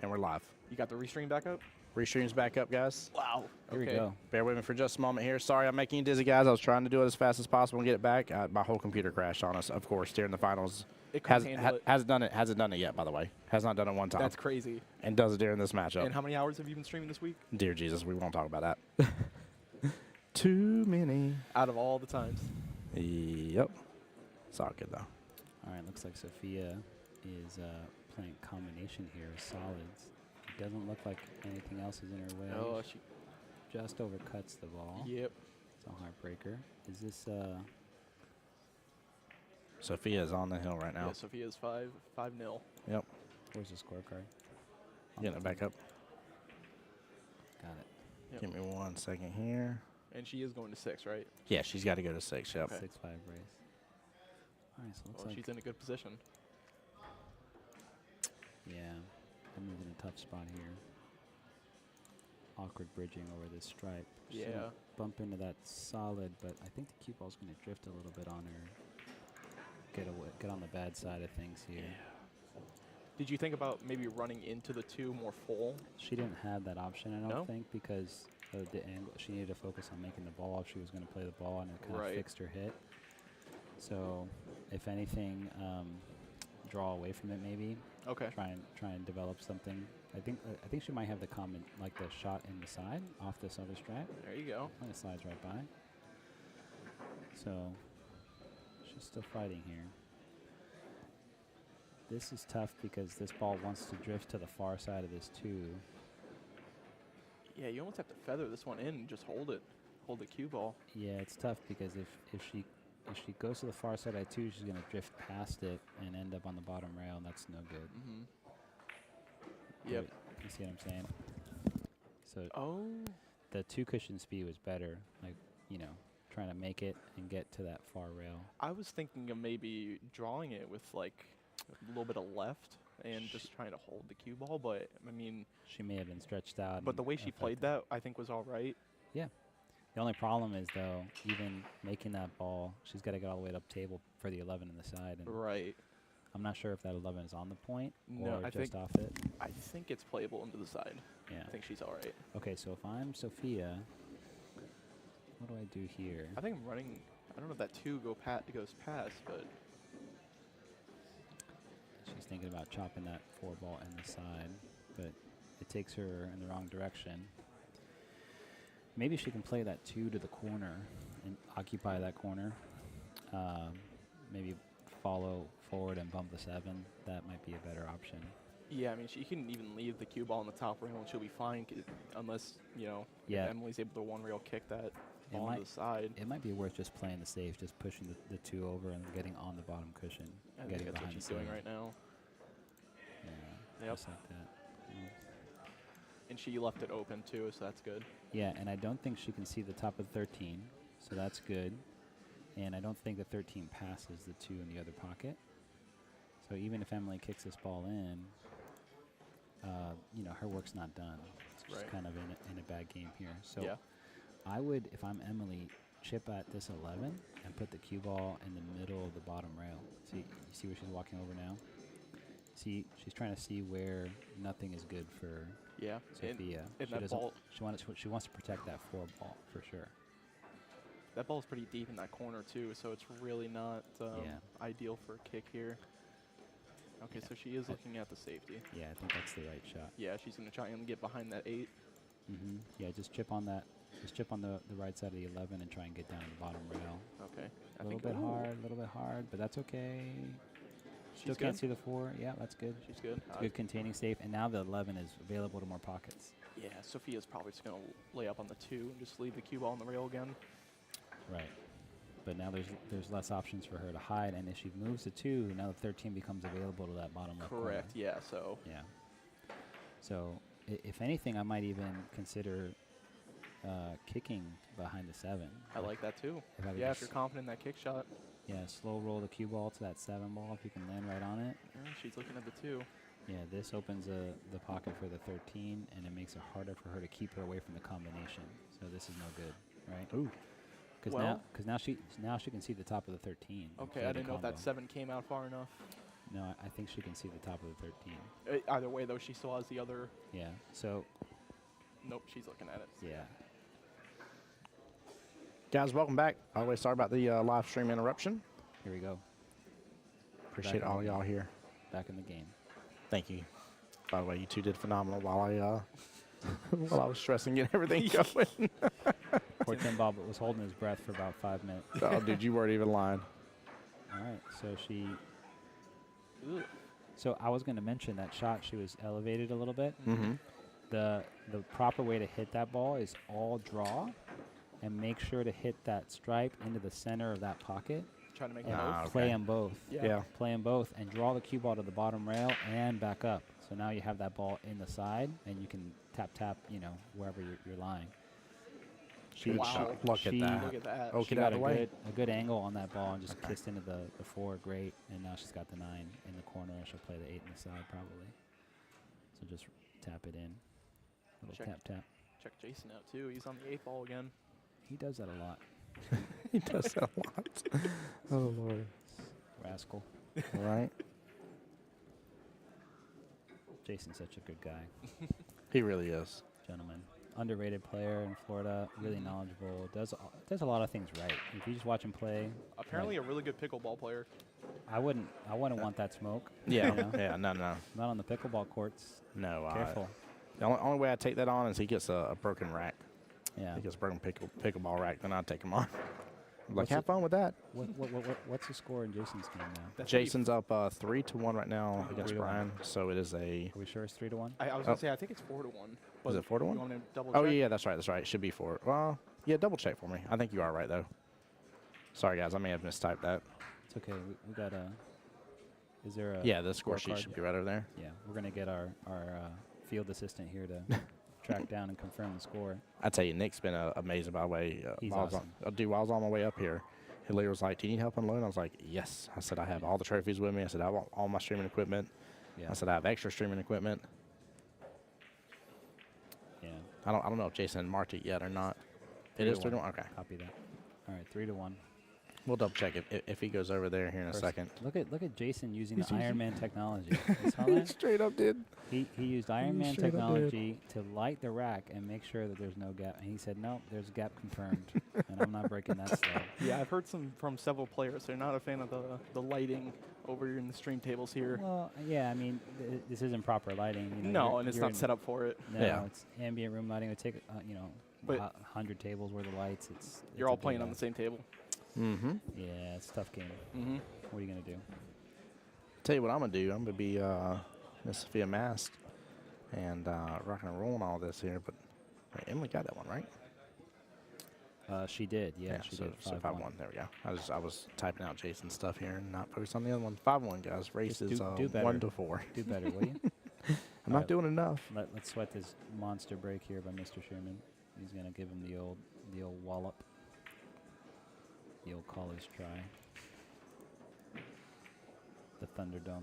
And we're live. You got the restream back up? Restream's back up, guys. Wow. Here we go. Bear with me for just a moment here. Sorry I'm making you dizzy, guys. I was trying to do it as fast as possible and get it back. My whole computer crashed on us, of course, during the finals. It couldn't handle it. Hasn't done it yet, by the way. Has not done it one time. That's crazy. And does it during this matchup. And how many hours have you been streaming this week? Dear Jesus, we won't talk about that. Too many. Out of all the times. Yep. It's all good, though. All right, looks like Sophia is playing combination here with solids. It doesn't look like anything else is in her way. Oh, she. Just overcuts the ball. Yep. It's a heartbreaker. Is this Sophia's on the hill right now. Yeah, Sophia's 5-0. Yep. where's the scorecard? Getting it back up. Got it. Yep. Give me 1 second here. And she is going to 6, right? Yeah, she's got to go to 6. Yep. Okay. 6-5 race. All right, so looks Well, like she's in a good position. yeah, Emily's in a tough spot here. Awkward bridging over this stripe. She's gonna Yeah. bump into that solid, but I think the cue ball's going to drift a little bit on her. Get on the bad side of things here. Did you think about maybe running into the 2 more full? She didn't have that option, I don't No? think, because of the angle. She needed to focus on making the ball if she was going to play the ball, and it kind of Right. fixed her hit. So, if anything, draw away from it maybe. Okay. Try and develop something. I think she might have the common, like the shot in the side off this other stripe. There you go. And it slides right by. So, she's still fighting here. This is tough because this ball wants to drift to the far side of this 2. Yeah, you almost have to feather this one in and just hold it. Hold the cue ball. Yeah, it's tough because if she goes to the far side of 2, she's going to drift past it and end up on the bottom rail, and that's no good. Mm-hmm. Yep. You see what I'm saying? So Oh. the 2 cushion speed was better, like, trying to make it and get to that far rail. I was thinking of maybe drawing it with like a little bit of left and just trying to hold the cue ball, but I mean, She may have been stretched out. but the and way she played affected. that, I think was all right. The only problem is, though, even making that ball, she's got to get all the way up table for the 11 on the side. And Right. I'm not sure if that 11 is on the point No, or I just think off it. I think it's playable into the side. Yeah. I think she's all right. Okay, so if I'm Sophia, what do I do here? I think I'm running. I don't know if that 2 goes past, but She's thinking about chopping that 4 ball in the side, but it takes her in the wrong direction. Maybe she can play that 2 to the corner and occupy that corner. Maybe follow forward and bump the 7. That might be a better option. yeah, I mean, she can even leave the cue ball on the top rail and she'll be fine, unless Yeah. if Emily's able to 1 rail kick that It ball might- to the side. It might be worth just playing the safe, just pushing the 2 over and getting on the bottom cushion. I think getting that's what behind she's the doing 7. right now. Yeah, Yep. just like that. Mm. And she left it open too, so that's good. Yeah, and I don't think she can see the top of 13, so that's good. And I don't think the 13 passes the 2 in the other pocket. So even if Emily kicks this ball in, her work's not done. She's Right. kind of in a bad game here. So Yeah. I would, if I'm Emily, chip at this 11 and put the cue ball in the middle of the bottom rail. You see where she's walking over now? See, she's trying to see where nothing is good for Yeah. Sophia. and She that doesn't. ball, She wants to protect that 4 ball for sure. that ball's pretty deep in that corner too, so it's really not Yeah. ideal for a kick here. Okay, so she is looking at the safety. Yeah, I think that's the right shot. Yeah, she's going to try and get behind that 8. Yeah, just chip on that. Just chip on the right side of the 11 and try and get down the bottom rail. Okay. A little bit hard, but that's okay. Still She's can't good. see the 4. Yeah, that's good. She's good. It's a good containing safe, and now the 11 is available to more pockets. Yeah, Sophia's probably just going to lay up on the 2 and just leave the cue ball on the rail again. Right. But now there's less options for her to hide, and if she moves to 2, now the 13 becomes available to that bottom left corner. Correct, yeah, so. Yeah. So if anything, I might even consider kicking behind the 7. I like that too. If I could Yeah, if just- you're confident in that kick shot. Yeah, slow roll the cue ball to that 7 ball if you can land right on it. Yeah, she's looking at the 2. Yeah, this opens the pocket for the 13, and it makes it harder for her to keep her away from the combination. So this is no good, right? Ooh. Because now she can see the top of the 13. and Okay, play I the didn't know if that combo. 7 came out far enough. No, I think she can see the top of the 13. Either way, though, she still has the other. Yeah. So, Nope, she's looking at it. yeah. Guys, welcome back. By the way, sorry about the live stream interruption. Here we go. Appreciate Back in all the y'all game. here. Back in the game. Thank you. By the way, you two did phenomenal while I while I was stressing getting everything going. Poor Tim Bob was holding his breath for about 5 minutes. Oh, dude, you weren't even lying. All right. So she. Ugh. So I was going to mention that shot. She was elevated a little bit. Mm-hmm. The proper way to hit that ball is all draw, and make sure to hit that stripe into the center of that pocket. Trying to make And it Ah, both. play okay. them both. Yeah. Play them both and draw the cue ball to the bottom rail and back up. So now you have that ball in the side, and you can tap, wherever you're lying. She, Wow. Look at She- that. Look at that. Oh, She get out got of the a way. good angle on that ball and just Okay. kissed into the 4 great, and now she's got the 9 in the corner. She'll play the 8 in the side probably. So just tap it in. Little Check. tap. Check Jason out, too. He's on the 8th ball again. He does that a lot. He does that a lot. Oh, Lord. Rascal. All right. Jason's such a good guy. He really is. Gentleman. Underrated player in Florida, really knowledgeable, does a lot of things right. If you just watch him play, Apparently a really good pickleball player. I wouldn't want that smoke. Yeah. You know? Yeah. No. Not on the pickleball courts. No. Careful. The only way I take that on is he gets a broken rack. Yeah. He gets a broken pickleball rack, then I take him on. I'm like, What's have it- fun with that. What's the score in Jason's game now? That's pretty Jason's up 3-1 right now against 3-1. Brian. So it is a. Are we sure it's 3-1? I was Oh. going to say, I think it's 4-1. But it 4-1? You want to double Oh check? yeah, that's right. That's right. It should be 4. Well, yeah, double check for me. I think you are right though. Sorry guys, I may have mistyped that. It's okay. We got a. Is there a? Yeah, the score sheet scorecard? should be right over there. Yeah, we're gonna get our field assistant here to track down and confirm the score. I tell you, Nick's been amazing. By the way, He's while I was awesome. dude, while I was on my way up here, Hilary was like, "Do you need help unloading?" I was like, "Yes." I said, "I have all the trophies with me." I said, "I want all my streaming equipment." Yeah. I said, "I have extra streaming equipment." Yeah. I don't know if Jason marked it yet or not. It is 3-1. Okay, Copy that. All right, 3-1. we'll double check if he goes over there here in a First- second. Look at Jason using He's the using- Iron Man technology. You saw that? Straight up did. He used Iron Man straight up did. technology to light the rack and make sure that there's no gap. And he said, "No, there's a gap confirmed, and I'm not breaking that slab." Yeah, I've heard from several players. They're not a fan of the lighting over in the stream tables here. Well, yeah, I mean, this isn't proper lighting. You know, No, you're- and it's you're not in- set up for it. No, Yeah. it's ambient room lighting. It would take, But- 100 tables worth of lights. It's You're a all big playing on the ask. same table. Mm-hmm. Yeah, it's a tough game. Mm-hmm. What are you gonna do? Tell you what I'm gonna do. I'm gonna be Miss Sophia Mast and rocking and rolling all this here. But wait, Emily got that one right. She did. Yeah, she so, did. So 5-1. 5-1. There we go. I was typing out Jason's stuff here and not focused on the other one. 5-1, guys. Race Just is do better. 1-4. Do better, will you? I'm not Alright. doing enough. Let's sweat this monster break here by Mr. Sherman. He's gonna give him the old wallop, the old college try, the Thunderdome.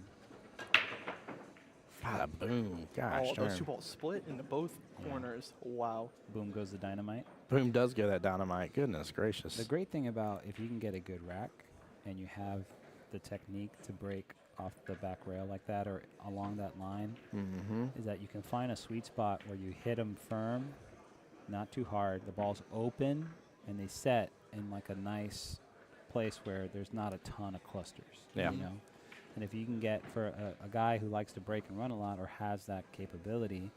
Bada boom. Gosh, Oh, those darn. two balls split into both Yeah. corners. Wow. Boom goes the dynamite. Boom does go that dynamite. Goodness gracious. The great thing about if you can get a good rack and you have the technique to break off the back rail like that or along that line Mm-hmm. is that you can find a sweet spot where you hit them firm, not too hard. The ball's open and they set in like a nice place where there's not a ton of clusters. Yeah. You know? And if you can get for a guy who likes to break and run a lot or has that capability,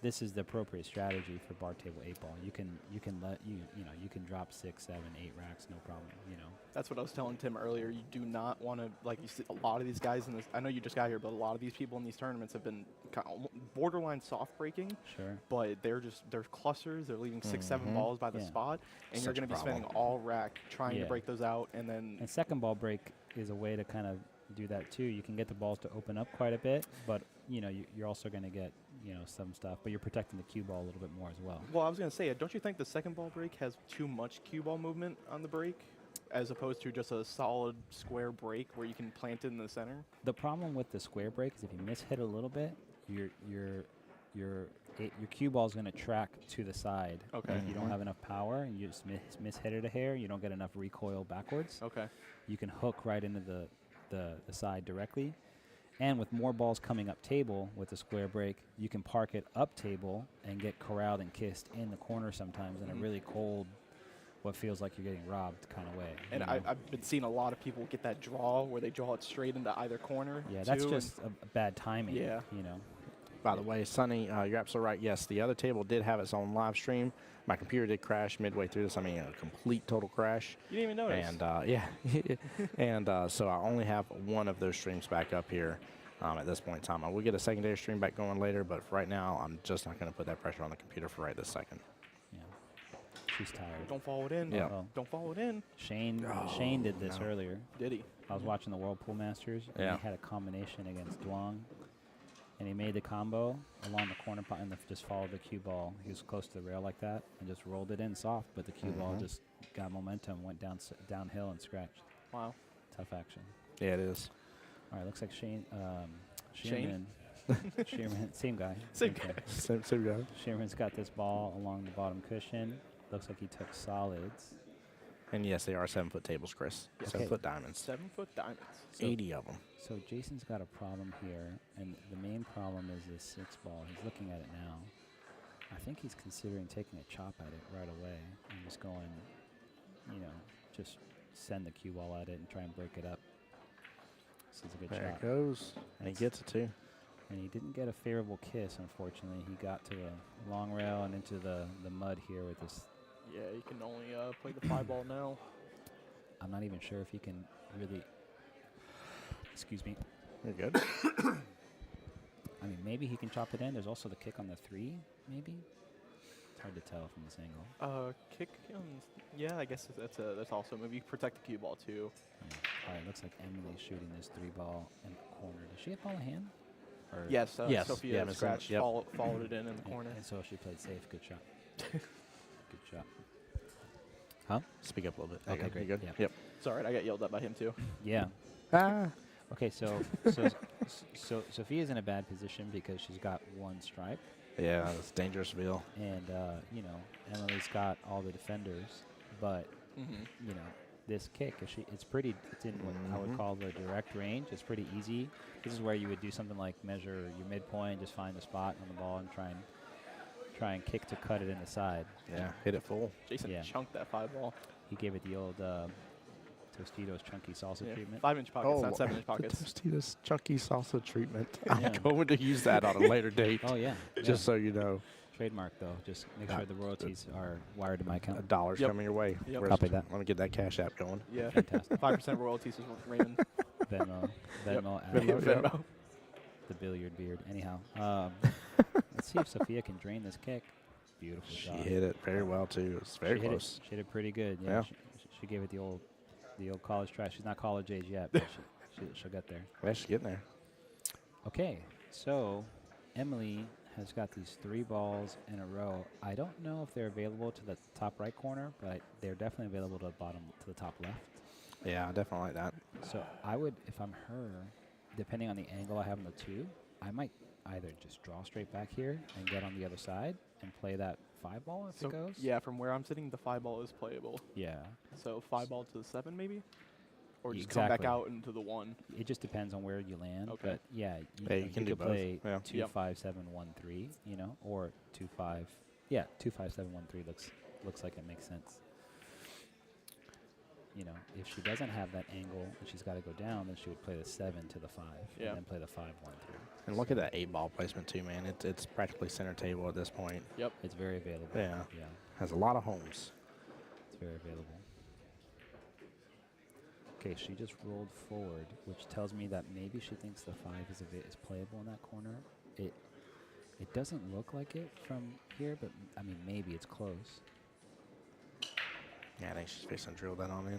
this is the appropriate strategy for bar table 8-ball. You can let you can drop 6, 7, 8 racks, no problem. You know. That's what I was telling Tim earlier. You do not want to, like you see, a lot of these guys in this. I know you just got here, but a lot of these people in these tournaments have been borderline soft breaking. Sure. But they're clusters. They're leaving 6, 7 Mhm. balls by the Yeah. spot, and you're Such a going to be problem. spending all rack trying Yeah. to break those out, and then And second ball break is a way to kind of do that too. You can get the balls to open up quite a bit, but you're also going to get some stuff, but you're protecting the cue ball a little bit more as well. Well, I was going to say, don't you think the second ball break has too much cue ball movement on the break, as opposed to just a solid square break where you can plant it in the center? The problem with the square break is if you mishit a little bit, your cue ball is going to track to the side. Okay. If you don't Mhm. have enough power and you just mishit it a hair, you don't get enough recoil backwards. Okay. You can hook right into the side directly. And with more balls coming up table with the square break, you can park it up table and get corralled and kissed in the corner sometimes in a really cold, what feels like you're getting robbed kind of way. And you know? I've been seeing a lot of people get that draw where they draw it straight into either corner. Yeah, that's too, just a bad timing. Yeah. You know. By the way, Sonny, you're absolutely right. Yes, the other table did have its own live stream. My computer did crash midway through this. I mean, a complete total crash. You didn't even notice. And yeah, and so I only have one of those streams back up here at this point in time. I will get a secondary stream back going later, but for right now, I'm just not going to put that pressure on the computer for right this second. Yeah. She's tired. Don't follow it in. Yeah. Uh-oh. Don't follow it in. Shane did this no. earlier. Did he? I was watching the Whirlpool Masters, and Yeah. he had a combination against Duong, and he made the combo along the corner and just followed the cue ball. He was close to the rail like that and just rolled it in soft, but the cue ball just got momentum, went downhill and scratched. Wow. Tough action. Yeah, it is. All right, looks like Shane? Shearman, same guy. Same Okay. Same guy. Shearman's got this ball along the bottom cushion. Looks like he took solids. And yes, they are 7-foot tables, Chris. Yeah. 7-foot diamonds. 7-foot diamonds. So 80 of them. So Jason's got a problem here, and the main problem is this 6 ball. He's looking at it now. I think he's considering taking a chop at it right away and just going, just send the cue ball at it and try and break it up. This is a good There shot. it goes. And he gets it too. And he didn't get a favorable kiss, unfortunately. He got to the long rail and into the mud here with this. Yeah, you can only play the 5 ball now. I'm not even sure if he can really. Excuse me. You're good. I mean, maybe he can chop it in. There's also the kick on the 3, maybe. It's hard to tell from this angle. Kick. Yeah, I guess that's also maybe protect the cue ball too. Yeah. All right, looks like Emily's shooting this 3 ball in the corner. Does she have ball in hand? Or Yes. Yes. Sophia Yeah, Miss scratched, Yep. followed it in the corner. And so she played safe. Good shot. Good shot. Huh? Speak up a little bit. There you Okay, go. great. You good? Yep. Yep. It's all right. I got yelled at by him too. Yeah. Ah. Okay, so Sophia's in a bad position because she's got 1 stripe, Yeah, it's Dangerousville. and Emily's got all the defenders, but Mm-hmm. this kick, it's in what I would call the direct range. It's pretty easy. This is where you would do something like measure your midpoint, just find the spot on the ball and try and kick to cut it in the side. Yeah, hit it full. Jason Yeah. chunked that 5 ball. He gave it the old Tostitos chunky salsa Yeah. treatment. 5-inch pockets, not Oh, 7-inch pockets. The Tostitos chunky salsa treatment. Yeah. I'm going to use that on a later date. Oh yeah, Just so you know, trademark though. Just make Ah, sure the royalties are wired to my account. $1 Yep. coming your way. Yep. Where's- Copy that. Let me get that Cash App going. Yeah. Fantastic. 5% royalties is Raymond. Venmo, Yep. Venmo, app, Venmo. Venmo. the billiard beard. Anyhow, let's see if Sophia can drain this kick. Beautiful She shot. hit it very well too. It's very she close. Hit it, she hit it pretty good. Yeah. Yeah. She gave it the old college try. She's not college age yet, but she'll get there. Yeah, she's getting there. Okay, so Emily has got these 3 balls in a row. I don't know if they're available to the top right corner, but they're definitely available to the top left. Yeah, I definitely like that. So I would, if I'm her, depending on the angle I have on the 2, I might either just draw straight back here and get on the other side and play that 5 ball if So, it goes. yeah, from where I'm sitting, the 5 ball is playable. Yeah. So 5 ball to the 7 maybe? Or just come Exactly. back out into the 1. It just depends on where you land. Okay. But yeah, Yeah, you can do could both. play Yeah. 2 Yep. 5 7 1 3, or 2 5. Yeah, 2 5 7 1 3 looks like it makes sense. If she doesn't have that angle and she's got to go down, then she would play the 7 to the 5, Yeah. and then play the 5 1 3. And look at that 8-ball placement too, man. It's practically center table at this point. Yep. It's very available. Yeah. Yeah, Has a lot of homes. it's very available. Okay, she just rolled forward, which tells me that maybe she thinks the 5 is playable in that corner. It doesn't look like it from here, but I mean maybe it's close. Yeah, I think she's fixing to drill that on in.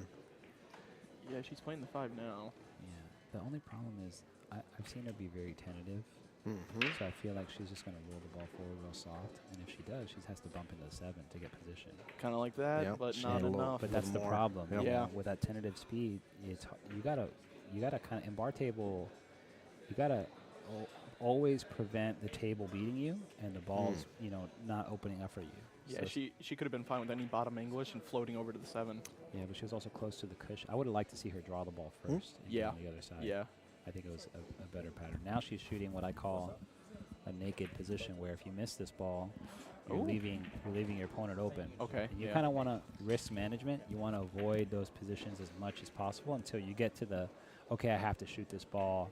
Yeah, she's playing the 5 now. Yeah. The only problem is I've seen her be very tentative, Mm-hmm. so I feel like she's just going to roll the ball forward real soft, and if she does, she has to bump into the 7 to get position. Kind of like that, Yep. but She not had a little- enough. But that's the more. problem. Yep. Yeah. With that tentative speed, you gotta kind of in bar table, you gotta always prevent the table beating you and the balls, not opening up for you. Yeah, So she could have been fine with any bottom English and floating over to the 7. yeah, but she was also close to the cushion. I would have liked to see her draw the ball first and get Yeah. on the other side. Yeah. I think it was a better pattern. Now she's shooting what I call a naked position, where if you miss this ball, you're Ooh. leaving your opponent open. Okay. And you yeah. kind of want to risk management. You want to avoid those positions as much as possible until you get to the, okay, I have to shoot this ball.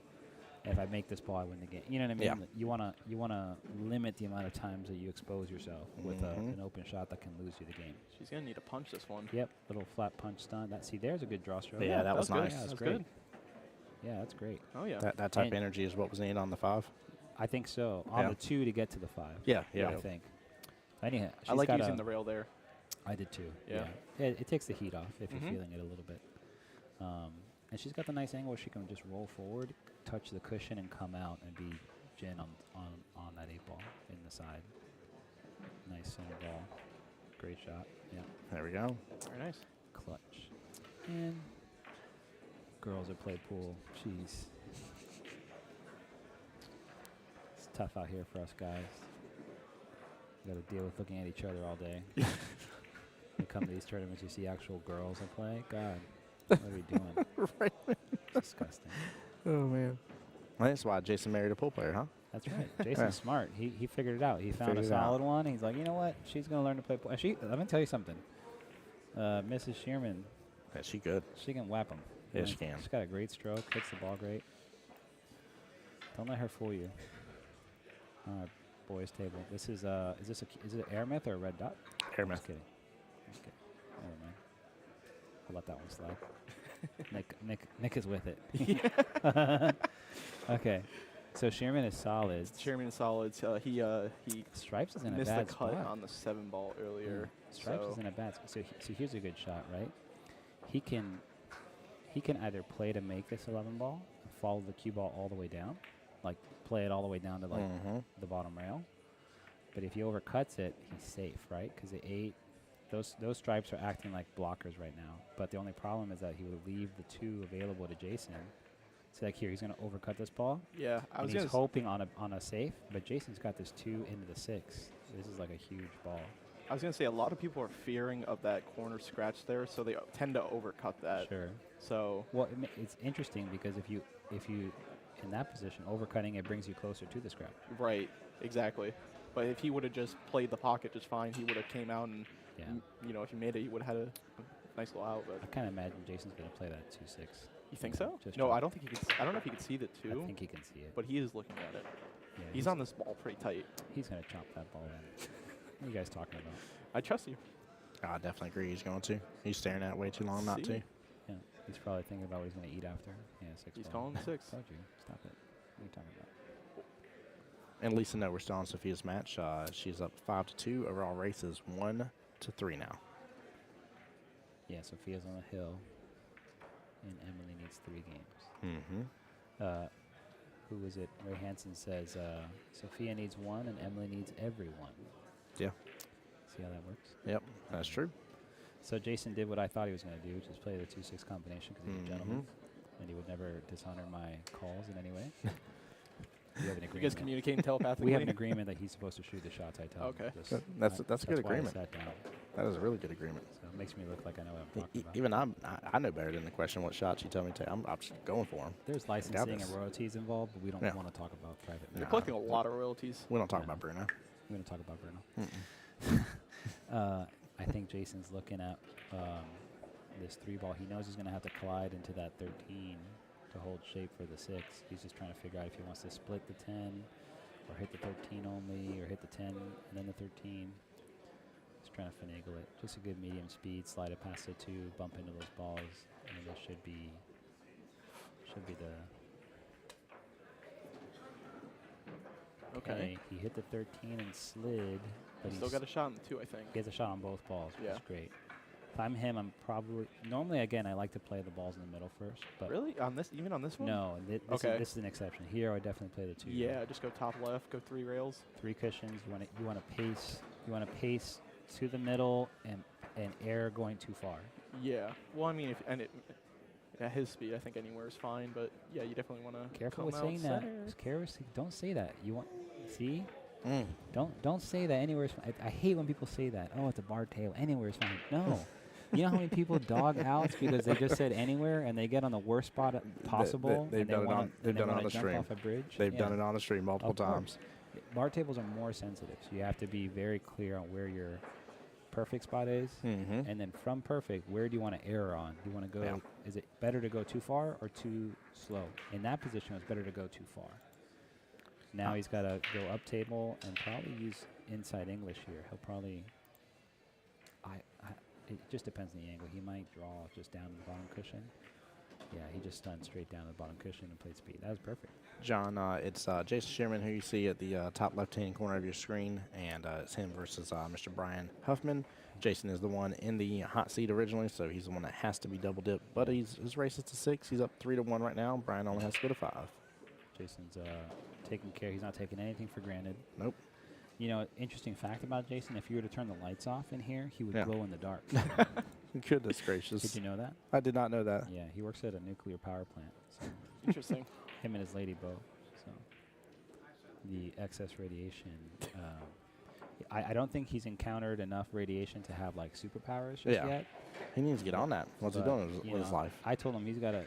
If I make this ball, I win the game. You know what I mean? Yeah. You wanna limit the amount of times that you expose yourself with an open shot that can lose you the game. She's gonna need to punch this one. Yep, little flat punch stunt. There's a good draw stroke. Yeah, that was good. nice. Yeah, That that's was great. good. Yeah, that's great. Oh yeah. That type of And- energy is what was needed on the 5. I think so. On Yeah. the 2 to get to the 5. Yeah. I think. Anyhow, I like she's got using the rail there. I did too. Yeah. It takes the heat off if Mhm. you're feeling it a little bit. And she's got the nice angle where she can just roll forward, touch the cushion, and come out and be Jin on that 8 ball in the side. Nice center ball. Great shot. Yeah. There we go. Very nice. Clutch. And girls that play pool, jeez. It's tough out here for us guys. Got to deal with looking at each other all day. You come to these tournaments, you see actual girls that play. God, what are we doing? Right. Disgusting. Oh, man. That's why Jason married a pool player, huh? That's right. Jason's smart. He figured it out. He found a Figured it out. solid one. He's like, you know what? She's going to learn to play pool. And let me tell you something. Mrs. Shearman, Yeah, she good. she can whap him. Yeah, she can. She's got a great stroke. Hits the ball great. Don't let her fool you. All right, boys' table. This is is it an air myth or a red dot? Air I'm myth. Just kidding. Just kidding. Never mind. I'll let that one slide. Nick is with it. Okay. So Shearman is solid. Chairman Solids. He Stripes is in a missed the bad cut spot. on the 7 ball earlier. Stripes So is in a bad spot. So here's a good shot, right? He can either play to make this 11 ball, follow the cue ball all the way down, like play it all the way down to like the bottom rail. But if he overcuts it, he's safe, right? Because the 8, those stripes are acting like blockers right now. But the only problem is that he would leave the 2 available to Jason. So like here, he's going to overcut this ball. yeah, I And was he's gonna. hoping on a safe, but Jason's got this 2 into the 6. This is like a huge ball. I was gonna say a lot of people are fearing of that corner scratch there, so they tend to overcut that. Sure. So Well, it's interesting because if you in that position overcutting it brings you closer to the scratch. right, exactly. But if he would have just played the pocket just fine, he would have came out and Yeah. if he made it, he would have had a nice little out. But I kind of imagine Jason's going to play that 2-6. you think so? Just No, try. I don't think he could. I don't know if he could see the I 2, think he can see it. but he is looking at it. Yeah, He's on this ball pretty tight. He's going to chop that ball in. What are you guys talking about? I trust you. I definitely agree he's going to. He's staring at it way too long not See? to. Yeah. He's probably thinking about what he's going to eat after. Yeah, 6 He's ball. calling 6. Told you. Stop it. What are you talking about? And Lisa, no, we're still on Sophia's match. She's up 5-2. Overall race is 1-3 now. Yeah, Sophia's on the hill, and Emily needs 3 games. Mm-hmm. Who was it? Ray Hansen says Sophia needs 1 and Emily needs everyone. Yeah. See how that works? Yep, that's true. So Jason did what I thought he was going to do, which is play the 2-6 combination because he's a gentleman, Mm-hmm. and he would never dishonor my calls in any way. We have an You guys agreement. communicating telepathically? We have an agreement that he's supposed to shoot the shots I tell him. Okay. Just- That's a good why I agreement. sat down. That is a really good agreement. So it makes me look like I know what I'm talking about. Even I know better than to question what shots you tell me to take. I'm just going for them. There's licensing and this. royalties involved, but we don't Yeah. want to talk about private You're matters. collecting a lot of royalties. We don't talk Yeah. about Bruno. We're going to talk about Bruno. Mm-mm. I think Jason's looking at this 3 ball. He knows he's going to have to collide into that 13 to hold shape for the 6. He's just trying to figure out if he wants to split the 10 or hit the 13 only or hit the 10 and then the 13. Just trying to finagle it. Just a good medium speed, slide it past the 2, bump into those balls, and this should be the... Okay. He hit the 13 and slid, but He's still got a shot on the 2, I think. he has a shot on both balls, which Yeah. is great. If I'm him, I'm probably normally again I like to play the balls in the middle first, but Really? On this? Even on this one? no, Okay. this is an exception. Here I would definitely play the 2. Yeah, just go top left, go 3 rails. 3 cushions. You want to pace to the middle and air going too far. Yeah. Well, I mean, at his speed, I think anywhere is fine. But yeah, you definitely want to Careful come with out saying that. center. Just careless. Don't say that. You want see. Mm. Don't say that anywhere is fine. I hate when people say that. Oh, it's a bar table. Anywhere is fine. No. You know how many people dog outs because they just said anywhere and they get on the worst spot possible. they've and they done it wanna- on- and they've they done it wanna on the jump stream. off a bridge. They've Yeah. done it on the stream multiple Of course. times. Bar tables are more sensitive, so you have to be very clear on where your perfect spot is, Mm-hmm. and then from perfect, where do you want to err on? Do you want to go? Yeah. Is it better to go too far or too slow? In that position, it's better to go too far. Now he's got to go up table and probably use inside English here. He'll probably. It just depends on the angle. He might draw just down the bottom cushion. Yeah, he just stunned straight down the bottom cushion and played speed. That was perfect. John, it's Jason Sherman, who you see at the top left-hand corner of your screen, and it's him versus Mr. Brian Huffman. Jason is the one in the hot seat originally, so he's the one that has to be double dipped. But his race is to 6. He's up 3-1 right now. Brian only has to go to 5. Jason's taking care. He's not taking anything for granted. Nope. You know, interesting fact about Jason, if you were to turn the lights off in here, he would Yeah. glow in the dark. Goodness gracious. Did you know that? I did not know that. Yeah, he works at a nuclear power plant. So Interesting. him and his lady both. So the excess radiation. I don't think he's encountered enough radiation to have like superpowers just Yeah. yet. He needs to get on that. What's he But, doing with you with his know, life? I told him he's got to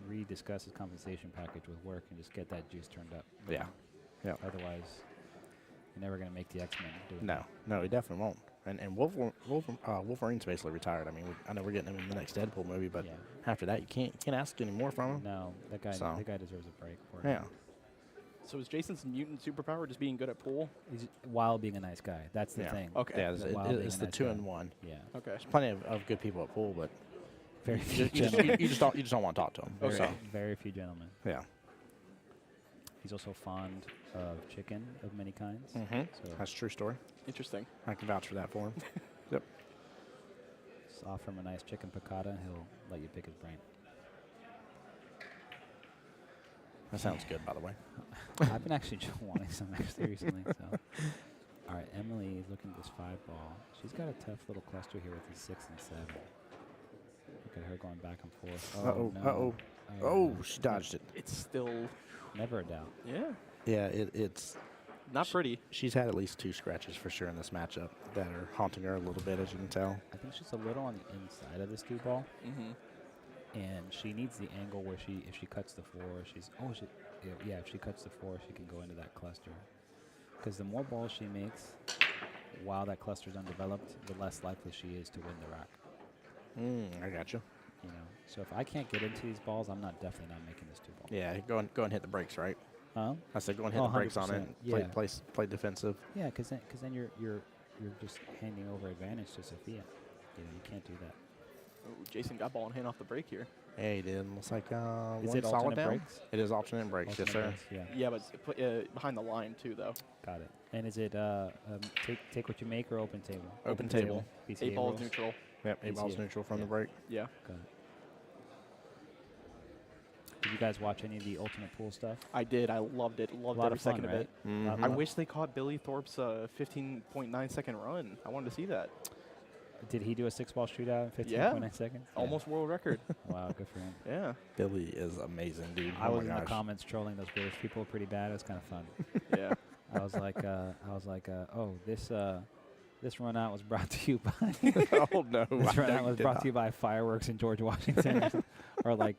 rediscuss his compensation package with work and just get that juice turned up. Yeah. Yeah. Otherwise, you're never going to make the X-Men do it. No, he definitely won't. And Wolverine's basically retired. I mean, I know we're getting him in the next Deadpool movie, but Yeah. after that, you can't ask any more from him. No, that guy So. deserves a break for it. Yeah. So is Jason's mutant superpower just being good at pool? He's while being a nice guy. That's the Yeah. thing. Okay. Yeah, That while being it's a the nice 2 guy. and 1. Yeah. Okay. There's plenty of good people at pool, but Very you few just, you, just, gentlemen. you just don't want to talk to him. Very, So, very few gentlemen. yeah. He's also fond of chicken of many kinds. Mm-hmm. So That's a true story. Interesting. I can vouch for that for him. just offer him a nice chicken piccata and he'll let you pick his brain. That sounds good, by the way. I've been actually just wanting some extra recently. So, all right, Emily is looking at this 5-ball. She's got a tough little cluster here with the 6 and 7. Look at her going back and forth. Uh-oh, no. uh-oh. Oh, Oh, no. she dodged it. It's still, Never a doubt. yeah, Yeah, it's. not pretty. She's had at least 2 scratches for sure in this matchup that are haunting her a little bit, as you can tell. I think she's a little on the inside of this 2-ball. Mm-hmm. And she needs the angle where if she cuts the 4, if she cuts the 4, she can go into that cluster. Because the more balls she makes while that cluster is undeveloped, the less likely she is to win the rack. I got you. You know, so if I can't get into these balls, I'm definitely not making this 2-ball. Yeah, go and hit the brakes, right? Huh? I said go and hit Oh, the brakes on it. 100%, And yeah. play defensive. Yeah, because then you're just handing over advantage to Sophia. You know, you can't do that. Ooh, Jason got ball in hand off the break here. Yeah, he did. Looks like Is one it solid alternate down. brakes? It is alternate brakes, yes, Alternate sir. brakes, Yeah, Yeah, but behind the line too, though. got it. And is it take what you make or open table? Open table. BCA 8 balls rules? neutral. Yep, 8 balls BCA. neutral from Yeah. the break. Yeah. Got it. Did you guys watch any of the Ultimate Pool stuff? I did. I loved it. Loved A lot every of fun, second right? of it. Mhm. I wish they caught Billy Thorpe's 15.9 second run. I wanted to see that. Did he do a 6-ball shootout in 15.9 Yeah. seconds? Yeah. Almost world record. Wow, good for him. Yeah. Billy is amazing, dude. I Oh was my in the gosh. comments trolling those British people pretty bad. It was kind of fun. Yeah. I was like, oh, this run out was brought to you by Oh no! this I run know out you was did brought not. to you by fireworks in George Washington, or like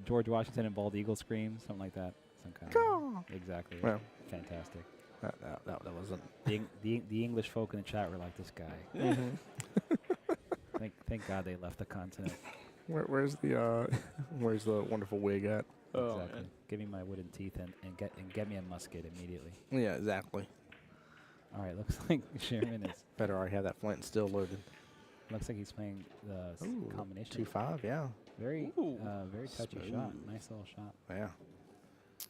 George Washington and Bald Eagle scream, something like that. Some kind of exactly. Well. Fantastic. That wasn't. The English folk in the chat were like, this guy. Mm-hmm. Thank God they left the continent. Where's the where's the wonderful wig at? Oh, Exactly. man. Give me my wooden teeth and get me a musket immediately. Yeah, exactly. All right, looks like Sherman is. Better already have that flint still loaded. Looks like he's playing the combination. 2-5, yeah, Very Ooh. very touchy shot. Nice little shot. yeah.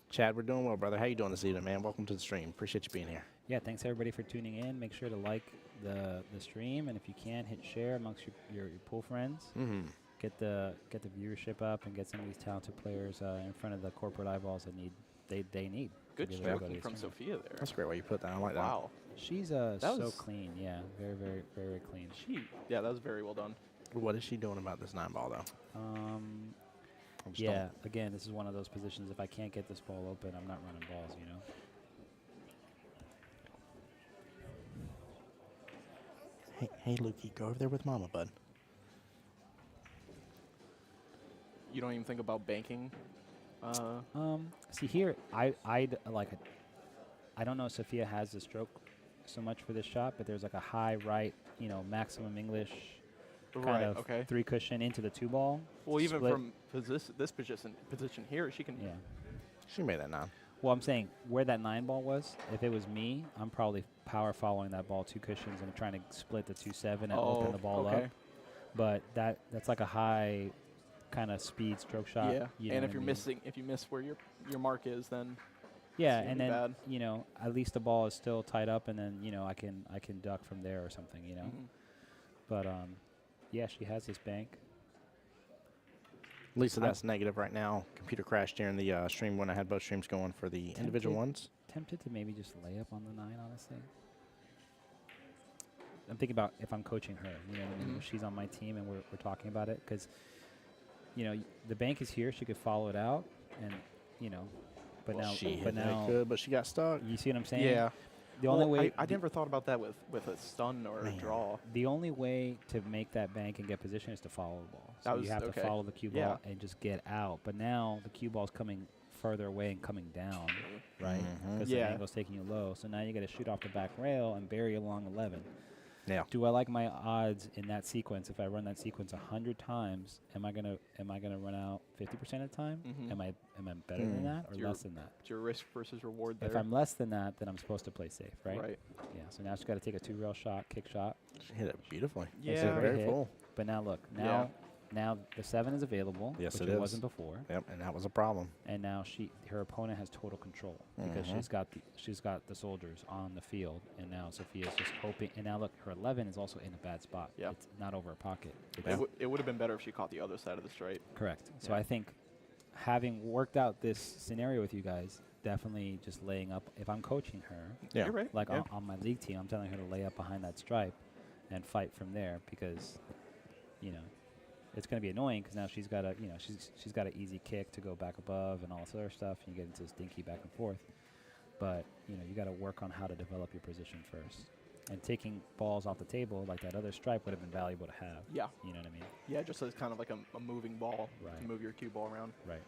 Chad, we're doing well, brother. How you doing this evening, man? Welcome to the stream. Appreciate you being here. Yeah, thanks everybody for tuning in. Make sure to like the stream, and if you can, hit share amongst your pool friends. Mm-hmm. Get the viewership up and get some of these talented players in front of the corporate eyeballs that they need. Good to be able to go to stroking these from tournaments. Sophia there. That's a great way you put that. I like that. Wow. She's That so was- clean. Yeah, very very very very clean. Yeah, that was very well done. What is she doing about this 9-ball though? I just Yeah, don't- again, this is one of those positions. If I can't get this ball open, I'm not running balls. You know. Hey, Lukey, go over there with Mama, bud. You don't even think about banking. See here, I'd like I don't know if Sophia has the stroke so much for this shot, but there's like a high right, maximum English kind Right. of Okay. 3 cushion into the 2 ball. Well, even split. from this position here, she can. Yeah. She made that 9. Well, I'm saying where that 9 ball was, if it was me, I'm probably power following that ball 2 cushions and trying to split the 2-7 and open the ball okay. up. But that's like a high kind of speed stroke shot. Yeah. you know And what if you're I mean? missing, if you miss where your mark is, then Yeah, it's and gonna then be bad. at least the ball is still tied up, and then I can duck from there or something, Mhm. But yeah, she has this bank. Lisa, I'm- that's negative right now. Computer crashed during the stream when I had both streams going for the individual ones. Tempted to maybe just lay up on the 9, honestly. I'm thinking about if I'm coaching her, you know what I mean? Mhm. If she's on my team and we're talking about it, because the bank is here, she could follow it out, and but Well, now she but now could, but she got stuck. you see what I'm saying? Yeah. The only Well, way I never thought about that with a stun or a Man. draw. The only way to make that bank and get position is to follow the ball. That So was- you have okay. to follow the cue Yeah. ball and just get out. But now the cue ball's coming further away and coming down, right? Mhm. Because Yeah. the angle's taking you low. So now you got to shoot off the back rail and bury along 11. Yeah. Do I like my odds in that sequence? If I run that sequence 100 times, am I gonna run out 50% of the time? Mhm. Am I better than Hmm. that or Your- less than that? It's your risk versus reward there. If I'm less than that, then I'm supposed to play safe, right? Right. Yeah. So now she's got to take a 2-rail shot, kick shot. She hit it beautifully. Yeah. It's very Hit. full. But now look, Yeah. now the 7 is available, Yes, which it it is. wasn't before, Yep, and that was a problem. and now her opponent has total control because Mhm. she's got the soldiers on the field, and now Sophia's just hoping. And now look, her 11 is also in a bad spot. Yeah. It's not over a pocket. It's Yeah. It would have been better if she caught the other side of the straight. correct. So Yeah. I think having worked out this scenario with you guys, definitely just laying up. If I'm coaching her, Yeah. You're right. like yeah. on my league team, I'm telling her to lay up behind that stripe and fight from there because, it's going to be annoying because now she's got a, she's got an easy kick to go back above and all this other stuff. And you get into this dinky back and forth. But, you got to work on how to develop your position first. And taking balls off the table like that other stripe would have been valuable to have. Yeah. You know what I mean? Yeah, just as kind of like a moving ball Right. to move your cue ball around. Right.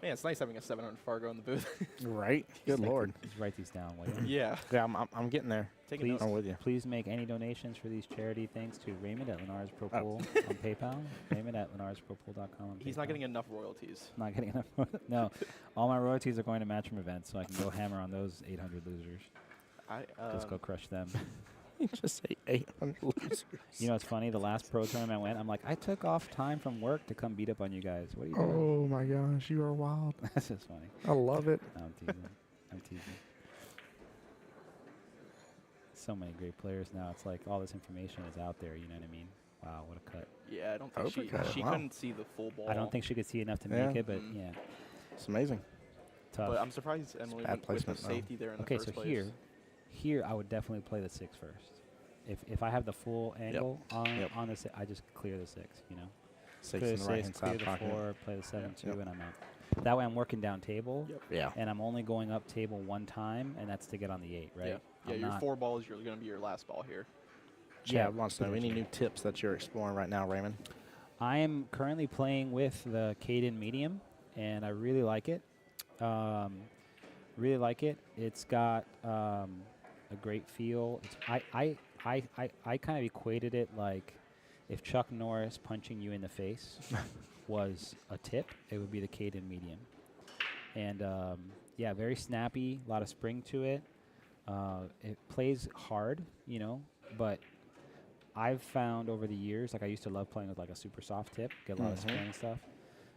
Man, it's nice having a 700 Fargo in the booth. Right? Good Lord. Just write these down, will you? yeah. Yeah, I'm getting there. Take Please. notes. I'm with you. Please make any donations for these charity things to Raymond at Lenars Pro Oh. Pool on PayPal. Raymond at LenarsProPool.com on He's PayPal. not getting enough royalties. Not getting enough. No, all my royalties are going to Matchroom events, so I can go hammer on those 800 losers. Just go crush them. You just say 800 losers. It's funny. The last pro tournament I went, I'm like, I took off time from work to come beat up on you guys. What are you doing? Oh my gosh, you are wild. That's just funny. I love it. No, I'm teasing. I'm teasing. So many great players now. It's like all this information is out there. You know what I mean? Wow, what a cut. Yeah, I don't think Overcut, she wow. couldn't see the full ball. I don't think she could see enough to Yeah. make it, but Mm. yeah, It's amazing. tough. But I'm surprised Emily bad went with the placement, though. safety there in the Okay, first so place. here I would definitely play the 6 first. If I have the full angle Yep. on the 6, I just clear the 6. Six Clear in the the right 6, hand clear side the pocket. 4, play the 7 2, Yep. and I'm out. That way I'm working down table, Yep. Yeah. and I'm only going up table one time, and that's to get on the 8, right? Yeah, yeah. I'm Your not- 4 ball is going to be your last ball here. Chad wants to know any potentially. new tips that you're exploring right now, Raymond. I am currently playing with the Caden Medium, and I really like it. It's got a great feel. I kind of equated it like if Chuck Norris punching you in the face was a tip, it would be the Caden Medium. And yeah, very snappy, a lot of spring to it. It plays hard, but I've found over the years, like I used to love playing with like a super soft tip, get a lot of Mhm. spring and stuff.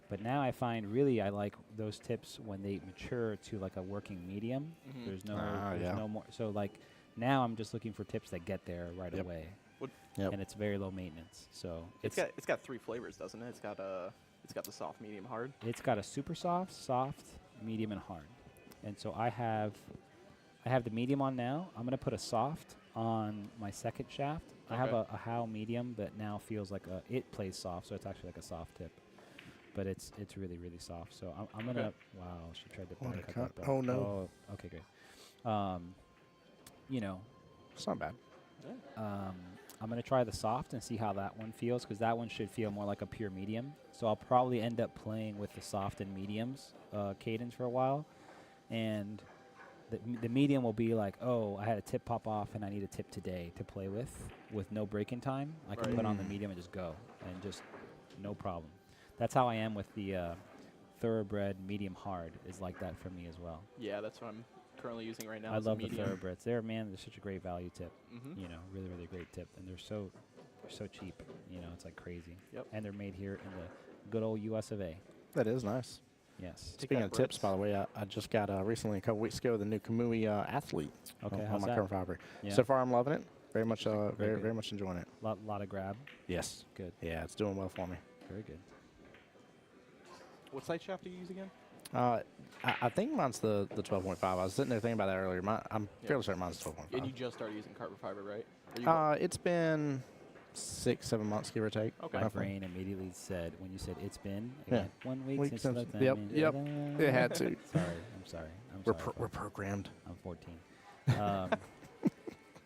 But now I find really I like those tips when they mature to like a working medium. Mhm. There's no, yeah. no more. So like now I'm just looking for tips that get there right Yep. away, Yep. and it's very low maintenance. So It's got 3 flavors, doesn't it? It's got the soft, medium, hard. it's got a super soft, medium, and hard. And so I have the medium on now. I'm gonna put a soft on my second shaft. I have Okay. a Howe medium that now feels like it plays soft, so it's actually like a soft tip. But it's really, really soft. So I'm gonna. Okay. Wow, she tried to What a cut cut. that ball. Oh, no. Oh, okay, great. It's not bad. I'm going to try the soft and see how that one feels, because that one should feel more like a pure medium. So I'll probably end up playing with the soft and mediums cadence for a while. And the medium will be like, oh, I had a tip pop off and I need a tip today to play with no break-in time. I can Right. put on the medium and just go, and just no problem. That's how I am with the Thoroughbred medium hard, is like that for me as well. Yeah, that's what I'm currently using right now. I is a love the medium. Thoroughbreds. They're such a great value tip. Mhm. You know, really, really great tip, and they're so cheap. You know, it's like crazy. Yep. And they're made here in the good old U.S. of A. That is nice. Yes. Take Speaking that, of tips, Brits. by the way, I just got recently, a couple weeks ago, the new Kamui Athlete Okay, on how's my that? current fiber. Yeah. So far, I'm loving it. Very much, Very very, good. very much enjoying it. Lot of grab. Yes. Good. Yeah, it's doing well for me. Very good. What sight shaft do you use again? I think mine's the 12.5. I was sitting there thinking about that earlier. I'm Yeah. fairly certain mine's And 12.5. you just started using carbon fiber, right? Or you It's been 6-7 months, give or take. Okay. My roughly. brain immediately said, when you said it's been, it Yeah. went 1 week, Week since since- you left yep, Amazon. yep. It had to. I'm sorry. We're folks. programmed. I'm 14.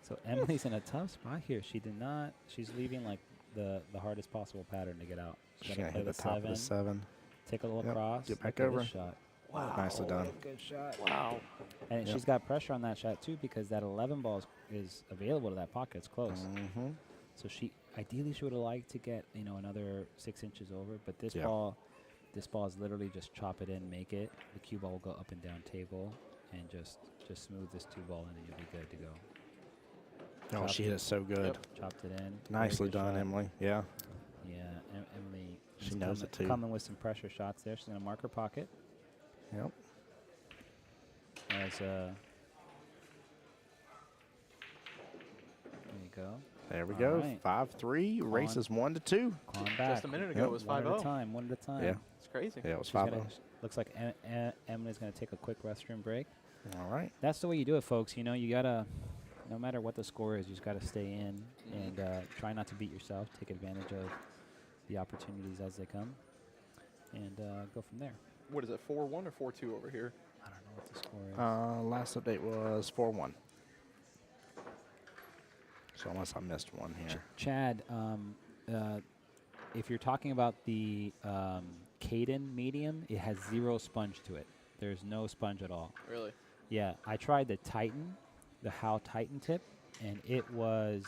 So Emily's in a tough spot here. She's leaving like the hardest possible pattern to get out. She's gonna gonna play hit the top of the 7. take a little Yep, cross, get back look at over. this shot. Wow. Nicely done. Good shot. Wow. And Yep. she's got pressure on that shot too, because that 11 ball is available to that pocket. It's close. Mm-hmm. So ideally she would have liked to get another 6 inches over, but this Yeah. ball is literally just chop it in, make it. The cue ball will go up and down table, and just smooth this 2 ball in, and you'll be good to go. Oh, Chopped she hit it so good. Yep. Chopped it in. Very Nicely good done, shot. Emily. Yeah. Yeah, Emily. She is knows it, too. Coming with some pressure shots there. She's gonna mark her pocket Yep. as there you go. There we All go. right. 5-3. Races 1-2. Clawing back. Just a minute ago Yep. it was One at a 5-0. time. One at a time. Yeah. It's crazy. Yeah, it was She's gonna- 5-0. looks like Emily's gonna take a quick restroom break. All right. That's the way you do it, folks. You know, you gotta, no matter what the score is, you just gotta stay in and try not to beat yourself. Take advantage of the opportunities as they come, and go from there. What is it, 4-1 or 4-2 over here? I don't know what the score is. Last update was 4-1. So unless I missed one here. Chad, if you're talking about the Caden medium, it has 0 sponge to it. There's no sponge at all. Really? Yeah, I tried the Titan, the How Titan tip, and it was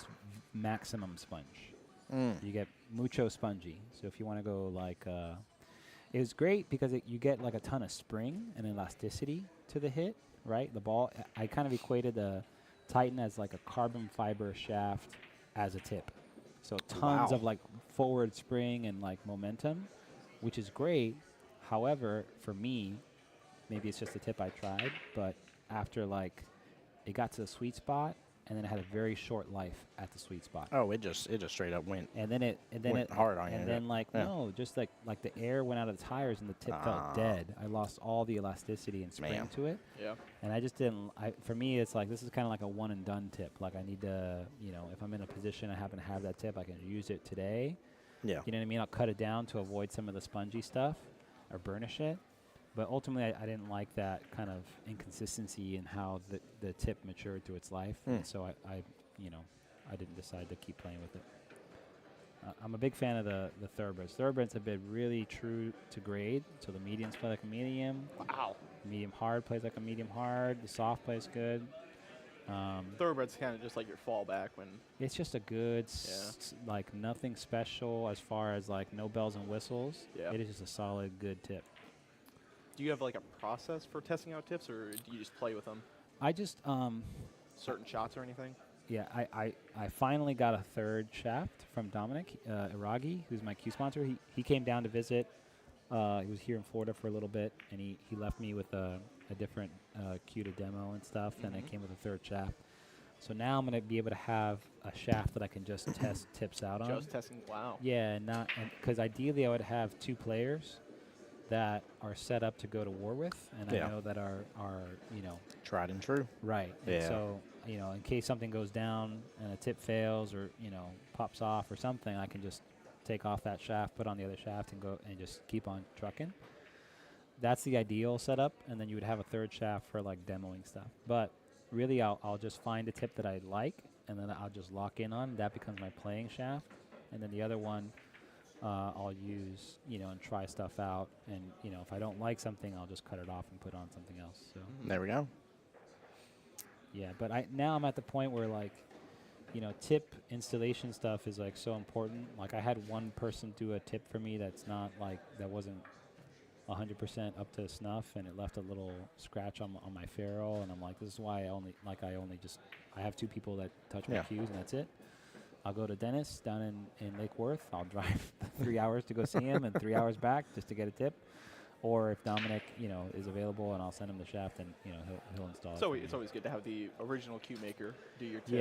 maximum sponge. You get mucho spongy. So if you want to go like, it was great because you get like a ton of spring and elasticity to the hit, right? The ball, I kind of equated the Titan as like a carbon fiber shaft as a tip. So tons Wow. of like forward spring and like momentum, which is great. However, for me, maybe it's just the tip I tried, but after like it got to the sweet spot, and then it had a very short life at the sweet spot. Oh, it just straight up went. And then it Went hard on you, and yeah. then like Yeah. no, just like the air went out of the tires and the tip Ah. felt dead. I lost all the elasticity and spring Man. to it, Yeah. and I just didn't. For me, it's like this is kind of like a one and done tip. Like I need to, if I'm in a position I happen to have that tip, I can use it today. Yeah. You know what I mean? I'll cut it down to avoid some of the spongy stuff or burnish it. But ultimately, I didn't like that kind of inconsistency in how the tip matured through its life, and so I didn't decide to keep playing with it. I'm a big fan of the Thoroughbreds. Thoroughbreds have been really true to grade. So the mediums play like a medium. Wow. Medium hard plays like a medium hard. The soft plays good. Thoroughbred's kind of just like your fallback when. It's just a good, like nothing special as far as like no bells and whistles. Yeah. It is just a solid, good tip. Do you have like a process for testing out tips, or do you just play with them? I just, Certain shots or anything? yeah, I finally got a third shaft from Dominic Iragi, who's my Q sponsor. He came down to visit. He was here in Florida for a little bit, and he left me with a different Q to demo and stuff, and I came with a third shaft. So now I'm going to be able to have a shaft that I can just test tips out on. Just testing. Wow. Yeah, because ideally I would have 2 players that are set up to go to war with, and Yeah. I know that are Tried and true. right. And Yeah. so in case something goes down and a tip fails or pops off or something, I can just take off that shaft, put on the other shaft, and go and just keep on trucking. That's the ideal setup, and then you would have a third shaft for like demoing stuff. But really, I'll just find a tip that I like and then I'll just lock in on. That becomes my playing shaft, and then the other one I'll use, and try stuff out. And if I don't like something, I'll just cut it off and put on something else. So There we go. yeah, but now I'm at the point where like, tip installation stuff is like so important. Like I had one person do a tip for me that wasn't 100% up to snuff, and it left a little scratch on my ferrule, and I'm like, this is why I have 2 people that touch my Yeah. cues, and that's it. I'll go to Dennis down in Lake Worth. I'll drive 3 hours to go see him and 3 hours back just to get a tip. Or if Dominic, is available, and I'll send him the shaft, and he'll install it. So for me. it's always good to have the original cue maker do your tips.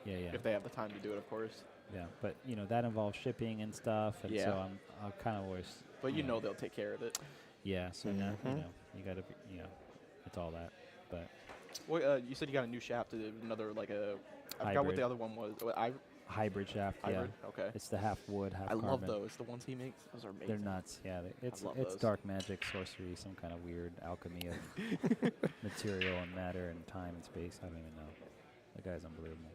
Yeah. If they have the time to do it, of course. Yeah, but that involves shipping and stuff, and Yeah. so I'm kind of always. But they'll take care of it. Yeah, so now Mhm. you gotta it's all that, but Well, you said you got a new shaft, another like a. I forgot what Hybrid. the other one was. hybrid shaft. Hybrid. Yeah, Okay. it's the half wood, half I carbon. love those. The ones he makes. Those are amazing. They're nuts. Yeah, it's love it's those. dark magic, sorcery, some kind of weird alchemy of material and matter and time and space. I don't even know. The guy's unbelievable.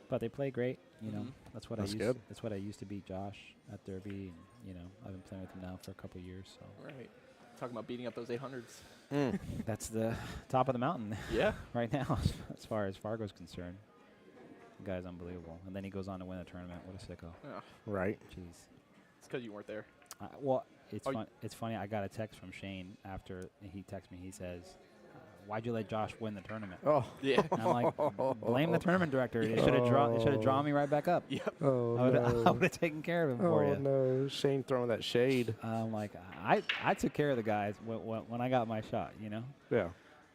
But they play great. Mhm. That's what That's I used. good. That's what I used to beat Josh at Derby, and I've been playing with him now for a couple years. So Right. Talking about beating up those 800s. Mm. that's the top of the mountain Yeah. right now, as far as Fargo's concerned. The guy's unbelievable, and then he goes on to win a tournament. What a sicko! Yeah. Right. Jeez. It's because you weren't there. Well, it's Oh, fun. It's funny. I got a text from Shane after he texted me. He says, "Why'd you let Josh win the tournament?" Oh. Yeah. And I'm like, "Blame the tournament director. They should have drawn me right back up. Yep. Oh, I would have taken care of him for Oh, you." no. Shane throwing that shade. I'm like, I took care of the guys when I got my shot. Yeah.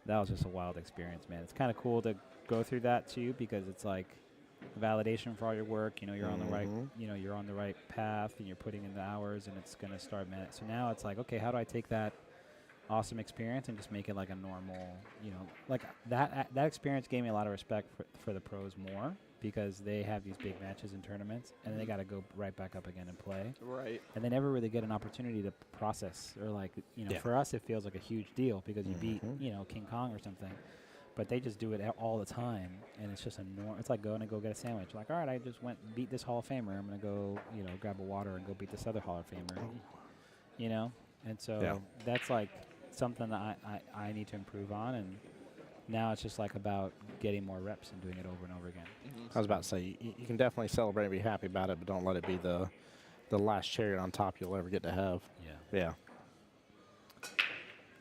That was just a wild experience, man. It's kind of cool to go through that too, because it's like validation for all your work. You're on the right, Mhm. you're on the right path, and you're putting in the hours, and it's gonna start. So now it's like, okay, how do I take that awesome experience and just make it like a normal, like that experience gave me a lot of respect for the pros more, because they have these big matches and tournaments, and they got to go right back up again and play, Right. and they never really get an opportunity to process, or like, Yeah. for us it feels like a huge deal because you beat, Mhm. King Kong or something. But they just do it all the time, and it's just it's like going to go get a sandwich. Like, all right, I just beat this Hall of Famer. I'm gonna go, grab a water and go beat this other Hall of Famer. And so Yeah. that's like something that I need to improve on, and now it's just like about getting more reps and doing it over and over again. Mhm. I was about to say, you can definitely celebrate and be happy about it, but don't let it be the last cherry on top you'll ever get to have. Yeah. Yeah.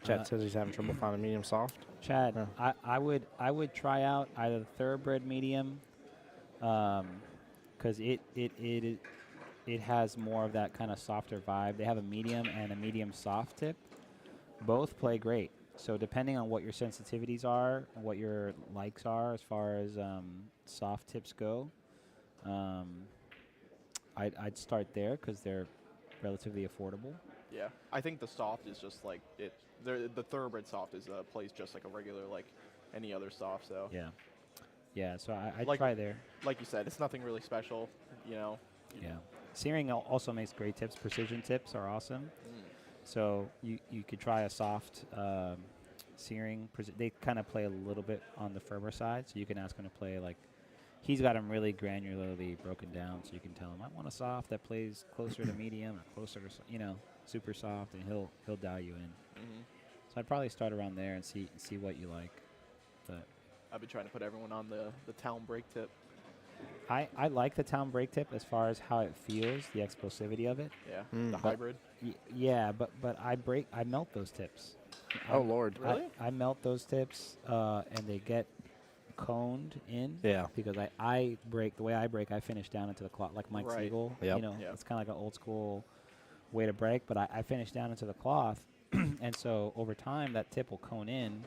Chad Uh, says he's having trouble finding medium soft. Chad, Yeah. I would try out either the thoroughbred medium, because it has more of that kind of softer vibe. They have a medium and a medium soft tip. Both play great. So depending on what your sensitivities are and what your likes are as far as soft tips go, I'd start there because they're relatively affordable. Yeah. I think the soft is just like it. The thoroughbred soft plays just like a regular any other soft. So Yeah. So I'd Like- try there. like you said, it's nothing really special. Yeah. Searing also makes great tips. Precision tips are awesome. So you could try a soft searing. They kind of play a little bit on the firmer side, so you can ask him to play like, he's got them really granularly broken down, so you can tell him, I want a soft that plays closer to medium or closer to super soft, and he'll dial you in. Mhm. So I'd probably start around there and see what you like. But I've been trying to put everyone on the town break tip. I like the town break tip as far as how it feels, the explosivity of it. Yeah. Mm. The But- hybrid. Yeah, but I melt those tips. Oh, Lord. Really? I melt those tips, and they get coned in. Yeah. Because I break, the way I break, I finish down into the cloth, like Mike Right. Siegel. Yep. Yep. It's kind of like an old school way to break, but I finish down into the cloth, and so over time that tip will cone in,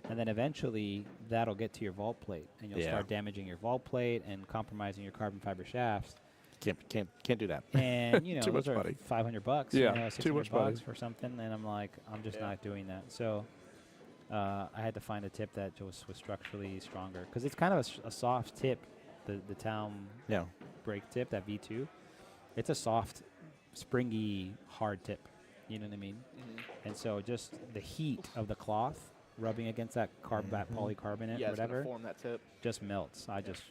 and then eventually that'll get to your vault plate, and you'll Yeah. start damaging your vault plate and compromising your carbon fiber shafts. Can't do that. And Too those much are money. $500. Yeah, $600 too much money. for something, and I'm like, I'm just Yeah. not doing that. So I had to find a tip that was structurally stronger, because it's kind of a soft tip. The town Yeah. break tip, that V2, it's a soft, springy, hard tip. You know what I mean? Mhm. And so just the heat of the cloth rubbing against that that polycarbonate Yeah, or it's gonna whatever, form that tip. just melts. I just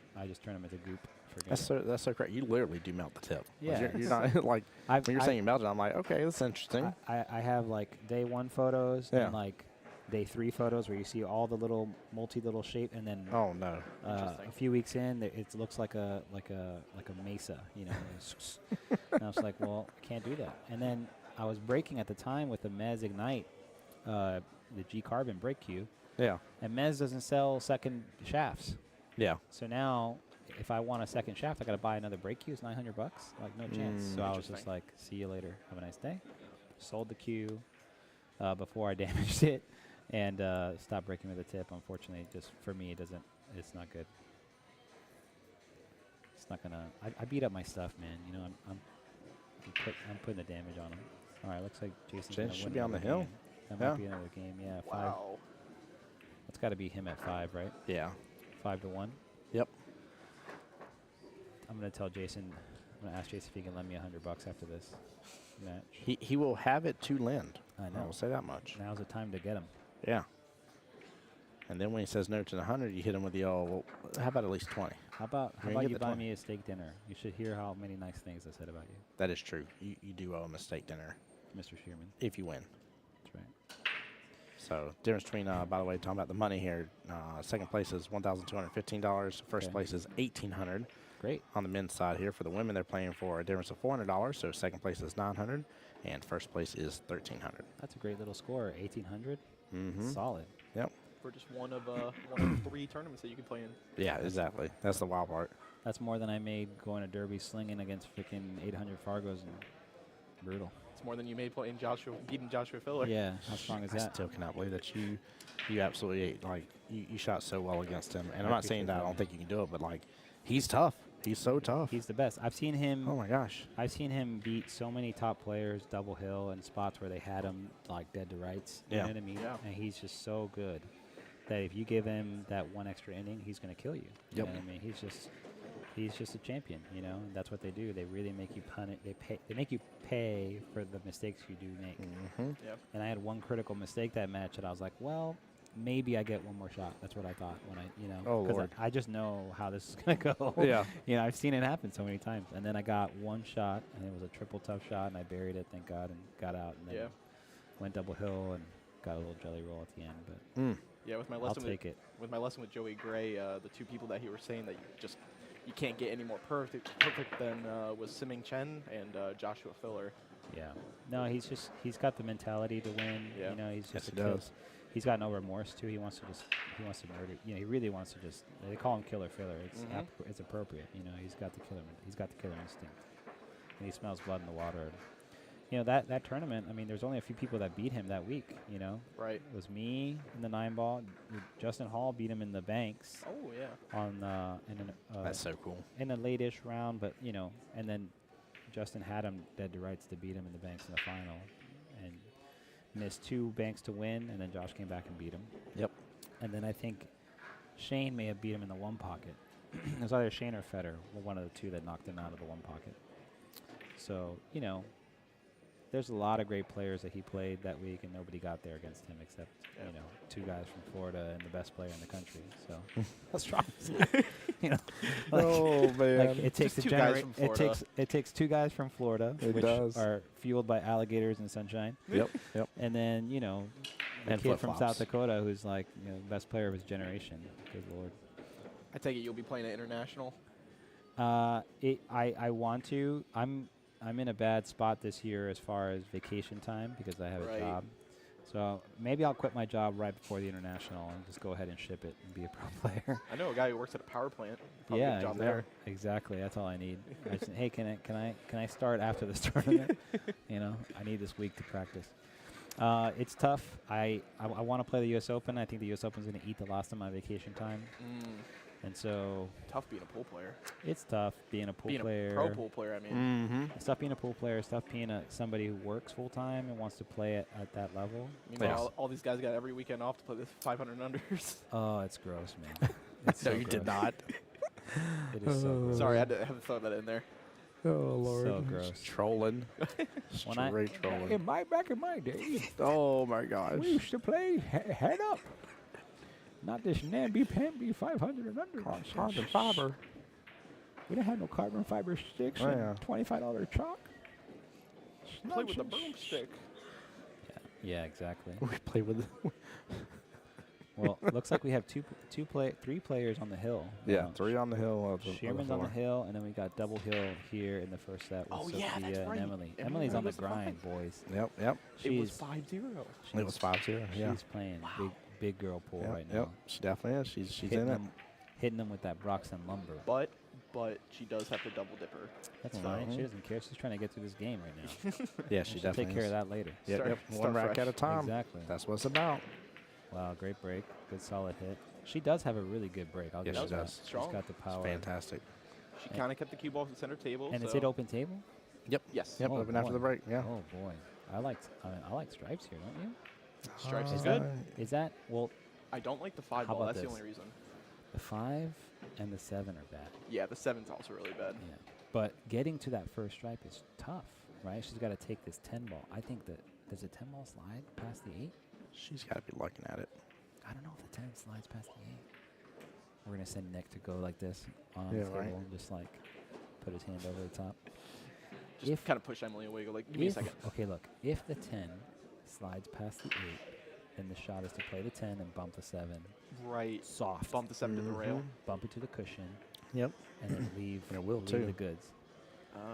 turn them into goop. Forget That's it. so correct. You literally do melt the tip. Like, Yeah. you're not like I've- when you're I've- saying you melted. I'm like, okay, that's interesting. I have like day 1 photos Yeah. and like day 3 photos where you see all the little little shape, and then Oh no. Interesting. a few weeks in, it looks like a mesa, you know. And I was like, well, I can't do that. And then I was braking at the time with the Mez Ignite, the G Carbon brake cube, Yeah. and Mez doesn't sell second shafts. Yeah. So now, if I want a second shaft, I got to buy another brake cue. It's $900. Like, no chance. So I was just Interesting. like, see you later. Have a nice day. Sold the cue before I damaged it, and stopped braking with the tip. Unfortunately, just for me, it's not good. It's not gonna. I beat up my stuff, man. You know, I'm putting the damage on them. All right, looks like Jason's gonna Jason win should be on the another hill. game. That Yeah. might be another game. Yeah, 5. Wow. That's got to be him at 5, right? Yeah. 5-1. Yep. I'm gonna tell Jason. I'm gonna ask Jason if he can lend me $100 after this match. He will have it to lend. I I know. will say that much. Now's the time to get him. Yeah. And then when he says no to the 100, you hit him with the well, how about at least 20? How about We're gonna get you the buy 20. me a steak dinner? You should hear how many nice things I said about you, That is true. You do owe him a steak dinner Mr. Shearman. if you win. That's right. So difference between, by the way, talking about the money here, second place is $1,215. First Okay. place is $1,800. Great. On the men's side here, for the women, they're playing for a difference of $400. So second place is $900, and first place is $1,300. That's a great little score. 1,800. Mm-hmm. Solid. Yep. For just one of 3 tournaments that you can play in. Yeah, exactly. That's the wild part. That's more than I made going to Derby slinging against freaking 800 Fargos and brutal. It's more than you made playing beating Joshua Filler. Yeah. How strong is I that? still cannot believe that you absolutely you shot so well against him. And I'm not saying that I don't think you can do it, but like he's tough. He's so tough. He's the best. I've seen him. Oh my gosh. I've seen him beat so many top players, double hill, and spots where they had him like dead to rights. You know Yeah. what I mean? Yeah. And he's just so good that if you give him that one extra inning, he's going to kill you. You Yep. know what I mean? He's just a champion, you know. And that's what they do. They really make you punish. They make you pay for the mistakes you do make. Mm-hmm. Yep. And I had one critical mistake that match, and I was like, well, maybe I get one more shot. That's what I thought when Oh, 'cause Lord. I just know how this is going to go. Yeah. You know, I've seen it happen so many times. And then I got one shot, and it was a triple tough shot, and I buried it, thank God, and got out. And then Yeah. went double hill and got a little jelly roll at the end. But Mm. Yeah, with my I'll lesson take it. with my lesson with Joey Gray, the 2 people that he was saying that you can't get any more perfect than was Siming Chen and Joshua Filler. Yeah. No, he's got the mentality to win. Yeah. You know, he's Yes, just he a kill. does. He's got no remorse too. He wants to murder. You know, he really wants to just. They call him killer filler. It's appropriate. You know, he's got the killer instinct, and he smells blood in the water. You know that tournament. I mean, there's only a few people that beat him that week. You know, Right. it was me in the 9-ball. Justin Hall beat him in the banks Oh yeah. on That's so cool. in a late-ish round, but you know, and then Justin had him dead to rights to beat him in the banks in the final, and missed 2 banks to win, and then Josh came back and beat him. Yep. And then I think Shane may have beat him in the 1 pocket. It was either Shane or Federer, one of the 2 that knocked him out of the 1 pocket. So, you know, there's a lot of great players that he played that week, and nobody got there against him except, Yeah. you know, 2 guys from Florida and the best player in the country. So that's strong. You know, Oh man. like it takes Just a 2 guys genera- from it Florida. takes 2 guys from Florida, It which does. are fueled by alligators and sunshine, Yep. Yep. and then you know, the And kid from flip-flops. South Dakota who's like the best player of his generation. Good lord. I take it you'll be playing at international. I want to. I'm in a bad spot this year as far as vacation time because I have a Right. job. So maybe I'll quit my job right before the international and just go ahead and ship it and be a pro player. I know a guy who works at a power plant. Probably Yeah, good job exactly. there. Exactly. That's all I need. I just, hey, can I start after this tournament? You know, I need this week to practice. It's tough. I want to play the U.S. Open. I think the U.S. Open is going to eat the last of my vacation time, and so Tough being a pool player. it's tough being a pool Being player. a pro pool player, I mean. Mm-hmm. It's tough being a pool player. It's tough being somebody who works full time and wants to play at that level. Meanwhile, all these guys got every weekend off to play this 500 unders. Oh, it's gross, man. It's No, so you did gross. not. It is so gross. Sorry, I had to throw that in there. Oh So gross. Trolling. When I- Straight trolling. Back in my day, Oh my gosh. we used to play head up. Not this namby-pamby 500 and under. Carbon fiber. We didn't have no carbon fiber sticks Oh, and yeah. $25 chalk. Play with the Nonsense. broomstick. Yeah, exactly. We play with. Well, looks like we have three players on the hill. Yeah, now. 3 on the hill. Of the Shearman's on the floor. hill, and then we got double hill here in the first set with Oh, Sophia yeah, that's and right. Emily. Emily Emily's on the was the grind, five. boys. Yep. It was She's 5-0. It was 5-0. Yeah. She's playing big girl pool Yep, right now. Yep. She definitely is. She's hitting in it. hitting them with that Broxton lumber. But she does have to double dip her. That's fine. She Mhm. doesn't care. She's trying to get through this game right now. Yeah, she She'll definitely take care is. of that later. Yep. Start- Yep. start One rack fresh. at a time. Exactly. That's what it's about. Wow, great break. Good solid hit. She does have a really good break. I'll Yes, give she her does. that. Strong. She's got the It's power. fantastic. She And- kind of kept the cue ball at the center table. And so is it open table? Yep. Yes. Yep. Oh, Open after boy. the break. Yeah. Oh boy, I like stripes here, don't you? Stripes is Is good. Is that well? I don't like the 5 How ball. about That's the this? only reason. The 5 and the 7 are bad. Yeah, the 7's also really bad. Yeah, but getting to that first stripe is tough, right? She's got to take this 10 ball. I think that does a 10 ball slide past the 8? She's got to be looking at it. I don't know if the 10 slides past the 8. We're gonna send Nick to go like this on Yeah, the table, right. and just like put his hand over the top. Just If- kind of push Emily away. Go like, give me a If- second. Okay, look. If the 10 slides past the 8, then the shot is to play the 10 and bump the 7 Right. soft. Bump the 7 to the rail. Bump it to the cushion, Yep. and then leave, And it will, leave too. the goods.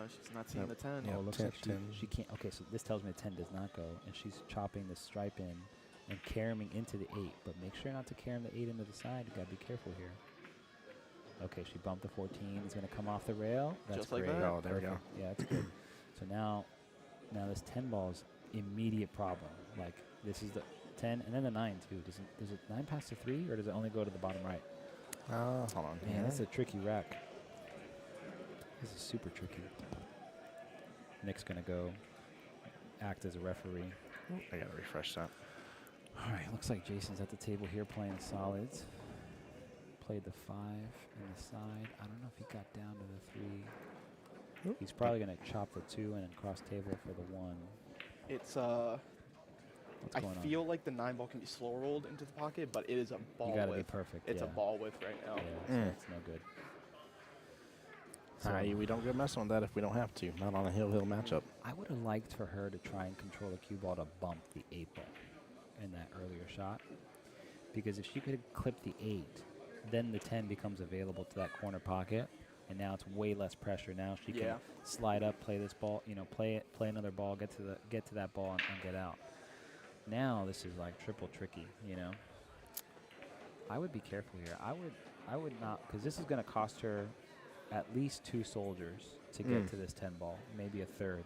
She's not seeing Yep. the 10. Yep. Oh, it looks 10, like 10. she can't. Okay, so this tells me the 10 does not go, and she's chopping the stripe in and carrying into the 8. But make sure not to carry the 8 into the side. You gotta be careful here. Okay, she bumped the 14. It's gonna come off the rail. That's Just like great. that. Oh, there we go. Perfect. Yeah, that's good. So now this 10 ball is immediate problem. Like this is the 10, and then the 9 too. Does it 9 pass the 3, or does it only go to the bottom right? Hold on. Man, that's a tricky rack. This is super tricky. Nick's gonna go act as a referee. I gotta refresh that. All right, looks like Jason's at the table here playing solids. Played the 5 and the side. I don't know if he got down to the 3. He's probably gonna chop the 2 and then cross table for the 1. It's What's I going on? feel like the 9 ball can be slow rolled into the pocket, but it is a ball You gotta be width. perfect. It's yeah. a ball width right now. Yeah, so Mm. it's no good. We don't go messing with that if we don't have to. Not on a hill matchup. I would have liked for her to try and control the cue ball to bump the 8 ball in that earlier shot. Because if she could have clipped the 8, then the 10 becomes available to that corner pocket, and now it's way less pressure. Now she Yeah. can slide up, play this ball, play another ball, get to that ball and get out. Now this is like triple tricky, I would be careful here. I would not, because this is going to cost her at least 2 soldiers to get to this 10 ball, maybe a third.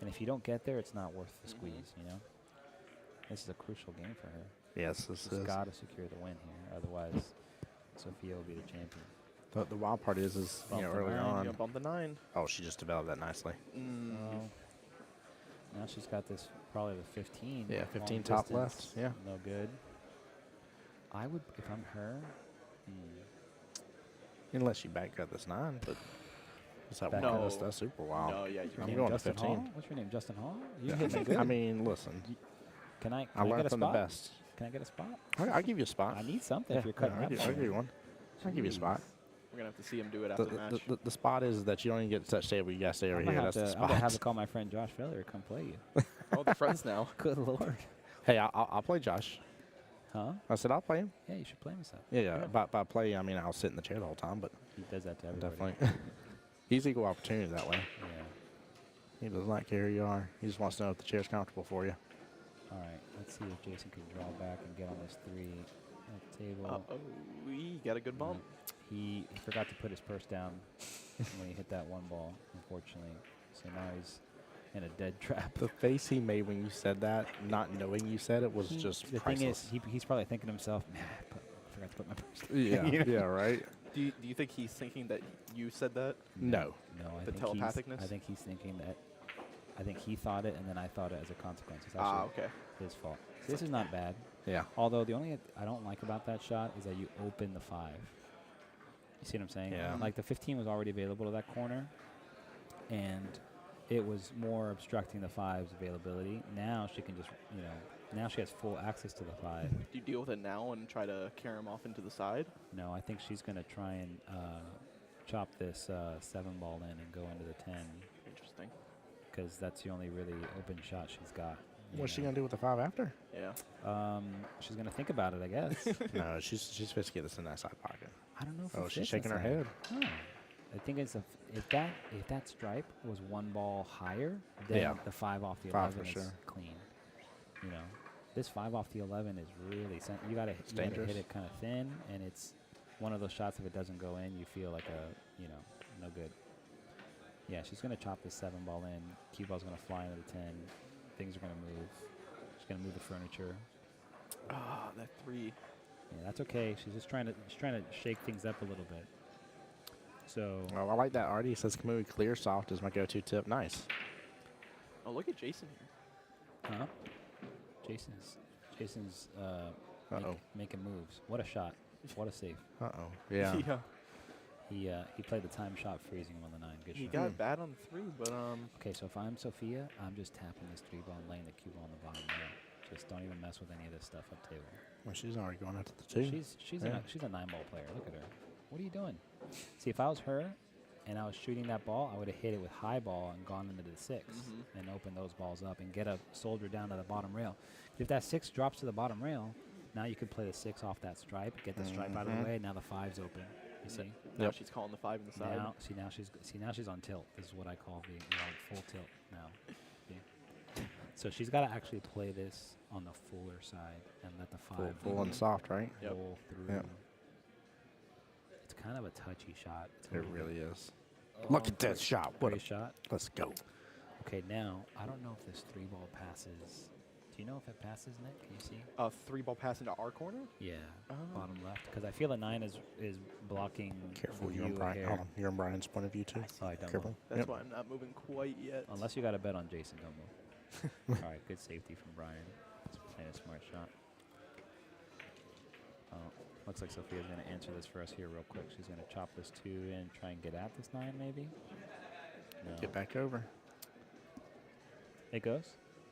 And if you don't get there, it's not worth the squeeze, This is a crucial game for her. Yes, this She's is. got to secure the win here, otherwise Sophia will be the champion. The wild part is Bump the earlier 9, on. You bump the 9. Oh, she just developed that nicely. Well, now she's got this probably the 15. Yeah, long 15 top distance, left, yeah. No good. I would, if I'm her, Unless you back cut this 9, but is that Back one? No. That's super wild. No, yeah, you I'm name going to Justin 15. Hall? What's your name, Justin Hall? You hitting good. I mean, listen. Can I I get learned a from the spot? best. Can I get a spot? I'll give you a spot. I need something Yeah, if you're cutting I'll reps give for you me. one. I'll give you a spot. We're going to have to see him do it The, after the match. the spot is that you don't even get to touch table. You got to stay over I'm here. gonna That's the I'm spot. gonna have to call my friend Josh Feller to come play you. Oh, they're friends now. Good lord. Hey, I'll play Josh. Huh? I said I'll play him. Yeah, you should play him some. Yeah. By play, I mean I'll sit in the chair the whole time, but He does that to everybody. definitely. He's equal opportunity that way. Yeah. He does not care who you are. He just wants to know if the chair's comfortable for you. All right. Let's see if Jason can draw back and get on this 3 at the table. Uh-oh, we got a good bump. He forgot to put his purse down when he hit that 1 ball, unfortunately. So now he's in a dead trap. The face he made when you said that, not knowing you said it, was just the priceless. thing is, he's probably thinking to himself, man, I forgot to put my purse down. Yeah, You know? yeah, right. Do you think he's thinking that you said that? No. No, I The think telepathicness? I think he's thinking that. I think he thought it, and then I thought it as a consequence. It's Ah, actually okay. his fault. So this is not bad. Yeah. Although the only I don't like about that shot is that you open the 5. You see what I'm saying? Yeah. Like the 15 was already available to that corner. and it was more obstructing the 5's availability. Now she can just, now she has full access to the 5. Do you deal with it now and try to carry him off into the side? No, I think she's going to try and chop this 7 ball in and go into the 10, Interesting. because that's the only really open shot she's got. What's she gonna do with the 5 after? Yeah. She's going to think about it, I guess. No, she's supposed to get this in that side pocket. I don't know if Oh, it she's fits shaking her inside. head. Oh. I think it's if that stripe was 1 ball higher, then Yeah. the 5 off the 5 11 for is sure. clean. This 5 off the 11 is really you gotta dangerous. hit it kind of thin, and it's one of those shots. If it doesn't go in, you feel like no good. Yeah, she's gonna chop this 7 ball in. Cue ball's gonna fly into the 10. Things are gonna move. She's gonna move the furniture. Ah, that 3. Yeah, that's okay. She's just trying to shake things up a little bit. So Oh, I like that. Artie says Kamui clear soft is my go-to tip. Nice. Oh, look at Jason here. huh? Jason's Uh-oh. making moves. What a shot. What a save. Uh-oh. Yeah. He played the time shot, freezing him on the 9. Good He shot. got bad on 3, but Okay, so if I'm Sophia, I'm just tapping this 3 ball and laying the cue ball on the bottom rail. Just don't even mess with any of this stuff up table. Well, she's already going after the 2. She's Yeah. she's a 9 ball player. Look at her. What are you doing? See, if I was her and I was shooting that ball, I would have hit it with high ball and gone into the 6 and opened those balls up and get a soldier down to the bottom rail. If that 6 drops to the bottom rail, now you could play the 6 off that stripe, get the stripe out of the way. Now the 5's open. You see? now Yep. she's calling the 5 in the side. Now she's on tilt. This is what I call being full tilt now. See? So she's got to actually play this on the fuller side and let the 5 Full and soft, right? Yep. roll through. Yep. It's kind of a touchy shot. It's a It little bit- really is. Look at that shot. What Great a, shot. let's go. Okay, now I don't know if this 3 ball passes. Do you know if it passes, Nick? Can you see? A 3 ball pass into our corner? Yeah, Oh. bottom left. Because I feel the 9 is blocking. Careful, the you're on view Brian. here. Hold on. You're on Brian's point of view too. Oh, I don't Careful. move. That's Yep. why I'm not moving quite yet. Unless you got a bet on Jason, don't move. All right, good safety from Brian. He's playing a smart shot. Looks like Sophia's going to answer this for us here real quick. She's going to chop this 2 in, try and get at this 9 maybe. No. Get back over. It goes.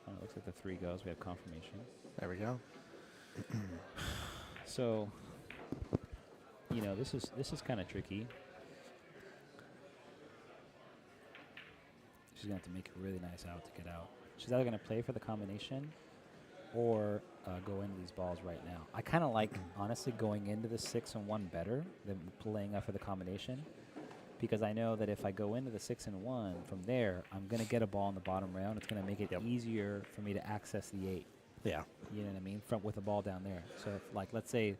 Oh, it looks like the 3 goes. We have confirmation. There we go. So, this is kind of tricky. She's gonna have to make it really nice out to get out. She's either gonna play for the combination or go into these balls right now. I kind of like, honestly, going into the 6 and 1 better than playing up for the combination, because I know that if I go into the 6 and 1 from there, I'm gonna get a ball in the bottom rail, and it's gonna make it easier for me to access the 8. Yeah. You know what I mean? With the ball down there. So, if, like, let's say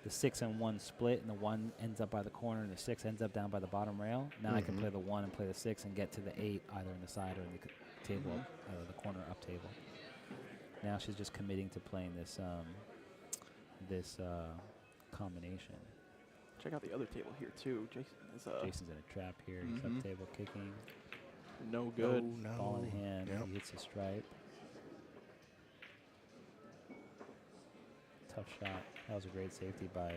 the 6 and 1 split, and the 1 ends up by the corner, and the 6 ends up down by the bottom rail. Now I can play the 1 and play the 6 and get to the 8 either in the side or in the table, the corner up table. Now she's just committing to playing this combination. Check out the other table here too. Jason is Jason's in a trap here. He's up table kicking. no good. No. Ball in hand. Yep. He hits the stripe. Tough shot. That was a great safety by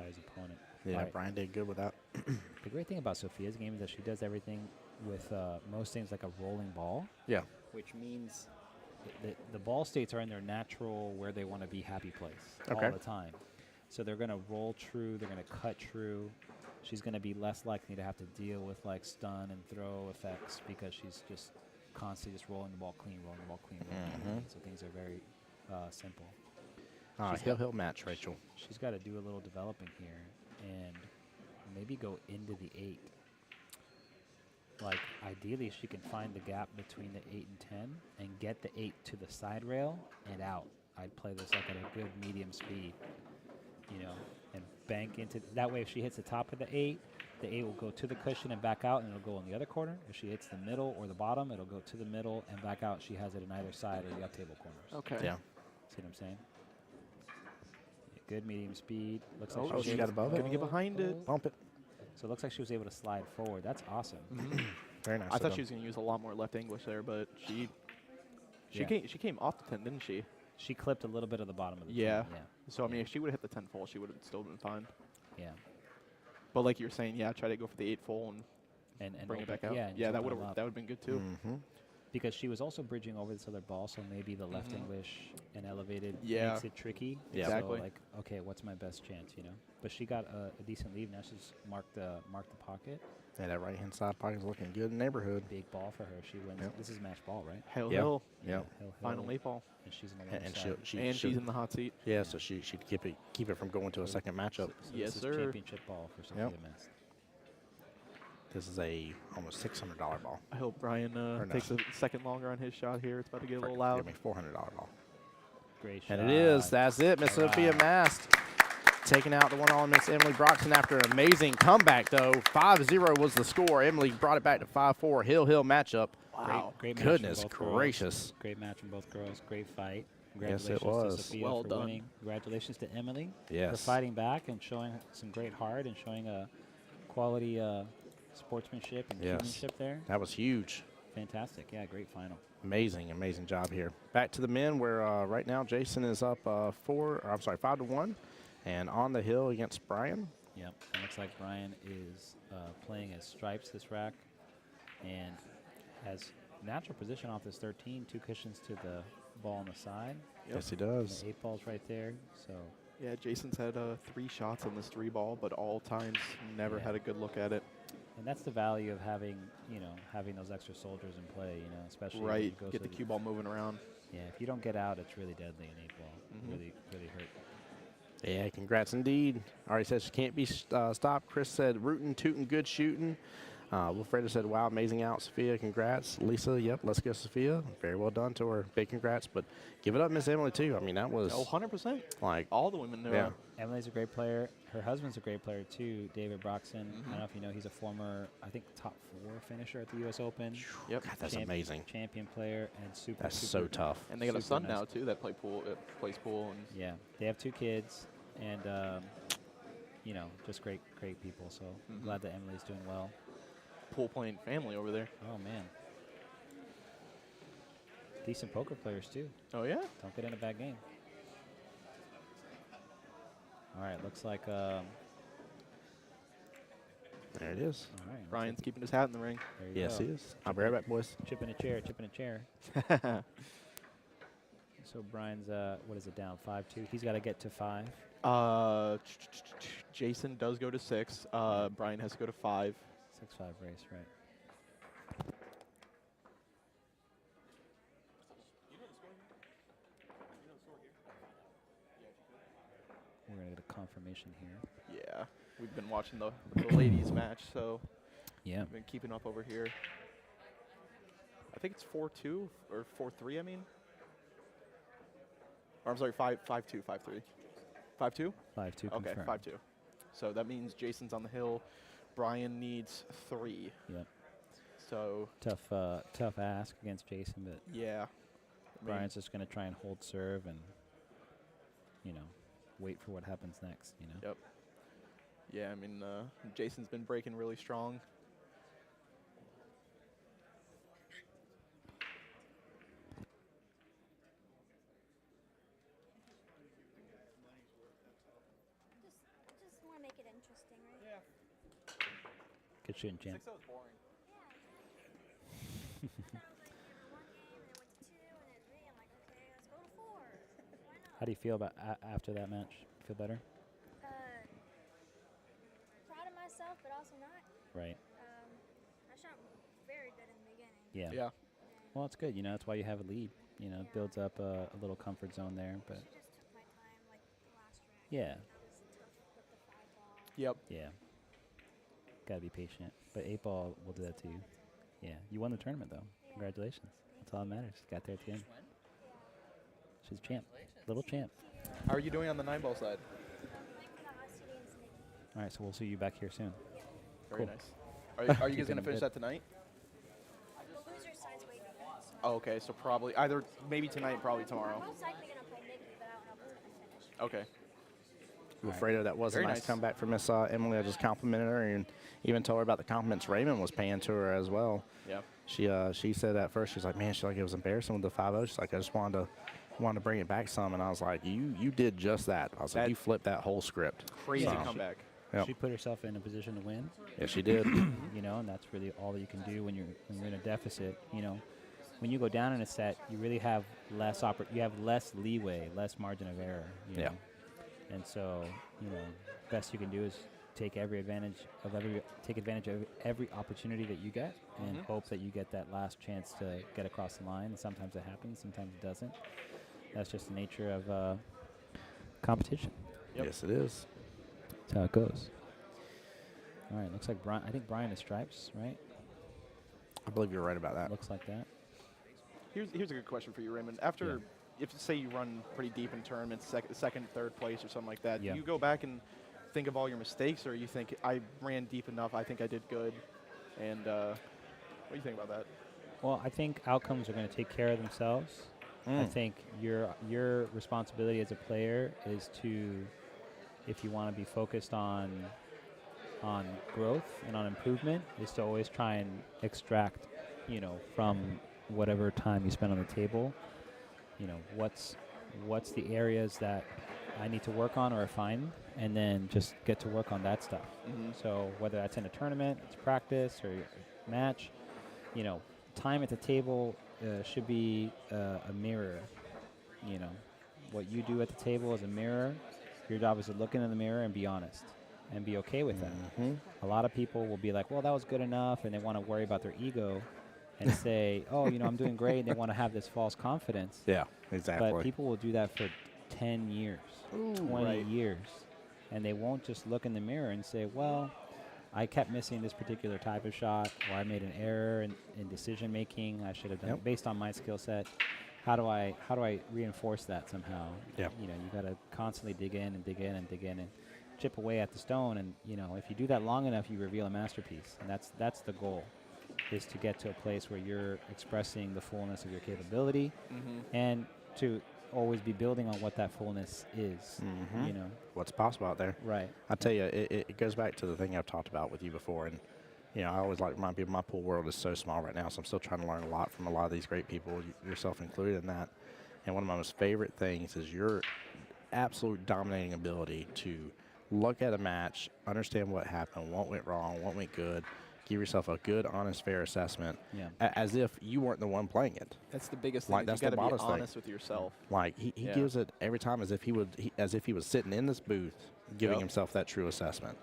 his opponent. Yeah, All right. Brian did good with that. The great thing about Sophia's game is that she does everything with most things like a rolling ball, Yeah. which means the ball states are in their natural where they want to be happy place Okay. all the time. So they're going to roll true. They're going to cut true. She's going to be less likely to have to deal with like stun and throw effects because she's just constantly just rolling the ball clean, rolling the ball clean. Rolling the ball clean. So things are very simple. He'll match Rachel. She's got to do a little developing here and maybe go into the 8. Like, ideally, she can find the gap between the 8 and 10 and get the 8 to the side rail and out. I'd play this like at a good medium speed, and bank into. That way, if she hits the top of the 8 will go to the cushion and back out, and it'll go in the other corner. If she hits the middle or the bottom, it'll go to the middle and back out. She has it in either side or the up table corners. Okay. Yeah. See what I'm saying? Yeah, good medium speed. Looks Oh, like she was got able- above it? Gonna get behind it. Bump it. So it looks like she was able to slide forward. That's awesome. Very nice. I of thought them. she was gonna use a lot more left English there, but she Yeah. came off the 10, didn't she? She clipped a little bit of the bottom of the Yeah. 10, So I mean, if she would have hit the 10 full, she would have still been fine. yeah. But like you're saying, yeah, try to go for the 8 full and and Bring it open- back out. Yeah, and Yeah, just that open would them up. that would have been good too. Mm-hmm. Because she was also bridging over this other ball, so maybe the left Mhm. English and elevated Yeah. makes it tricky. Yeah. Exactly. So like, okay, what's my best chance, you know? But she got a decent lead. Now she's marked the pocket. Yeah, that right-hand side pocket's looking good in the neighborhood. Big ball for her. She wins. Yep. This is match ball, right? Hell, Yeah. Hill, Yep. Hill, final Hill, 8 ball, and she's in the lower And side. and she's in the hot seat. Yeah, so she'd keep it from going to a second matchup. So Yes, this is sir. championship ball for Sophia Mast. This is a almost $600 ball. I hope Brian no. takes a second longer on his shot here. It's about to get a little loud. Give me $400 ball. Great shot. And it is. That's it. Miss Sophia Alright. Mast taking out the one on Miss Emily Broxton after an amazing comeback, though. 5-0 was the score. Emily brought it back to 5-4. Hill matchup. Wow. Great match from Goodness both girls. gracious. Great match from both girls. Great fight. Yes, Congratulations it was. to Sophia Well for done. winning. Congratulations to Emily for Yes. fighting back and showing some great heart and showing a quality sportsmanship and Yes. teammanship there. That was huge. Fantastic. Yeah, great final. Amazing job here. Back to the men, where right now Jason is up 5-1, and on the hill against Brian. Yep. It looks like Brian is playing as stripes this rack and has natural position off this 13, 2 cushions to the ball on the side. Yep. Yes, he And does. the 8 balls right there. So Yeah, Jason's had 3 shots on this 3 ball, but all times never Yeah. had a good look at it. and that's the value of having those extra soldiers in play, especially when Right, it goes get to the cue ball moving around. Yeah, if you don't get out, it's really deadly in 8 ball. Mhm. Really hurt. Yeah, congrats indeed. Ari says she can't be stopped. Chris said rootin', tootin', good shooting. Wilfredo said, wow, amazing out. Sophia, congrats. Lisa, yep, let's go, Sophia. Very well done to her. Big congrats. But give it up, Miss Emily, too. I mean, that was Oh, 100%. like, All the women know. yeah. Emily's a great player. Her husband's a great player too, David Broxton. I Mhm. don't know if you know, he's a former, I think, top 4 finisher at the U.S. Open. Yep. God, that's Champ- amazing. Champion player and super. That's super so tough. And they got a Super son nice. now too that plays pool, and Yeah, they have 2 kids, and just great people. So I'm Mhm. glad that Emily's doing well. pool playing family over there. Oh man, decent poker players too. Oh yeah. Don't get in a bad game. All right, looks like all There it is. right. looks Brian's keeping his hat in the ring. like- there you Yes, go. he is. I'll be right back, boys. Chip in a chair. So Brian's what is it, down 5-2? He's got to get to 5. Jason does go to 6. Brian has to go to 5. 6-5 race, right? We're gonna get a confirmation here. Yeah, we've been watching the ladies match, so Yeah. we've been keeping up over here. I think it's 4-2 or 4-3. I mean, or I'm sorry, 5-2, 5-3, 5-2. 5-2. Okay, confirmed. 5-2. So that means Jason's on the hill. Brian needs 3. Yep. So Tough ask against Jason, but yeah, I mean, Brian's just gonna try and hold serve and wait for what happens next. Yep. Yeah, I mean, Jason's been breaking really strong. Just want to make it interesting, right? Good shooting, champ. was boring. Sounds like one game, and it went to 2, and then 3. I'm like, okay, let's go to 4. Why not? How do you feel about after that match? Feel better? Proud of myself, but also not. Right. I shot very good in the beginning. Yeah. Yeah. Well, it's good. That's why you have a lead. It Yeah. builds up a little comfort zone there. But She just took my time, like the last track. yeah, That was tough with the 5 ball. Yep. yeah. Gotta be patient. But 8 ball will do that to you. Yeah. You won the tournament though. Congratulations. That's all that matters. Got there at the end. She's a champ. Little champ. How are you doing on the 9 ball side? Like the hot city and Sneaky. All right. So we'll see you back here soon. Very Cool. nice. Are you guys Keeping gonna finish good. that tonight? The loser side's waiting. So Oh, okay. So probably either maybe tonight, probably tomorrow. most likely going to play Nikki, but I don't know if it's going to finish. Okay. Wilfredo, that was Very a nice nice. comeback from Miss Emily. I just complimented her and even told her about the compliments Raymond was paying to her as well. Yeah. She said at first, she's like, man, she's like, it was embarrassing with the 5-0. She's like, I just wanted to bring it back some. And I was like, you did just that. I was like, That- you flipped that whole script. Crazy So- comeback. Yep. She put herself in a position to win. Yeah, she did. You know, and that's really all that you can do when you're in a deficit. You know, when you go down in a set, you really have you have less leeway, less margin of error. You Yeah. know? And so, you know, best you can do is take advantage of every opportunity that you get, and hope that you get that last chance to get across the line. And sometimes it happens, sometimes it doesn't. That's just the nature of competition. Yep. Yes, it is. That's how it goes. All right, looks like Brian. I think Brian is stripes, right? I believe you're right about that. Looks like that. Here's a good question for you, Raymond. After, if say you run pretty deep in tournaments, second, third place or something like that, Yeah. do you go back and think of all your mistakes, or you think I ran deep enough, I think I did good, and what do you think about that? Well, I think outcomes are going to take care of themselves. I think your responsibility as a player is to, if you want to be focused on growth and on improvement, is to always try and extract, you know, from whatever time you spend on the table, you know, what's the areas that I need to work on or refine, and then just get to work on that stuff. So whether that's in a tournament, it's practice, or a match, you know, time at the table should be a mirror. You know, what you do at the table is a mirror. Your job is to look in the mirror and be honest and be okay with that. A lot of people will be like, well, that was good enough, and they want to worry about their ego and say, oh, you know, I'm doing great, and they want to have this false confidence. Yeah, exactly. But people will do that for 10 years, 20 right. years, and they won't just look in the mirror and say, well, I kept missing this particular type of shot, or I made an error in decision making. I should have done it based on my skill set. How do I reinforce that somehow? Yep. You know, you got to constantly dig in and dig in and dig in and chip away at the stone. And you know, if you do that long enough, you reveal a masterpiece. And that's the goal, is to get to a place where you're expressing the fullness of your capability, and to always be building on what that fullness is. You know, What's possible out there. right? I tell you, it goes back to the thing I've talked about with you before, and you know, I always like to remind people my pool world is so small right now, so I'm still trying to learn a lot from a lot of these great people, yourself included in that. And one of my most favorite things is your absolute dominating ability to look at a match, understand what happened, what went wrong, what went good, give yourself a good, honest, fair assessment, as if you weren't the one playing it. That's the biggest thing. Like, You that's got the to be modest thing. honest with yourself. Like he Yeah. gives it every time as if he was sitting in this booth giving himself that true assessment.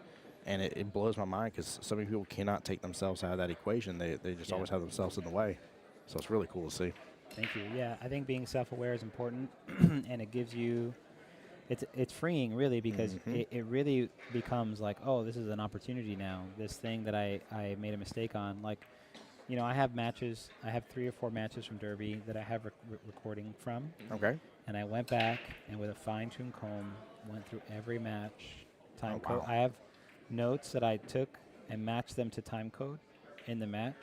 And it blows my mind because so many people cannot take themselves out of that equation. They just always have themselves in the way. So it's really cool to see. Thank you. Yeah, I think being self-aware is important, and it gives you, it's freeing really, because it really becomes like, oh, this is an opportunity now. This thing that I made a mistake on, like, you know, I have 3 or 4 matches from Derby that I have recording from. Okay. And I went back and with a fine-tuned comb went through every match time Oh, code. wow. I have notes that I took and matched them to time code in the match.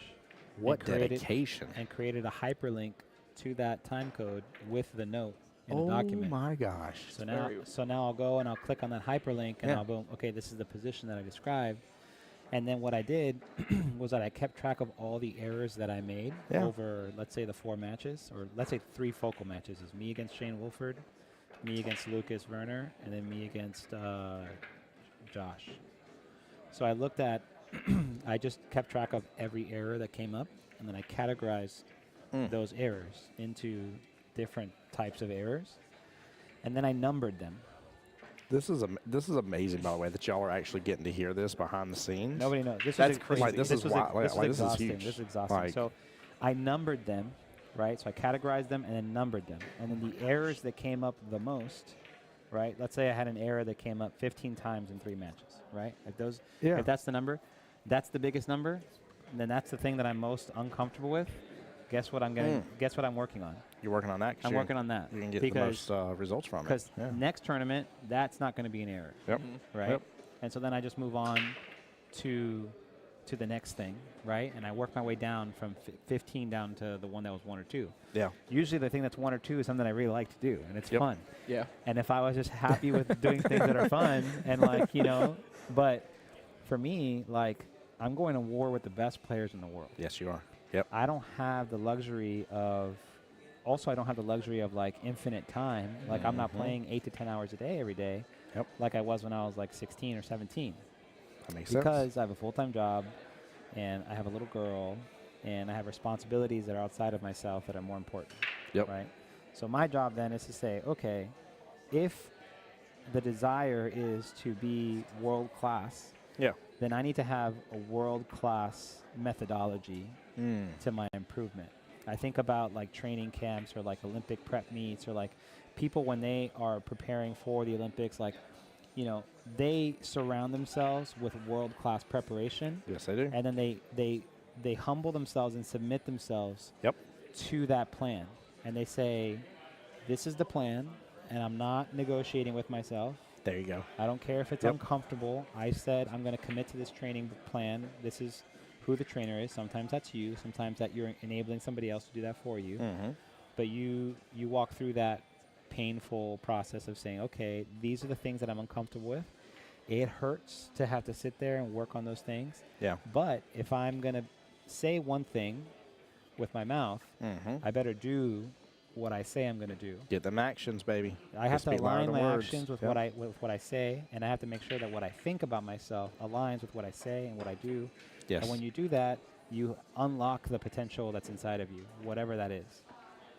What and created- dedication. And created a hyperlink to that time code with the note in Oh the document. my gosh. So now I'll go and I'll click on that hyperlink and I'll boom, okay, this is the position that I described. And then what I did was that I kept track of all the errors that I made over, let's say, the 4 matches, or let's say 3 focal matches. Is me against Shane Wolford, me against Lucas Werner, and then me against Josh. So I looked at, I just kept track of every error that came up, and then I categorized those errors into different types of errors, and then I numbered them. This is amazing, by the way, that y'all are actually getting to hear this behind the scenes. Nobody knows. That's crazy. Like, this is wild. This is Like, this is exhausting. huge. This is exhausting. Like- So I numbered them, right? So I categorized them and then numbered them. And then the errors that came up the most, right? Let's say I had an error that came up 15 times in 3 matches, right? If that's the number, that's the biggest number, then that's the thing that I'm most uncomfortable with. Guess what I'm getting? Guess what I'm working on? You're working on that. 'Cause I'm working on that. You can get the most results from it. Because next tournament, that's not going to be an error. Yep. Right? Yep. And so then I just move on to the next thing, right? And I work my way down from 15 down to the one that was 1 or 2. Yeah. Usually the thing that's 1 or 2 is something I really like to do, and it's Yep. fun. Yeah. And if I was just happy with doing things that are fun and like, you know, but for me, like, I'm going to war with the best players in the world. Yes, you are. Yep. I don't have the luxury of, also I don't have the luxury of like infinite time. Like I'm not playing 8 to 10 hours a day every day. Yep. Like I was when I was like 16 or 17. That makes sense. because I have a full-time job, and I have a little girl, and I have responsibilities that are outside of myself that are more important. Yep. Right. So my job then is to say, okay, if the desire is to be world class, Yeah. then I need to have a world class methodology to my improvement. I think about like training camps or like Olympic prep meets or like people when they are preparing for the Olympics, like, you know, they surround themselves with world class preparation, Yes, I do. and then they humble themselves and submit themselves Yep. to that plan. And they say, this is the plan, and I'm not negotiating with myself. There you go. I don't care if it's Yep. uncomfortable. I said I'm going to commit to this training plan. This is who the trainer is. Sometimes that's you. Sometimes that you're enabling somebody else to do that for you. Mm-hmm. But you walk through that painful process of saying, okay, these are the things that I'm uncomfortable with. It hurts to have to sit there and work on those things. Yeah. But if I'm going to say one thing with my mouth, Mm-hmm. I better do what I say I'm going to do. Get them actions, baby. I have to Speak louder align than my words. actions with Yep. what I say, and I have to make sure that what I think about myself aligns with what I say and what I do. Yes. And when you do that, you unlock the potential that's inside of you, whatever that is,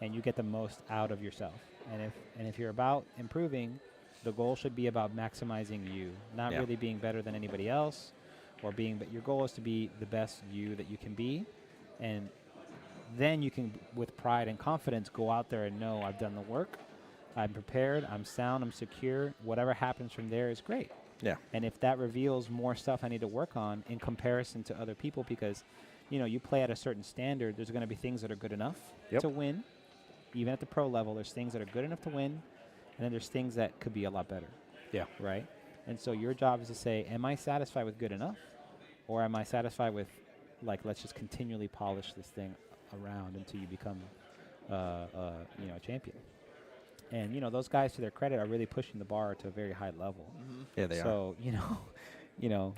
and you get the most out of yourself. And if you're about improving, the goal should be about maximizing you, not Yeah. really being better than anybody else, or being. But your goal is to be the best you that you can be, and then you can, with pride and confidence, go out there and know I've done the work, I'm prepared, I'm sound, I'm secure. Whatever happens from there is great. Yeah. And if that reveals more stuff I need to work on in comparison to other people, because, you know, you play at a certain standard, there's going to be things that are good enough Yep. to win. Even at the pro level, there's things that are good enough to win, and then there's things that could be a lot better. Yeah. Right? And so your job is to say, am I satisfied with good enough? Or am I satisfied with, like, let's just continually polish this thing around until you become, you know, a champion? And, you know, those guys, to their credit, are really pushing the bar to a very high level. Yeah, they are. So, you know,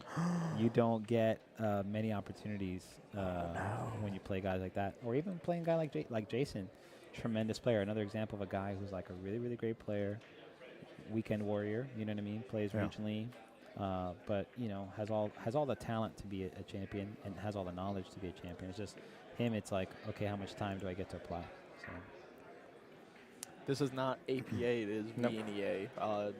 you don't get many opportunities when you play guys like that, or even playing a guy like Jason, tremendous player. Another example of a guy who's like a really, really great player, weekend warrior. You know what I mean? Plays Yeah. regionally, but you know has all the talent to be a champion and has all the knowledge to be a champion. It's just him. It's like, okay, how much time do I get to apply? So. This is not APA, it is Nope. VNEA.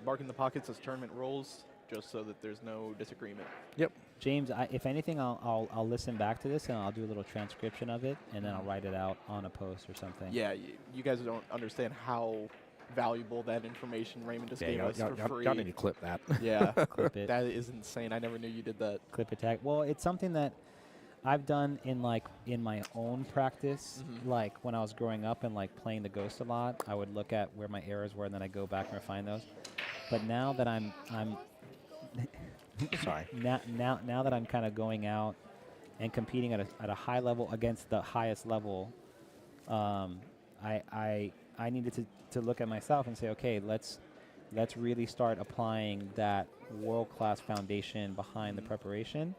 Marking the pockets as tournament rules, just so that there's no disagreement. Yep. James, if anything, I'll listen back to this and I'll do a little transcription of it, and then I'll write it out on a post or something. Yeah, you guys don't understand how valuable that information Raymond just Yeah, gave y'all, us y'all, for y'all, free. y'all need to clip that. Yeah, Clip it. that is insane. I never knew you did that. Clip attack. Well, it's something that I've done in my own practice. Mhm. Like when I was growing up and like playing the Ghost a lot, I would look at where my errors were and then I go back and refine those. But now that I'm Sorry. now that I'm kind of going out and competing at a high level against the highest level, I needed to look at myself and say, okay, let's really start applying that world-class foundation behind the preparation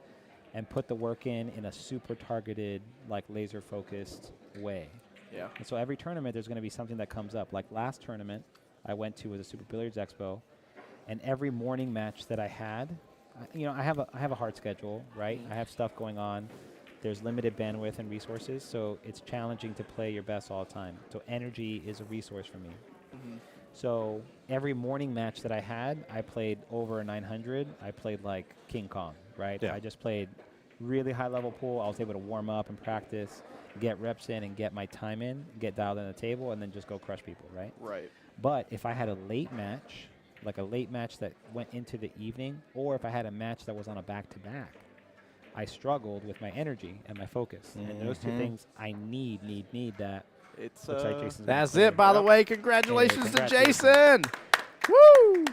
and put the work in a super targeted, like laser-focused way. Yeah. And so every tournament, there's going to be something that comes up. Like last tournament I went to was a Super Billiards Expo, and every morning match that I had, I have a hard schedule, right? I have stuff going on. There's limited bandwidth and resources, so it's challenging to play your best all the time. So energy is a resource for me. Mhm. So every morning match that I had, I played over a 900. I played like King Kong, right? Yeah. I just played really high level pool. I was able to warm up and practice, get reps in and get my time in, get dialed in the table, and then just go crush people, right? Right. But if I had a late match, like a late match that went into the evening, or if I had a match that was on a back-to-back, I struggled with my energy and my focus. And those two Mhm. things, I need that. It's Looks like Jason's That's gonna it, by the Yep. way. Congratulations to congratulations. Jason. Woo!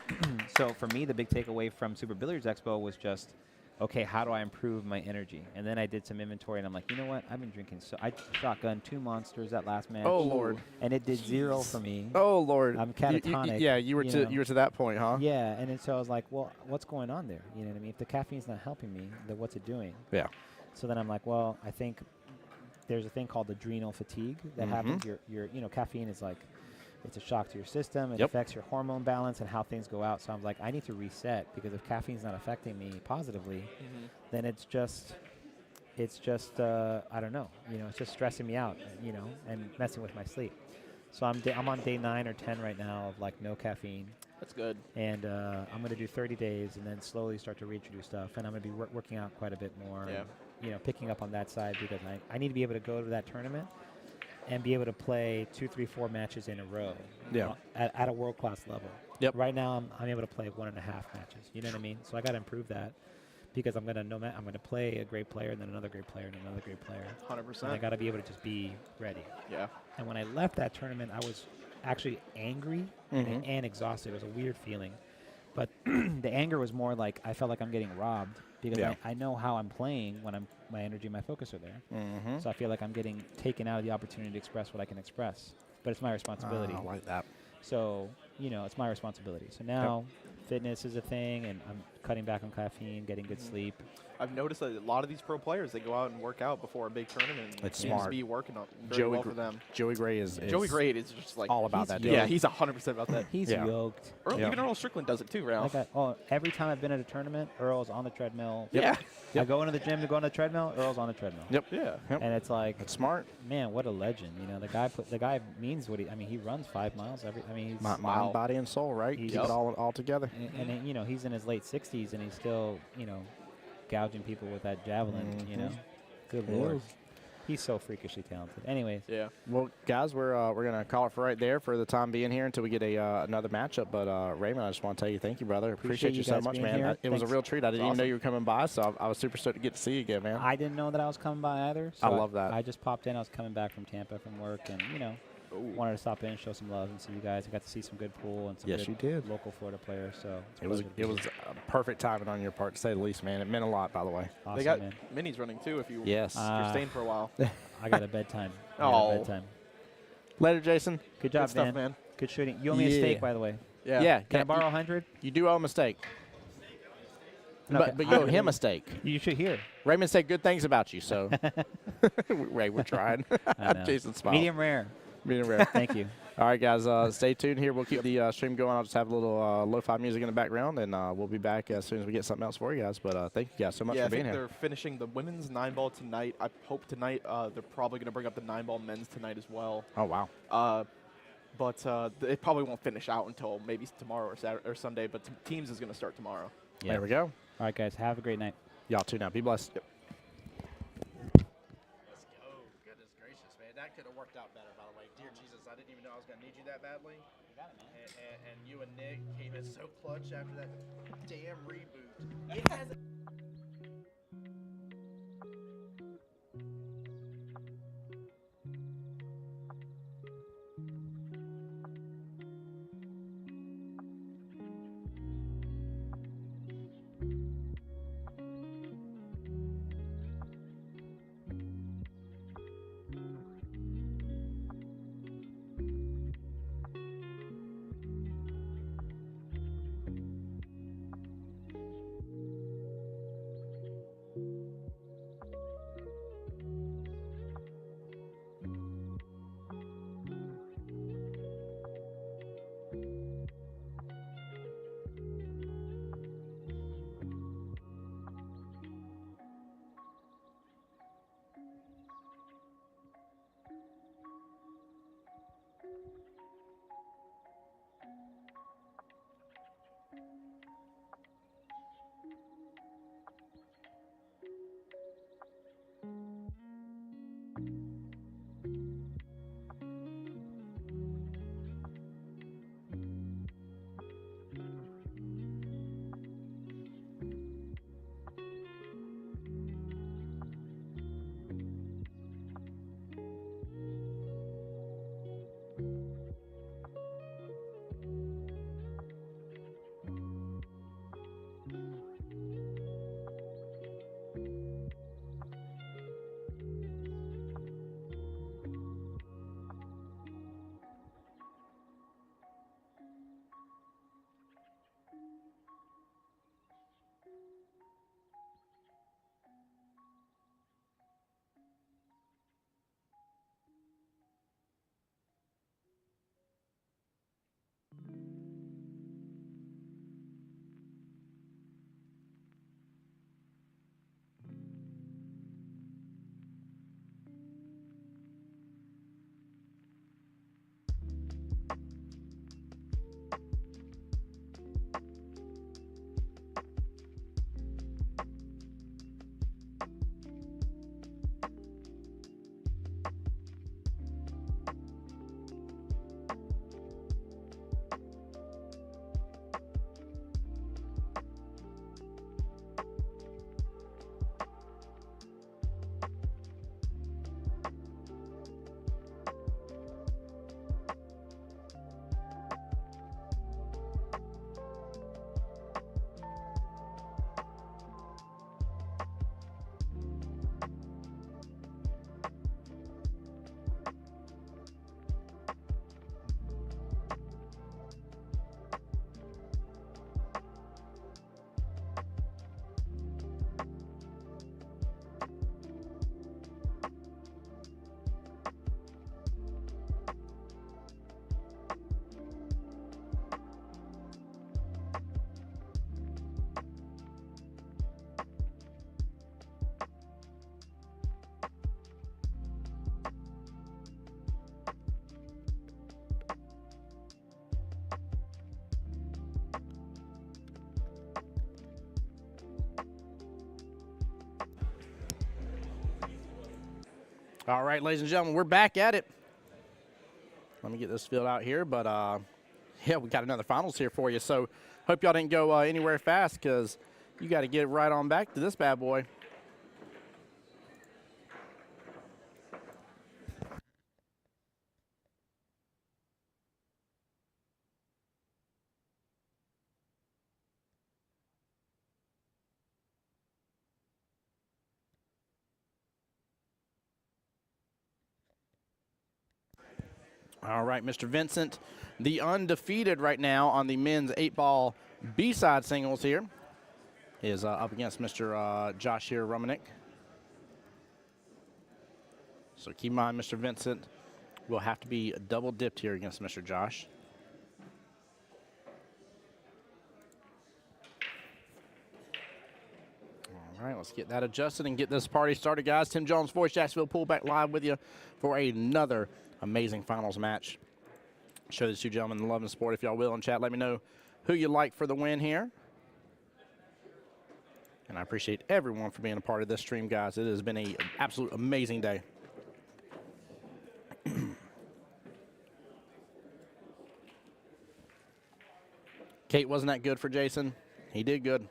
So for me, the big takeaway from Super Billiards Expo was just, okay, how do I improve my energy? And then I did some inventory, and I'm like, you know what? I've been drinking. So I shotgunned 2 monsters that last match. Oh, Lord. And it did 0 for me. Oh, Lord. I'm You- catatonic, yeah, you were you to know. you were to that point, huh? Yeah, and then so I was like, well, what's going on there? You know what I mean? If the caffeine's not helping me, then what's it doing? Yeah. So then I'm like, well, I think there's a thing called adrenal fatigue that Mhm. happens. Your caffeine is like it's a shock to your system. It Yep. affects your hormone balance and how things go out. So I'm like, I need to reset, because if caffeine's not affecting me positively, then it's just I don't know, it's just stressing me out, and messing with my sleep. So I'm on day 9 or 10 right now of like no caffeine, That's good. and I'm going to do 30 days and then slowly start to reintroduce stuff, and I'm going to be working out quite a bit more. Yeah. And, picking up on that side, because I need to be able to go to that tournament and be able to play 2, 3, 4 matches in a row. Yeah. At a world class level. Yep. Right now I'm able to play 1.5 matches. You know what I mean? So I got to improve that, because I'm gonna play a great player and then another great player and another great player. 100%. And I got to be able to just be ready. Yeah. And when I left that tournament, I was actually angry and exhausted. It was a weird feeling. But the anger was more like I felt like I'm getting robbed, because Yeah. I know how I'm playing when my energy and my focus are there. Mm-hmm. So I feel like I'm getting taken out of the opportunity to express what I can express. But it's my responsibility. I like that. So, it's my responsibility. So now fitness is a thing, and I'm cutting back on caffeine, getting good sleep. I've noticed that a lot of these pro players, they go out and work out before a big tournament. And It's it seems smart. to be working out very well for them. Joey Gray is Joey Gray is just like all about he's that. yoked. Dude. Yeah, he's 100% about that. He's Yeah. yoked. Yeah. Even Earl Strickland does it too, Ralph. Every time I've been at a tournament, Earl's on the treadmill. Yeah. I go into the gym to go on the treadmill, Earl's on the treadmill. Yep. Yeah. Yep. And it's like, That's smart. man, what a legend. The guy means what he runs 5 miles he's Mind, body, and soul, right? He's- Keep it all together. and he's in his late 60s and he's still, gouging people with that javelin, Good He Lord. is. He's so freakishly talented. Anyways, Yeah. Well, guys, we're gonna call it for right there for the time being here until we get another matchup. But Raymond, I just want to tell you thank you, brother. Appreciate you so guys much, being man. here. It was a Thanks. real treat. I didn't even know awesome. you were coming by, so I was super stoked to get to see you again, man. I didn't know that I was coming by either. So I love that. I just popped in. I was coming back from Tampa from work, and wanted to stop in and show some love and see you guys. I got to see some good pool and some Yes, good you did. local Florida players. So it's a It was pleasure to be here. perfect timing on your part, to say the least, man. It meant a lot, by the way. Awesome, They got man. minis running too if Yes. you're staying for a while. I got a bedtime. Oh. Later, Jason. Good job, Good stuff, man. Good shooting. You owe me a Yeah. steak, by the way. Yeah. Can I borrow 100? You do owe him a steak, Okay. but you owe him a steak. You should hear. Raymond said good things about you, so Ray, we're trying. I know. Jason smiled. Medium rare. Medium rare. Thank you. All right, guys, stay tuned here. We'll keep the stream going. I'll just have a little lo-fi music in the background, and we'll be back as soon as we get something else for you guys. But thank you guys so much Yeah, I for being think here. they're finishing the women's 9-ball tonight. I hope tonight they're probably going to bring up the 9-ball men's tonight as well. Oh, wow. But it probably won't finish out until maybe tomorrow or Saturday or Sunday. But teams is going to start tomorrow. Yeah. There we go. All right, guys. Have a great night. Y'all too now. Be blessed. Yep. Let's go. Goodness gracious, man. That could have worked out better, by the way. Dear Jesus, I didn't even know I was going to need you that badly. You got it, man. And you and Nick came in so clutch after that damn reboot. It hasn't All right, ladies and gentlemen, we're back at it. Let me get this filled out here, but yeah, we got another finals here for you. So hope y'all didn't go anywhere fast because you got to get right on back to this bad boy. All right, Mr. Vincent, the undefeated right now on the men's 8-ball B-side singles here, is up against Mr. Josh here, Romanek. So keep in mind, Mr. Vincent will have to be double dipped here against Mr. Josh. All right, let's get that adjusted and get this party started, guys. Tim Jones, Voice Jacksonville, pull back live with you for another amazing finals match. Show these two gentlemen the love and support, if y'all will, in chat. Let me know who you like for the win here. And I appreciate everyone for being a part of this stream, guys. It has been an absolute amazing day. Kate wasn't that good for Jason. He did good.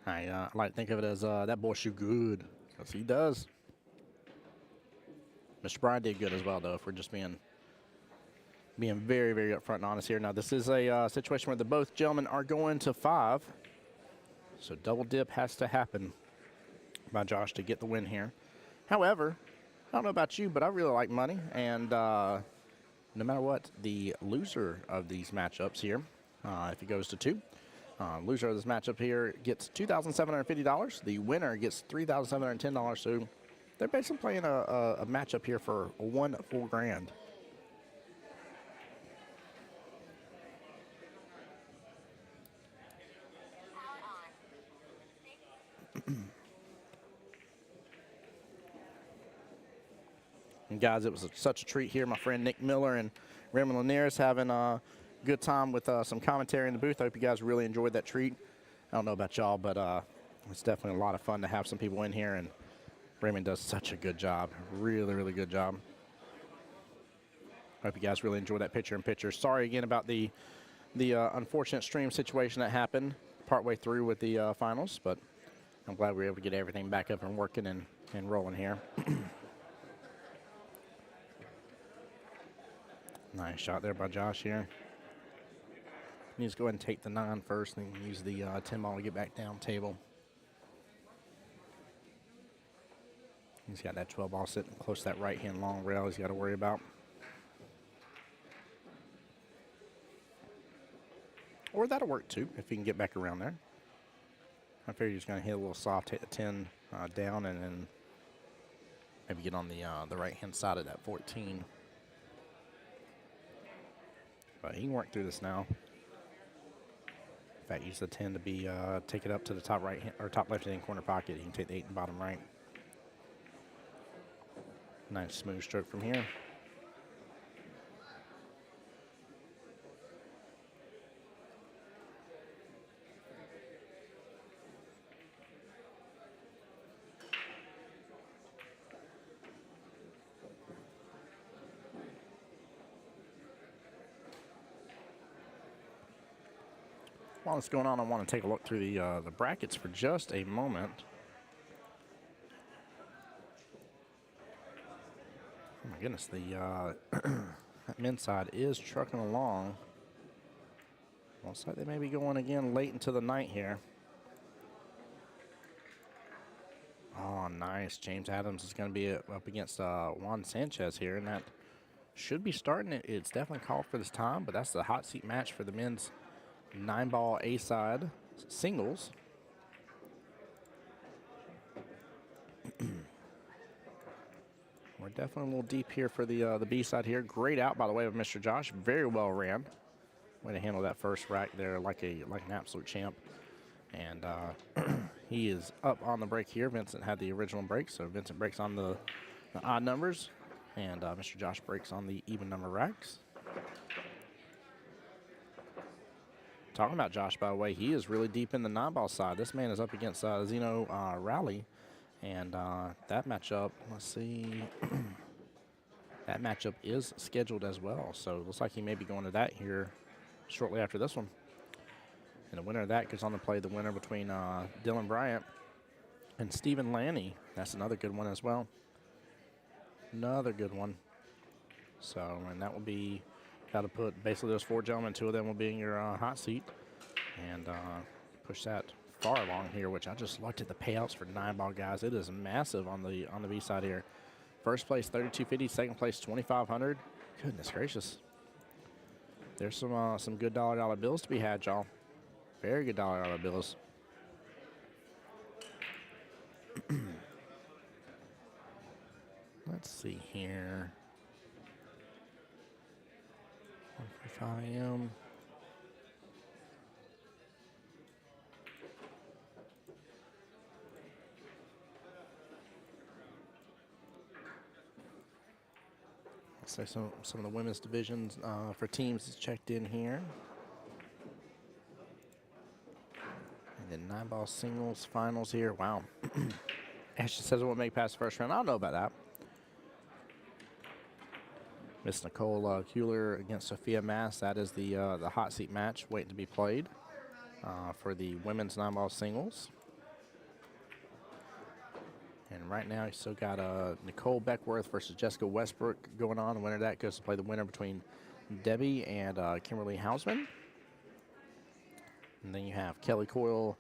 I like to think of it as that boy shoot good, because he does. Mr. Bryan did good as well, though, if we're just being very, very upfront and honest here. Now, this is a situation where the both gentlemen are going to 5. So double dip has to happen by Josh to get the win here. However, I don't know about you, but I really like money. And no matter what, the loser of these matchups here, if it goes to 2, loser of this matchup here gets $2,750. The winner gets $3,710. So they're basically playing a matchup here for 1 full grand. And guys, it was such a treat here. My friend Nick Miller and Raymond Linares having a good time with some commentary in the booth. I hope you guys really enjoyed that treat. I don't know about y'all, but it's definitely a lot of fun to have some people in here, and Raymond does such a good job. Really, really good job. Hope you guys really enjoyed that picture-in-picture. Sorry again about the unfortunate stream situation that happened partway through with the finals, but I'm glad we were able to get everything back up and working and rolling here. Nice shot there by Josh here. Needs to go ahead and take the 9 first, then use the 10 ball to get back down table. He's got that 12 ball sitting close to that right-hand long rail he's got to worry about. Or that'll work too, if he can get back around there. I figure he's going to hit a little soft, take the 10 down, and then maybe get on the right-hand side of that 14. But he can work through this now. In fact, use the 10 to be take it up to the top right or top left-hand corner pocket. He can take the 8 and bottom right. Nice smooth stroke from here. While it's going on, I want to take a look through the brackets for just a moment. Oh my goodness, the men's side is trucking along. Looks like they may be going again late into the night here. Oh, nice. James Adams is going to be up against Juan Sanchez here, and that should be starting. It's definitely called for this time, but that's the hot seat match for the men's 9-ball A-side singles. We're definitely a little deep here for the B-side here. Great out, by the way, of Mr. Josh. Very well ran. Way to handle that first rack there like an absolute champ. And he is up on the break here. Vincent had the original break, so Vincent breaks on the odd numbers, and Mr. Josh breaks on the even number racks. Talking about Josh, by the way, he is really deep in the 9-ball side. This man is up against Zeno Rowley, And that matchup, let's see, that matchup is scheduled as well. So it looks like he may be going to that here shortly after this one. And the winner of that goes on to play the winner between Dylan Bryant and Stephen Lanny. That's another good one as well. Another good one. So, and that will be, got to put basically those 4 gentlemen, 2 of them will be in your hot seat. And push that far along here, which I just looked at the payouts for 9-ball guys. It is massive on the B side here. First place $3,250, second place $2,500. Goodness gracious. There's some good dollar bills to be had, y'all. Very good dollar bills. Let's see here. 1:45 a.m. So some of the women's divisions for teams is checked in here. And then 9-ball singles finals here. Wow. Ashley says it won't make past the first round. I don't know about that. Miss Nicole Kuehler against Sophia Mass. That is the hot seat match waiting to be played for the women's 9-ball singles. And right now, you still got Nicole Beckworth versus Jessica Westbrook going on. The winner of that goes to play the winner between Debbie and Kimberly Hausman. And then you have Kelly Coyle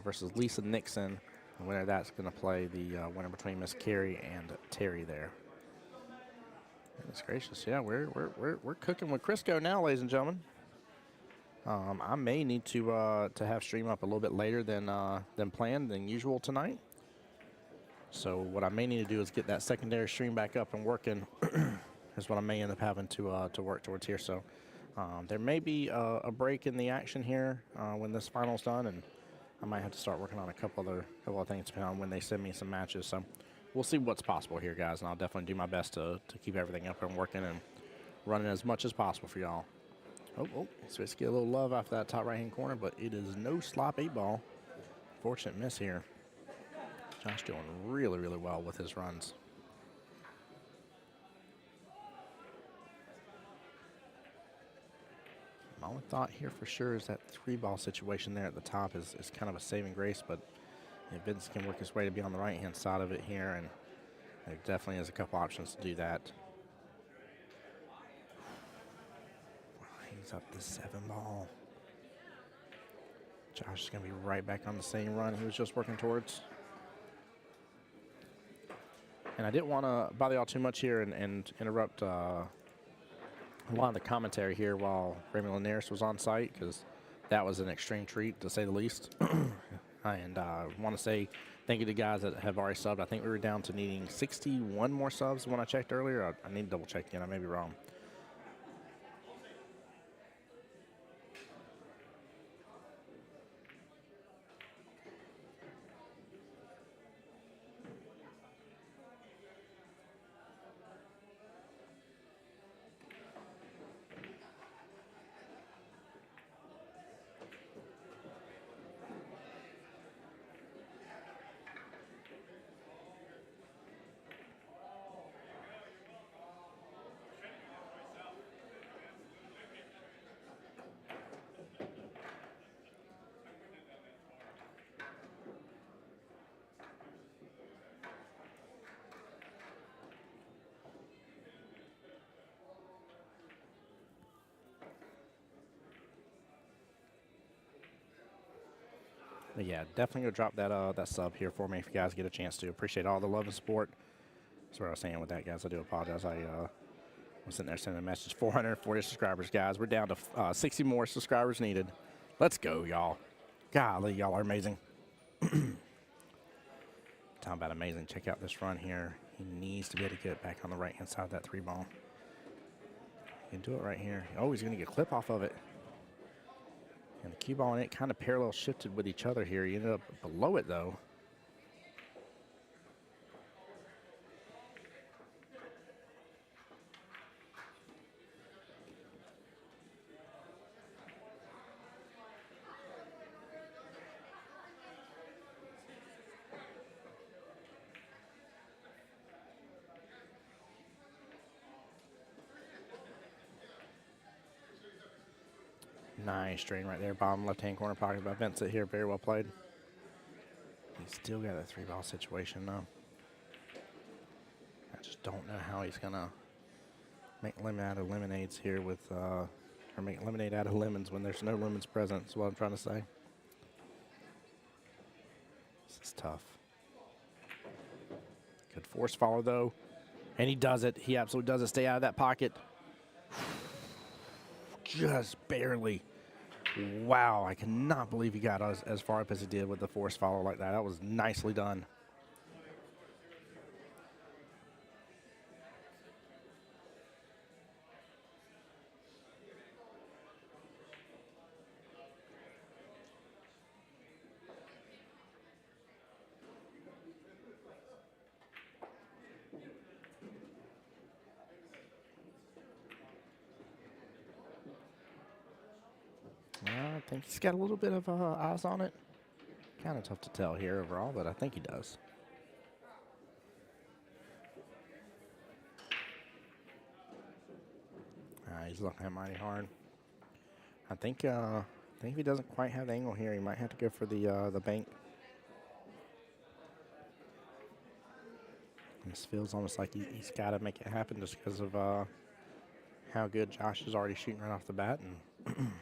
versus Lisa Nixon. The winner of that's going to play the winner between Miss Carrie and Terry there. Goodness gracious, yeah, we're cooking with Crisco now, ladies and gentlemen. I may need to have stream up a little bit later than planned than usual tonight. So what I may need to do is get that secondary stream back up and working. Is what I may end up having to work towards here. So there may be a break in the action here when this final's done, and I might have to start working on a couple of things depending on when they send me some matches. So we'll see what's possible here, guys, and I'll definitely do my best to keep everything up and working and running as much as possible for y'all. Oh, so let's get a little love off that top right-hand corner, but it is no slop 8-ball. Fortunate miss here. Josh doing really, really well with his runs. My only thought here for sure is that 3-ball situation there at the top is kind of a saving grace, but Vince can work his way to be on the right-hand side of it here, and there definitely is a couple options to do that. He's up to 7-ball. Josh is going to be right back on the same run he was just working towards. And I didn't want to bother y'all too much here and interrupt a lot of the commentary here while Raymond Linares was on site, because that was an extreme treat, to say the least. And I want to say thank you to guys that have already subbed. I think we were down to needing 61 more subs when I checked earlier. I need to double check again. I may be wrong. But yeah, definitely gonna drop that sub here for me if you guys get a chance to. Appreciate all the love and support. That's what I was saying with that, guys. I do apologize. I'm sitting there sending a message. 440 subscribers, guys. We're down to 60 more subscribers needed. Let's go, y'all. Golly, y'all are amazing. Talking about amazing. Check out this run here. He needs to be able to get back on the right-hand side of that 3-ball. He can do it right here. Oh, he's going to get a clip off of it. And the cue ball and it kind of parallel shifted with each other here. He ended up below it, though. Nice drain right there. Bottom left-hand corner pocket by Vincent here. Very well played. He's still got a 3-ball situation, though. I just don't know how he's going to make lemon out of lemonades here with, or make lemonade out of lemons when there's no lemons present, is what I'm trying to say. This is tough. Good force follow, though. And he does it. He absolutely does it. Stay out of that pocket. Just barely. Wow, I cannot believe he got us as far up as he did with the force follow like that. That was nicely done. I think he's got a little bit of eyes on it. Kind of tough to tell here overall, but I think he does. He's looking at mighty hard. I think if he doesn't quite have the angle here, he might have to go for the bank. This feels almost like he's got to make it happen just because of how good Josh is already shooting right off the bat, and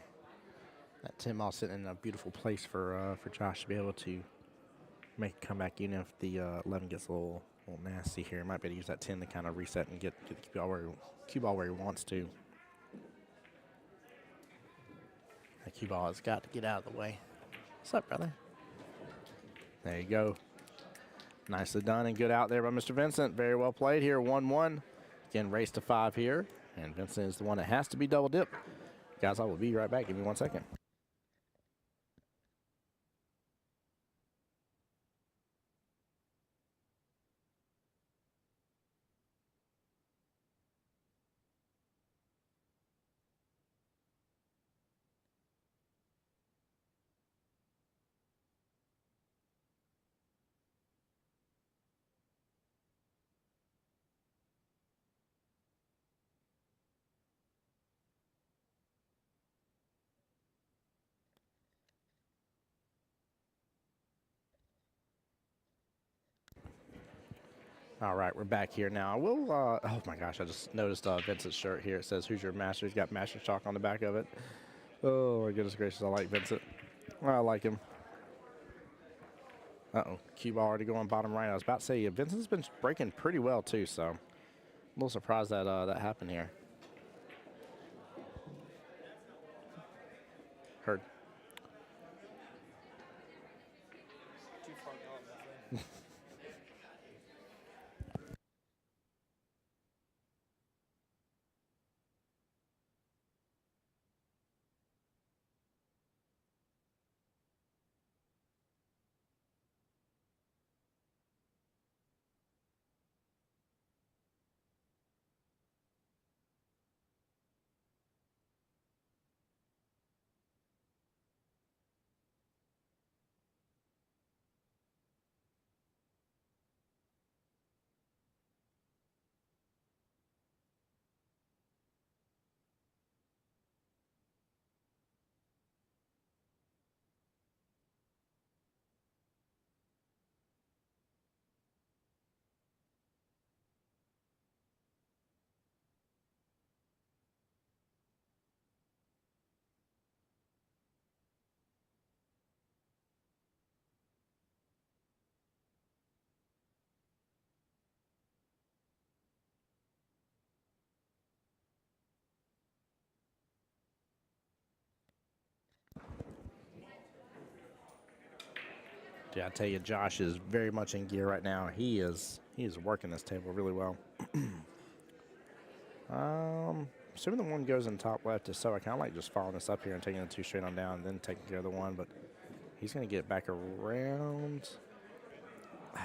that 10 ball sitting in a beautiful place for Josh to be able to make a comeback, even if the 11 gets a little nasty here. Might be able to use that 10 to kind of reset and get the cue ball where he wants to. That cue ball has got to get out of the way. What's up, brother? There you go. Nicely done and good out there by Mr. Vincent. Very well played here, 1-1. Again, race to 5 here, and Vincent is the one that has to be double dip. Guys, I will be right back. Give me 1 second. All right, we're back here now. We'll, oh my gosh, I just noticed Vincent's shirt here. It says, "Who's your master?" He's got Master Chalk on the back of it. Oh my goodness gracious, I like Vincent. I like him. Uh-oh, cue ball already going bottom right. I was about to say, Vincent's been breaking pretty well too, so I'm a little surprised that that happened here. Heard. Too far gone, my friend. Yeah, I tell you, Josh is very much in gear right now. He is working this table really well. Assuming the one goes in top left, is so I kind of like just following this up here and taking the 2 straight on down and then taking care of the 1, but he's going to get back around. I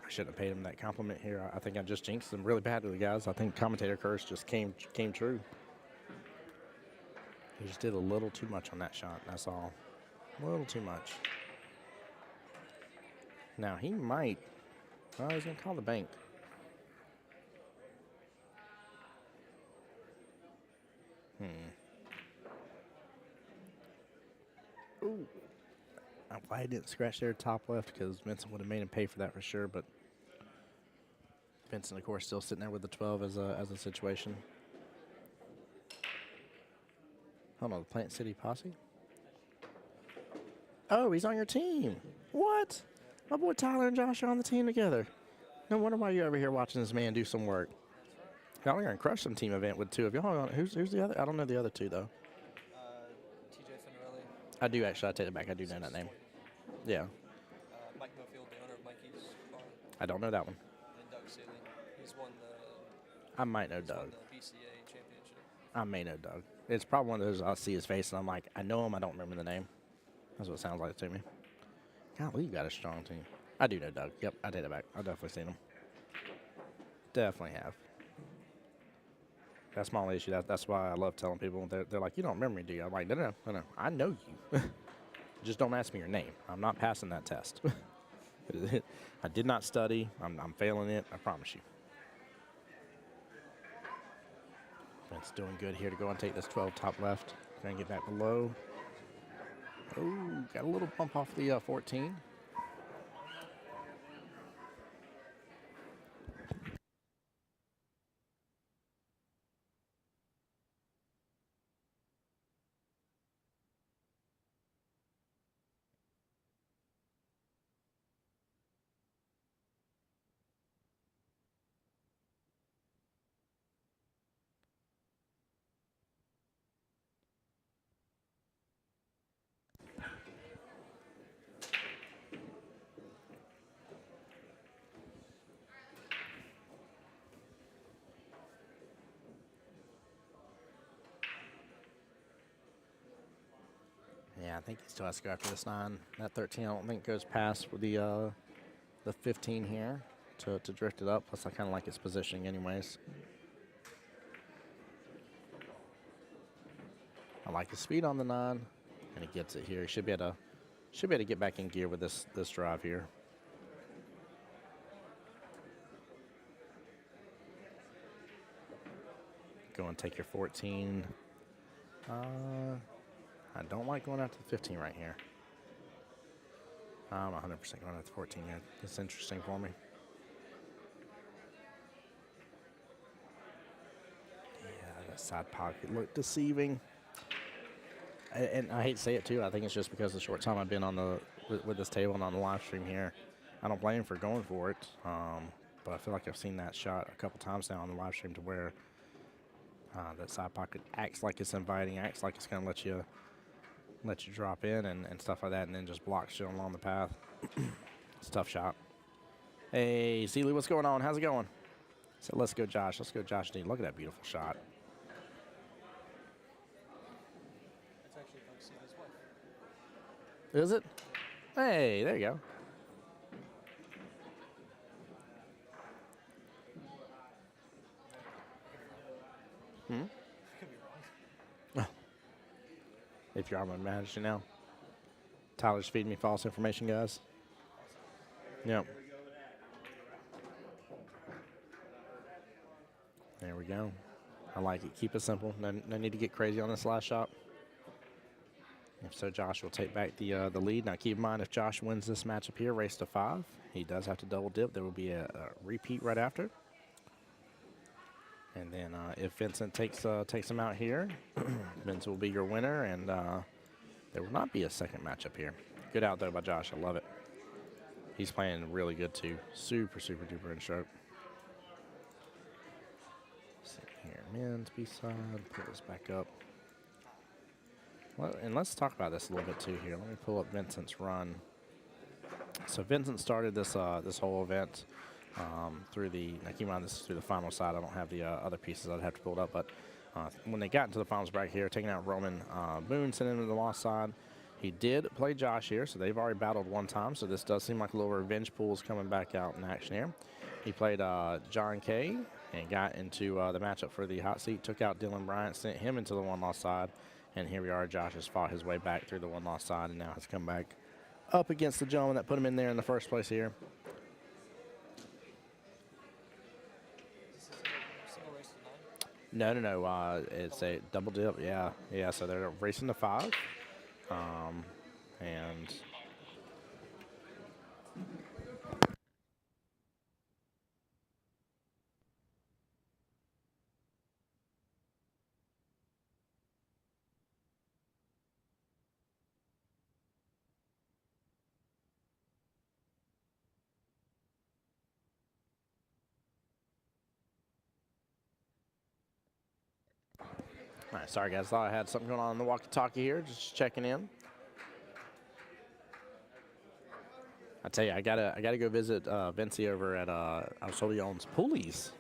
shouldn't have paid him that compliment here. I think I just jinxed him really bad to the guys. I think commentator curse just came true. He just did a little too much on that shot, that's all. A little too much. Now, he might. Oh, he's going to call the bank. Ooh. I'm glad he didn't scratch there top left because Vincent would have made him pay for that for sure. But Vincent, of course, still sitting there with the 12 as a situation. Hold on, the Plant City Posse? Oh, he's on your team. What? My boy Tyler and Josh are on the team together. No wonder why you're over here watching this man do some work. Y'all are going to crush some team event with two of y'all. Who's the other? I don't know the other two, though. TJ Finarelli. I do actually. I take it back. I do know that name. Yeah. Mike Mofield, the owner of Mikey's Bar, I don't know that one. and Doug Seeley. He's won I might know the Doug. BCA championship. I may know Doug. It's probably one of those I'll see his face and I'm like, I know him. I don't remember the name. That's what it sounds like to me. Golly, you got a strong team. I do know Doug. Yep, I take it back. I've definitely seen him. Definitely have. That's my only issue. That's why I love telling people. They're like, you don't remember me, do you? I'm like, no. I know you. Just don't ask me your name. I'm not passing that test. I did not study. I'm failing it. I promise you. Vince doing good here to go and take this 12 top left. Going to get back below. Oh, got a little bump off the 14. Yeah, I think he still has to go after this 9. That 13, I don't think goes past with the 15 here to drift it up. Plus, I kind of like his positioning anyways. I like his speed on the 9, and he gets it here. He should be able to get back in gear with this drive here. Go and take your 14. I don't like going out to the 15 right here. I'm 100% going out to 14 here. It's interesting for me. Yeah, that side pocket looked deceiving. And I hate to say it too. I think it's just because of the short time I've been on with this table and on the live stream here. I don't blame him for going for it. But I feel like I've seen that shot a couple times now on the live stream to where that side pocket acts like it's inviting, acts like it's going to let you drop in and stuff like that, and then just blocks you along the path. It's a tough shot. Hey, Seeley, what's going on? How's it going? So let's go, Josh. Let's go, Josh D. Look at that beautiful shot. That's actually Doug Seeley's wife. Is it? Hey, there you go. Could be wrong. If you're my manager now. Tyler's feeding me false information, guys. Yep. There we go. I like it. Keep it simple. No need to get crazy on this last shot. If so, Josh will take back the lead. Now, keep in mind, if Josh wins this matchup here, race to 5, he does have to double dip. There will be a repeat right after. And then if Vincent takes him out here, Vincent will be your winner, and there will not be a second matchup here. Good out there by Josh. I love it. He's playing really good, too. Super, super duper in shape. Sit here, men's B-side. Put this back up. Well, and let's talk about this a little bit, too, here. Let me pull up Vincent's run. So Vincent started this whole event through the, now keep in mind this is through the final side. I don't have the other pieces I'd have to pull it up, but when they got into the finals bracket here, taking out Roman Boone, sending him to the lost side. He did play Josh here, so they've already battled one time, so this does seem like a little revenge pool is coming back out in action here. He played John Kay and got into the matchup for the hot seat, took out Dylan Bryant, sent him into the one-loss side, and here we are. Josh has fought his way back through the one-loss side and now has come back up against the gentleman that put him in there in the first place here. Is this a single race to 9? No. It's a double dip. Yeah. So they're racing to 5. And all right, sorry guys, thought I had something going on in the walkie-talkie here, just checking in. I tell you, I gotta go visit Vinci over at I was told he owns Poolies,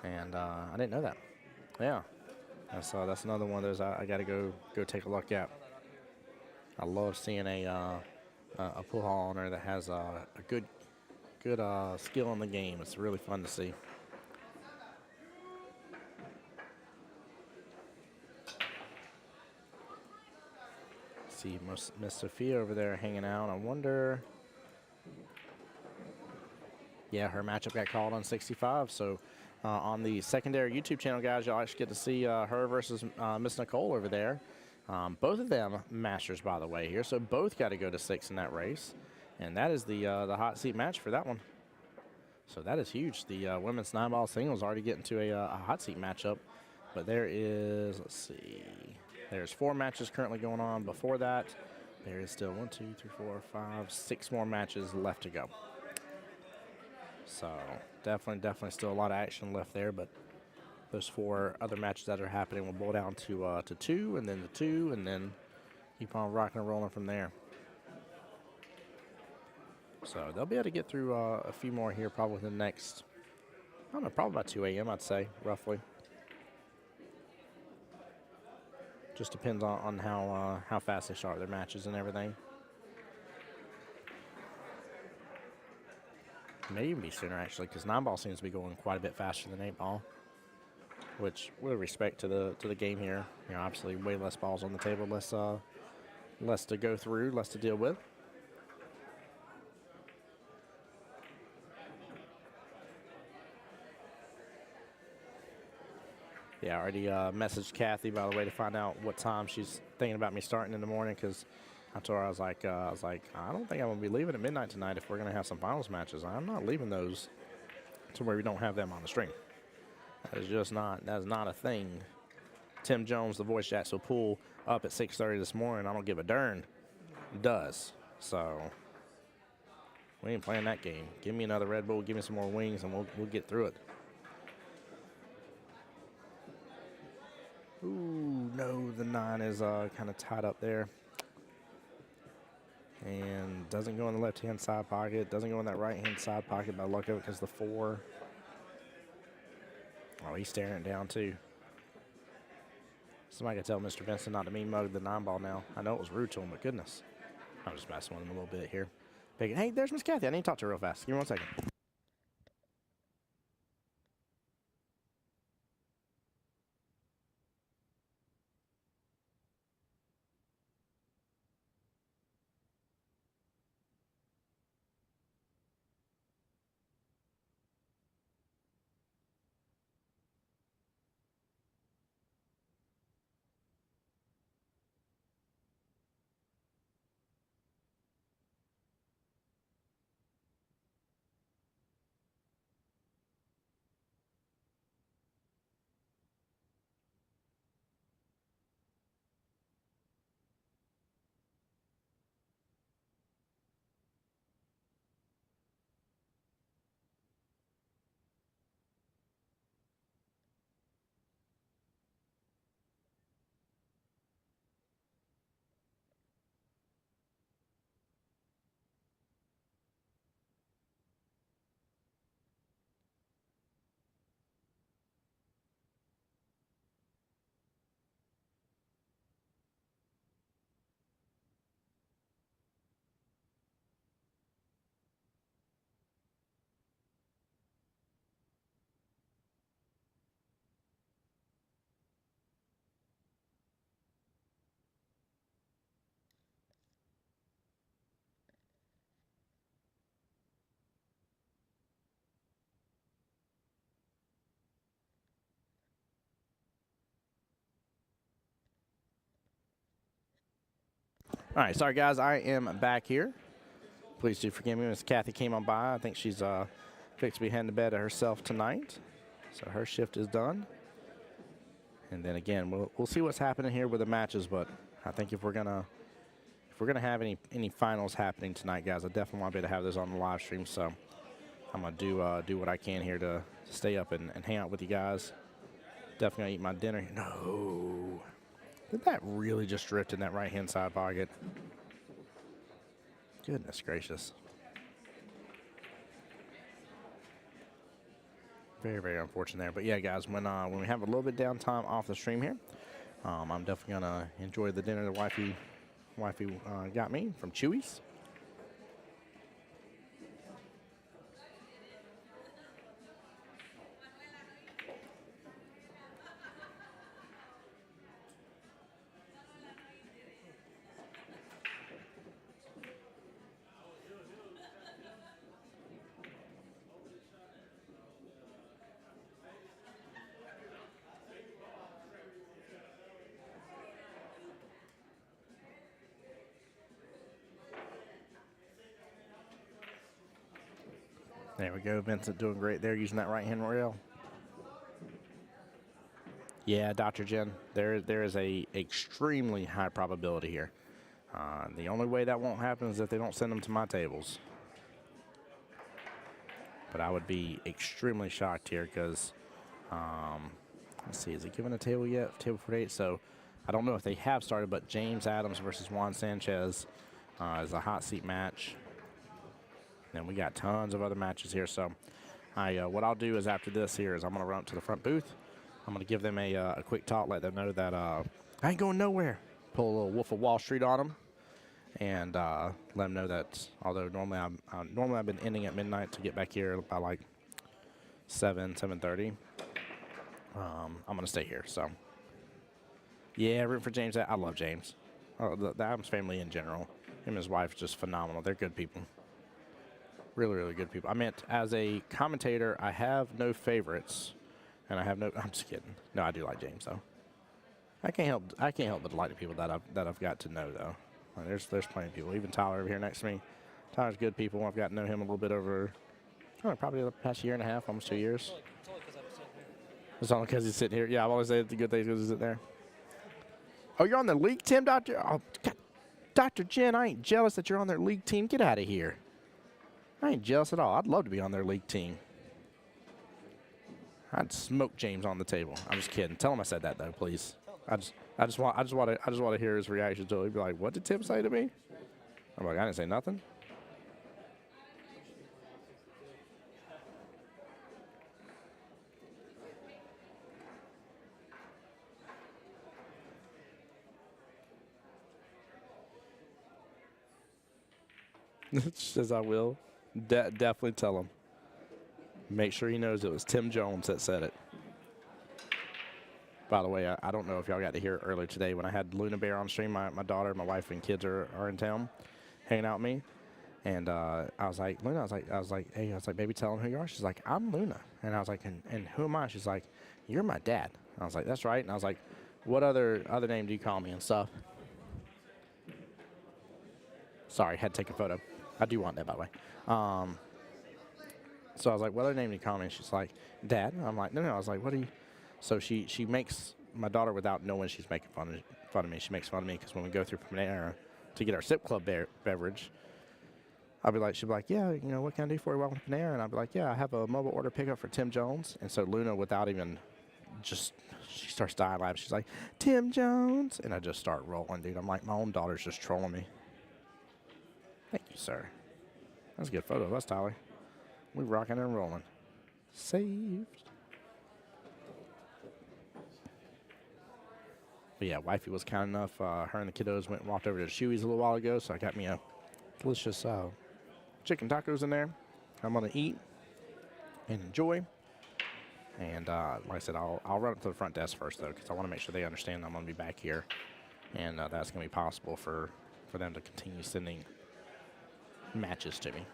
and I didn't know that. Yeah, that's another one of those I gotta go take a look at. I love seeing a pool hall owner that has a good skill in the game. It's really fun to see. See Miss Sophia over there hanging out. I wonder. Yeah, her matchup got called on 65. So on the secondary YouTube channel, guys, y'all actually get to see her versus Miss Nicole over there. Both of them masters, by the way, here. So both got to go to 6 in that race. And that is the hot seat match for that one. So that is huge. The women's 9-ball singles already getting to a hot seat matchup. But there is, let's see, there's 4 matches currently going on. Before that, there is still 1, 2, 3, 4, 5, 6 more matches left to go. So definitely still a lot of action left there. But those 4 other matches that are happening will boil down to 2, and then the 2, and then keep on rocking and rolling from there. So they'll be able to get through a few more here probably within the next, I don't know, probably about 2 a.m. I'd say, roughly. Just depends on how fast they start their matches and everything. May even be sooner, actually, because 9-ball seems to be going quite a bit faster than 8-ball. Which, with respect to the game here, you know, obviously way less balls on the table, less to go through, less to deal with. Yeah, I already messaged Kathy, by the way, to find out what time she's thinking about me starting in the morning, because I told her, I was like, I don't think I'm going to be leaving at midnight tonight if we're going to have some finals matches. I'm not leaving those to where we don't have them on the stream. That is not a thing. Tim Jones, the voice Jack, so pull up at 6:30 this morning. I don't give a darn. Does. So we ain't playing that game. Give me another Red Bull, give me some more wings, and we'll get through it. Ooh, no, the 9 is kind of tied up there. And doesn't go in the left-hand side pocket. Doesn't go in that right-hand side pocket by luck of it because the 4. Oh, he's staring it down, too. Somebody could tell Mr. Benson not to mean mug the 9-ball now. I know it was rude to him, but goodness. I'm just messing with him a little bit here. Hey, there's Miss Kathy. I need to talk to her real fast. Give me 1 second. All right, sorry guys, I am back here. Please do forgive me. Miss Kathy came on by. I think she's fixed to be heading to bed herself tonight, so her shift is done. And then again, we'll see what's happening here with the matches. But I think if we're gonna have any finals happening tonight, guys, I definitely want to be able to have those on the live stream. So I'm gonna do what I can here to stay up and hang out with you guys. Definitely gonna eat my dinner. No, did that really just drift in that right hand side pocket? Goodness gracious. Very, very unfortunate there. But yeah, guys, when we have a little bit downtime off the stream here, I'm definitely gonna enjoy the dinner that wifey got me from Chewy's. There we go. Vincent doing great there using that right hand rail. Yeah, Dr. Jen, there is a extremely high probability here. The only way that won't happen is if they don't send them to my tables. But I would be extremely shocked here because, let's see, is it given a table yet? Table 48. So I don't know if they have started, but James Adams versus Juan Sanchez is a hot seat match. And we got tons of other matches here. So what I'll do is after this here is I'm going to run up to the front booth. I'm going to give them a quick talk, let them know that I ain't going nowhere. Pull a little Wolf of Wall Street on them. And let them know that although normally I've been ending at midnight to get back here by like 7:30. I'm going to stay here. So, yeah, rooting for James. I love James. The Adams family in general. Him and his wife are just phenomenal. They're good people. Really, really good people. I meant as a commentator, I have no favorites, and I have no. I'm just kidding. No, I do like James though. I can't help but like the people that I've got to know though. Like, there's plenty of people. Even Tyler over here next to me. Tyler's good people. I've got to know him a little bit over, probably the past year and a half, almost 2 years. It's only because I'm sitting here. It's only because he's sitting here. Yeah, I've always said the good things because he's sitting there. Oh, you're on the league team, Doctor? Oh, God. Dr. Jen, I ain't jealous that you're on their league team. Get out of here. I ain't jealous at all. I'd love to be on their league team. I'd smoke James on the table. I'm just kidding. Tell him I said that though, please. I just want to hear his reaction to it. He'd be like, "What did Tim say to me?" I'm like, "I didn't say nothing." Says I will. Definitely tell him. Make sure he knows it was Tim Jones that said it. By the way, I don't know if y'all got to hear it earlier today when I had Luna Bear on stream. My daughter, my wife, and kids are in town hanging out with me. And I was like, Luna, I was like, hey, baby, tell them who you are. She's like, I'm Luna. And I was like, and who am I? She's like, you're my dad. And I was like, that's right. And I was like, what other name do you call me and stuff? Sorry, had to take a photo. I do want that, by the way. So I was like, what other name do you call me? And she's like, Dad. And I'm like, no. I was like, what are you? So she makes my daughter without knowing she's making fun of me. She makes fun of me because when we go through Panera to get our Sip Club beverage, she'll be like, yeah, what can I do for you? Welcome to Panera. And I'll be like, yeah, I have a mobile order pickup for Tim Jones. And so Luna, without even she starts dying laughing. She's like, Tim Jones. And I just start rolling, dude. I'm like, my own daughter's just trolling me. Thank you, sir. That's a good photo of us, Tyler. We rocking and rolling. Saved. But yeah, wifey was kind enough. Her and the kiddos went and walked over to Chewy's a little while ago, so I got me a delicious chicken tacos in there. I'm gonna eat and enjoy. And like I said, I'll run up to the front desk first though, because I want to make sure they understand I'm gonna be back here, and that's gonna be possible for them to continue sending matches to me.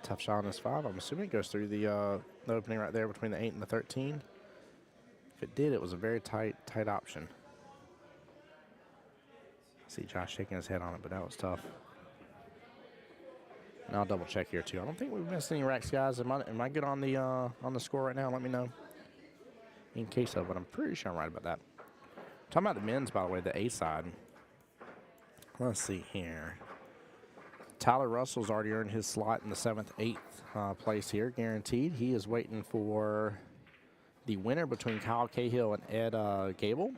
Tough shot on this 5. I'm assuming it goes through the opening right there between the 8 and the 13. If it did, it was a very tight option. I see Josh shaking his head on it, but that was tough. And I'll double check here too. I don't think we've missed any racks, guys. Am I good on the score right now? Let me know. In case of, but I'm pretty sure I'm right about that. Talking about the men's, by the way, the A side. Let's see here. Tyler Russell's already earned his slot in the 7th, 8th place here, guaranteed. He is waiting for the winner between Kyle Cahill and Ed Gable.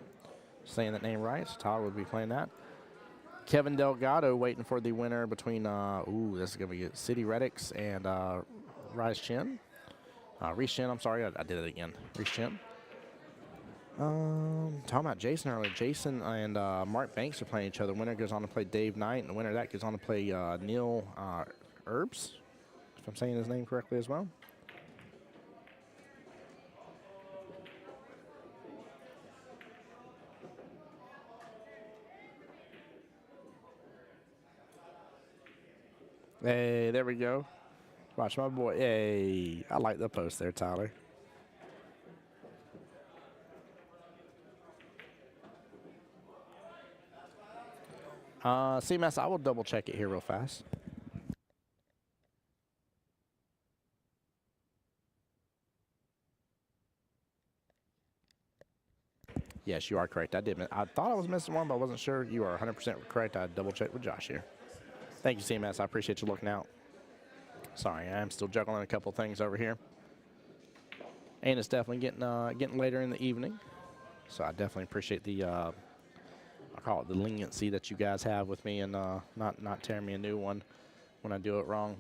Saying that name right, so Tyler would be playing that. Kevin Delgado waiting for the winner between, this is going to be City Reddicks and Reese Chin. I'm sorry, I did it again. Reese Chin. Talking about Jason earlier. Jason and Mark Banks are playing each other. The winner goes on to play Dave Knight, and the winner of that goes on to play Neil Herbs, if I'm saying his name correctly as well. Hey, there we go. Watch my boy. Hey, I like the post there, Tyler. CMS, I will double check it here real fast. Yes, you are correct. I thought I was missing one, but I wasn't sure. You are 100% correct. I double checked with Josh here. Thank you, CMS. I appreciate you looking out. Sorry, I'm still juggling a couple things over here. And it's definitely getting later in the evening. So I definitely appreciate the I call it the leniency that you guys have with me and not tearing me a new one when I do it wrong.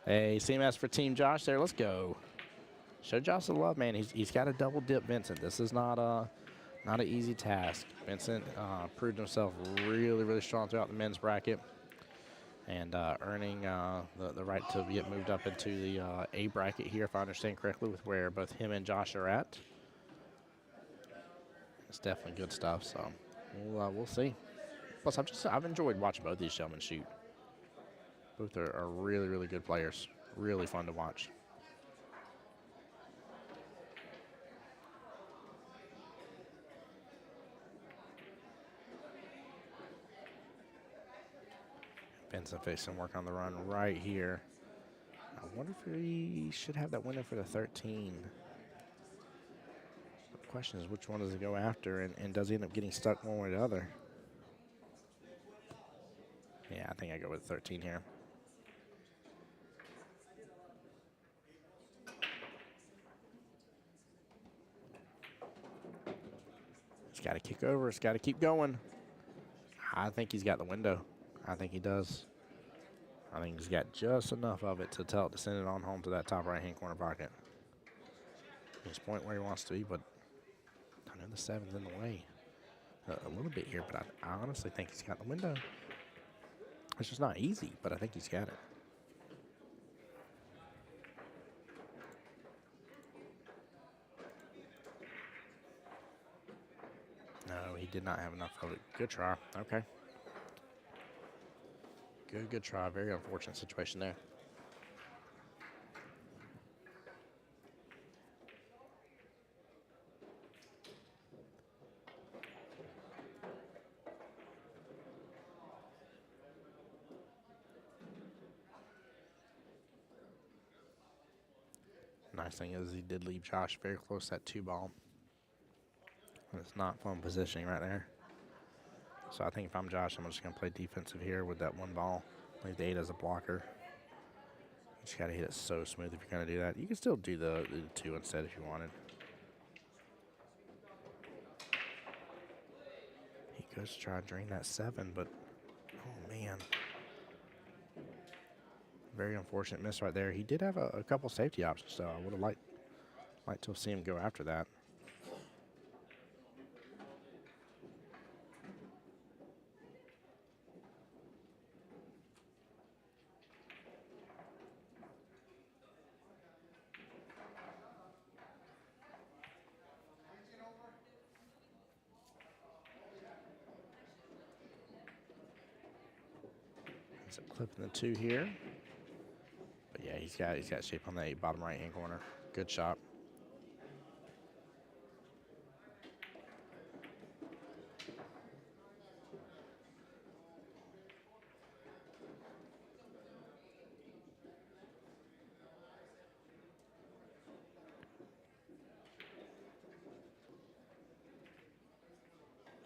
Hey, CMS for Team Josh there. Let's go. Show Josh the love, man. He's got to double dip Vincent. This is not an easy task. Vincent proved himself really, really strong throughout the men's bracket. And earning the right to get moved up into the A bracket here, if I understand correctly, with where both him and Josh are at. It's definitely good stuff, so we'll see. Plus, I've enjoyed watching both these gentlemen shoot. Both are really, really good players. Really fun to watch. Vincent facing work on the run right here. I wonder if he should have that winner for the 13. The question is, which one does he go after, and does he end up getting stuck one way or the other? Yeah, I think I go with 13 here. It's got to kick over. It's got to keep going. I think he's got the window. I think he does. I think he's got just enough of it to tell it to send it on home to that top right-hand corner pocket. He's point where he wants to be, but I know the 7's in the way a little bit here, but I honestly think he's got the window. It's just not easy, but I think he's got it. No, he did not have enough of it. Good try. Okay. Good try. Very unfortunate situation there. Nice thing is he did leave Josh very close to that 2 ball. It's not fun positioning right there. So I think if I'm Josh, I'm just going to play defensive here with that 1 ball. Leave the 8 as a blocker. You just got to hit it so smooth if you're going to do that. You can still do the 2 instead if you wanted. He goes to try to drain that 7, but oh man. Very unfortunate miss right there. He did have a couple safety options, so I would have liked to have seen him go after that. Ends up clipping the 2 here. But yeah, he's got shape on the 8 bottom right hand corner. Good shot.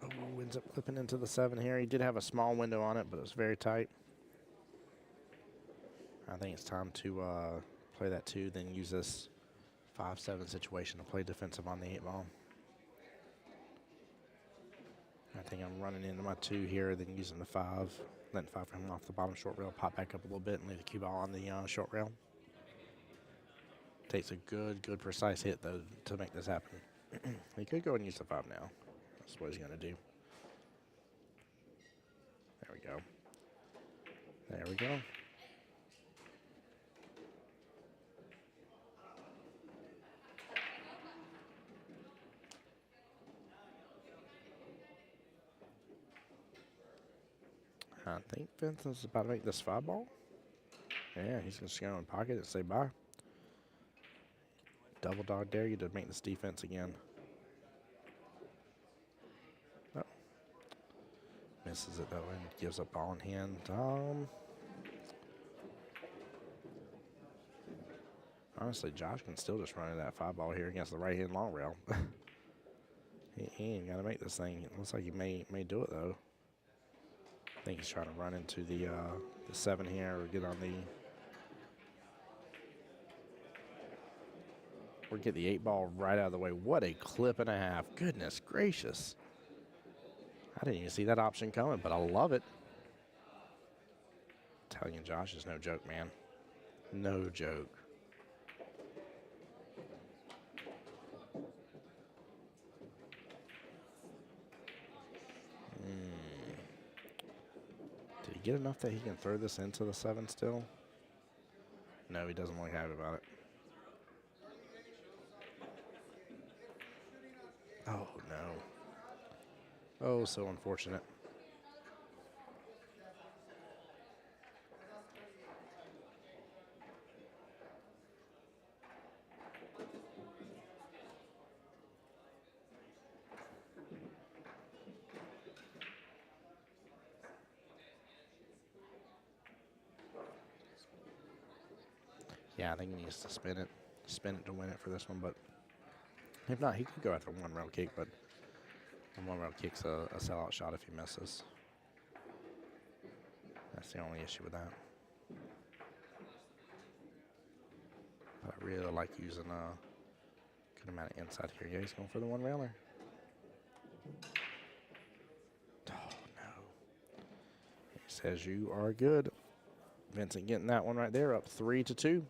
Oh, ends up clipping into the 7 here. He did have a small window on it, but it was very tight. I think it's time to play that 2, then use this 5-7 situation to play defensive on the 8 ball. I think I'm running into my 2 here, then using the 5, letting 5 come off the bottom short rail, pop back up a little bit, and leave the cue ball on the short rail. Takes a good precise hit, though, to make this happen. He could go and use the 5 now. That's what he's going to do. There we go. There we go. I think Vincent's about to make this 5 ball. Yeah, he's going to go in pocket and say bye. Double dog dare you to make this defense again. Oh. Misses it though and gives up ball in hand. Honestly, Josh can still just run into that 5 ball here against the right hand long rail. he ain't got to make this thing. It looks like he may do it though. I think he's trying to run into the 7 here or get on the. Or get the 8 ball right out of the way. What a clip and a half. Goodness gracious. I didn't even see that option coming, but I love it. I'm telling you, Josh is no joke, man. No joke. Did he get enough that he can throw this into the 7 still? No, he doesn't look happy about it. Oh, no. Oh, so unfortunate. Yeah, I think he needs to spin it to win it for this one, but if not, he could go after 1 rail kick, but a 1 rail kick's a sellout shot if he misses. That's the only issue with that. But I really like using a good amount of inside here. Yeah, he's going for the 1 railer. Oh, no. He says you are good. Vincent getting that one right there, up 3-2.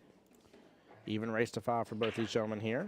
Even race to 5 for both these gentlemen here.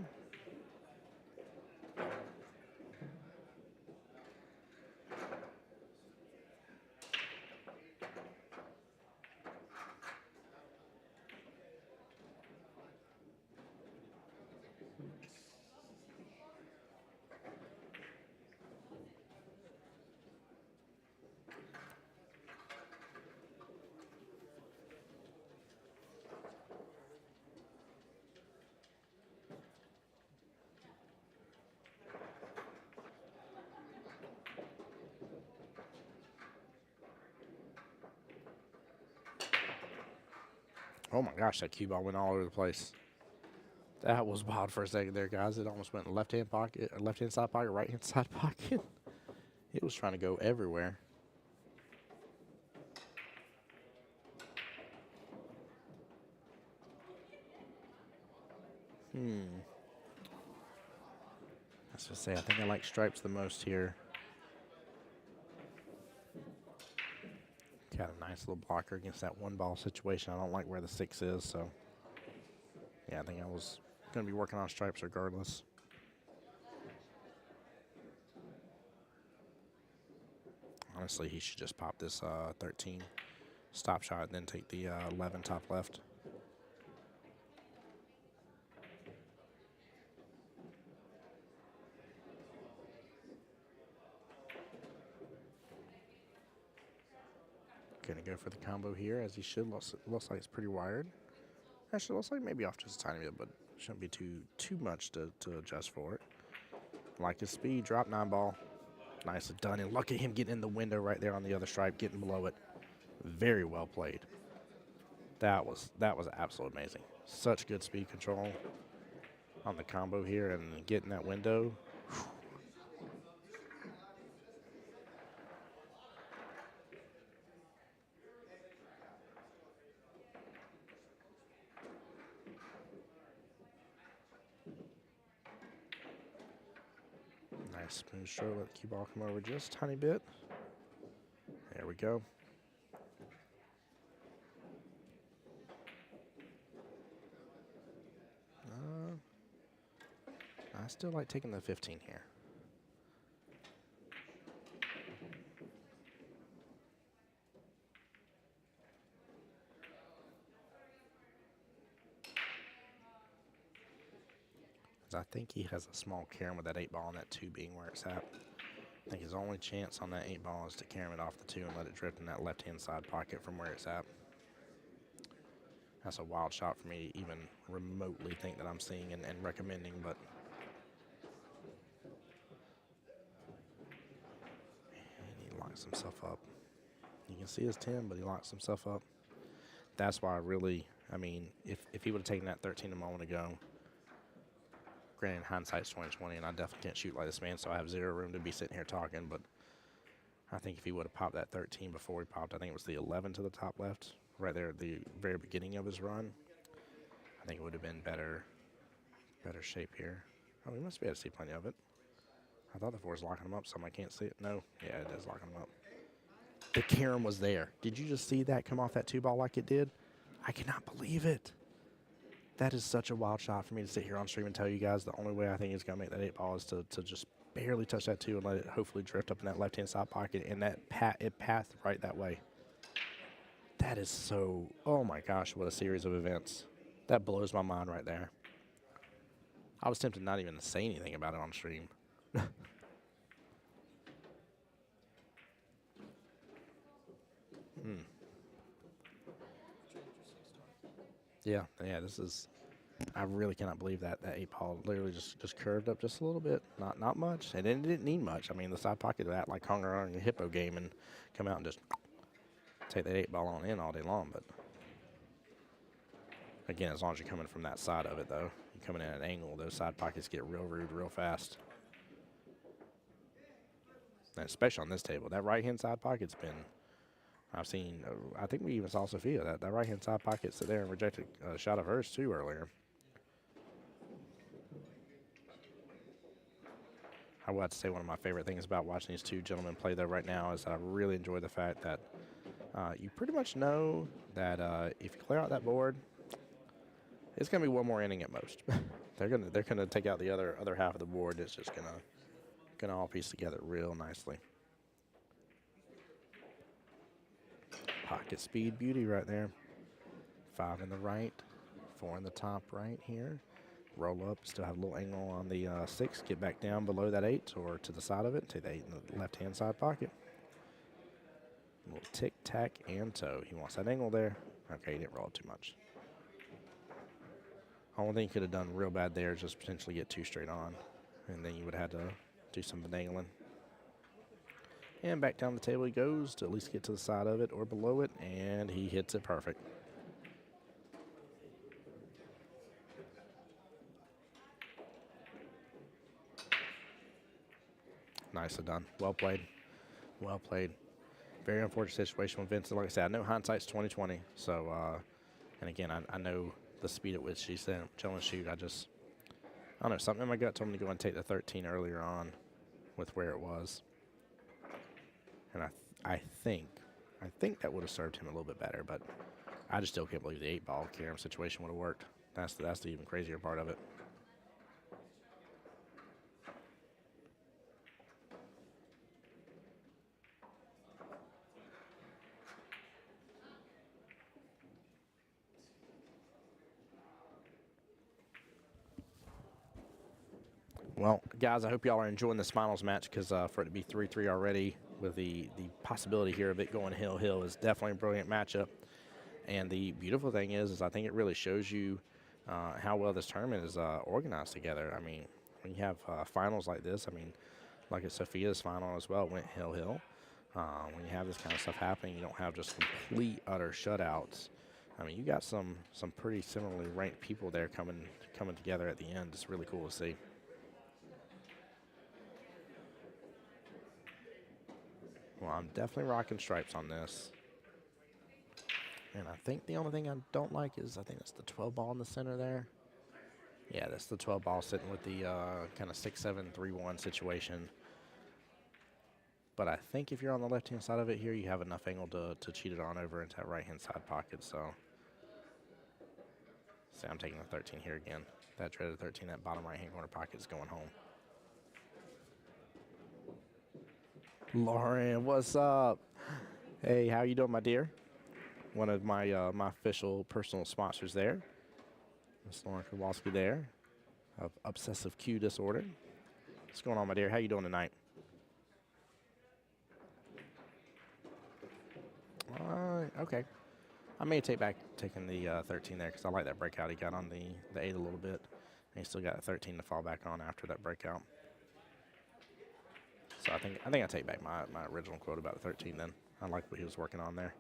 Oh my gosh, that cue ball went all over the place. That was wild for a second there, guys. It almost went left-hand pocket, left-hand side pocket, right-hand side pocket. It was trying to go everywhere. I was gonna say, I think I like stripes the most here. Got a nice little blocker against that 1 ball situation. I don't like where the 6 is, so yeah, I think I was going to be working on stripes regardless. Honestly, he should just pop this 13 stop shot and then take the 11 top left. Gonna go for the combo here, as he should. Looks like it's pretty wired. Actually, looks like maybe off just a tiny bit, but shouldn't be too much to adjust for it. Like his speed, drop 9 ball. Nicely done, and look at him getting in the window right there on the other stripe, getting below it. Very well played. That was absolutely amazing. Such good speed control on the combo here, and getting that window. Nice smooth stroke. Let the cue ball come over just a tiny bit. There we go. I still like taking the 15 here. I think he has a small carom with that 8 ball and that 2 being where it's at. I think his only chance on that 8 ball is to carom it off the 2 and let it drift in that left-hand side pocket from where it's at. That's a wild shot for me to even remotely think that I'm seeing and recommending, but and he locks himself up. You can see his 10, but he locks himself up. That's why I mean, if he would have taken that 13 a moment ago, granted, hindsight's 20/20, and I definitely can't shoot like this man, so I have zero room to be sitting here talking. But I think if he would have popped that 13 before he popped, I think it was the 11 to the top left, right there at the very beginning of his run, I think it would have been better shape here. Oh, we must be able to see plenty of it. I thought the 4 was locking him up, so I can't see it. No, yeah, it is locking him up. The carom was there. Did you just see that come off that 2 ball like it did? I cannot believe it. That is such a wild shot for me to sit here on stream and tell you guys the only way I think he's going to make that 8 ball is to just barely touch that 2 and let it hopefully drift up in that left-hand side pocket, and it pathed right that way. That is so, oh my gosh, what a series of events. That blows my mind right there. I was tempted not even to say anything about it on stream. Yeah, this is, I really cannot believe that 8 ball literally just curved up just a little bit. Not much. And it didn't need much. I mean, the side pocket of that, like hung around the hippo game and come out and just take that 8 ball on in all day long. But again, as long as you're coming from that side of it, though, you're coming in at an angle, those side pockets get real rude real fast. And especially on this table, that right-hand side pocket's been, I've seen, I think we even saw Sophia, that right-hand side pocket sit there and rejected a shot of hers, too, earlier. I would have to say one of my favorite things about watching these 2 gentlemen play, though, right now is I really enjoy the fact that you pretty much know that if you clear out that board, it's going to be one more inning at most. they're gonna take out the other half of the board. It's just gonna all piece together real nicely. Pocket speed beauty right there. 5 in the right, 4 in the top right here. Roll up, still have a little angle on the 6. Get back down below that 8 or to the side of it. Take the 8 in the left-hand side pocket. A little tic-tac and toe. He wants that angle there. Okay, he didn't roll it too much. Only thing he could have done real bad there is just potentially get 2 straight on. And then you would have had to do some finagling. And back down the table he goes to at least get to the side of it or below it, and he hits it perfect. Nicely done. Well played. Well played. Very unfortunate situation with Vincent. Like I said, I know hindsight's 20/20. So, and again, I know the speed at which she's telling to shoot. I don't know. Something in my gut told me to go and take the 13 earlier on with where it was. And I think that would have served him a little bit better, but I just still can't believe the 8 ball carom situation would have worked. That's the even crazier part of it. Well, guys, I hope y'all are enjoying this finals match because for it to be 3-3 already with the possibility here of it going hill is definitely a brilliant matchup. And the beautiful thing is I think it really shows you how well this tournament is organized together. I mean, when you have finals like this, I mean, like at Sophia's final as well, went hill. When you have this kind of stuff happening, you don't have just complete utter shutouts. I mean, you got some pretty similarly ranked people there coming together at the end. It's really cool to see. Well, I'm definitely rocking stripes on this. And I think the only thing I don't like is I think it's the 12 ball in the center there. Yeah, that's the 12 ball sitting with the kind of 6-7-3-1 situation. But I think if you're on the left-hand side of it here, you have enough angle to cheat it on over into that right-hand side pocket. So, see, I'm taking the 13 here again. That dreaded 13, that bottom right-hand corner pocket is going home. Lauren, what's up? Hey, how you doing, my dear? One of my my official personal sponsors there. Miss Lauren Kowalski there of Obsessive Q Disorder. What's going on, my dear? How you doing tonight? Okay. I may take back taking the 13 there because I like that breakout he got on the 8 a little bit. And he still got a 13 to fall back on after that breakout. So I think I take back my original quote about the 13 then. I like what he was working on there.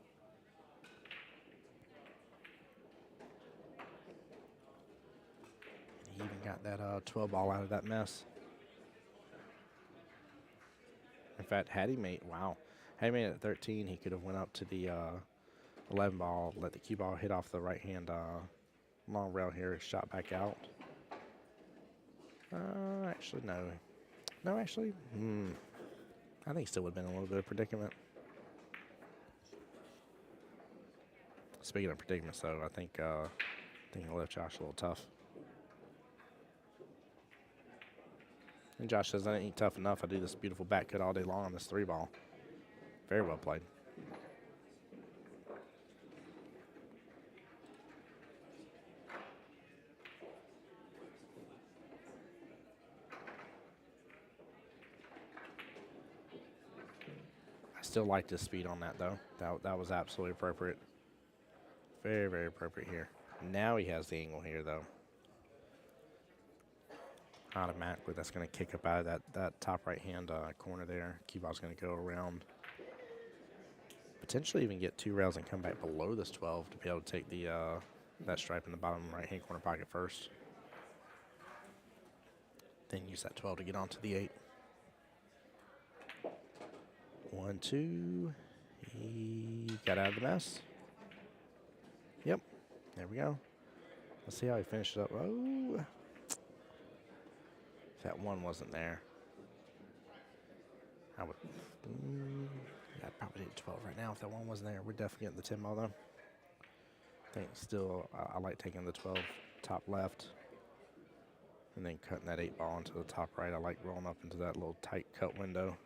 He even got that 12 ball out of that mess. In fact, had he made it at 13, he could have went up to the 11 ball, let the cue ball hit off the right hand long rail here, shot back out. Actually, no. No, actually, I think he still would have been in a little bit of predicament. Speaking of predicaments, though, I think he left Josh a little tough. And Josh says, I ain't tough enough. I do this beautiful back cut all day long on this 3 ball. Very well played. I still like the speed on that, though. That was absolutely appropriate. Very, very appropriate here. Now he has the angle here, though. Automatically, that's going to kick up out of that top right-hand corner there. Cue ball's going to go around. Potentially even get 2 rails and come back below this 12 to be able to take the that stripe in the bottom right-hand corner pocket first. Then use that 12 to get onto the 8. 1, 2. He got out of the mess. Yep. There we go. Let's see how he finishes up. Oh. That 1 wasn't there. I would. I'd probably take 12 right now if that 1 wasn't there. We're definitely getting the 10 ball though. I think still I like taking the 12 top left and then cutting that 8 ball into the top right. I like rolling up into that little tight cut window.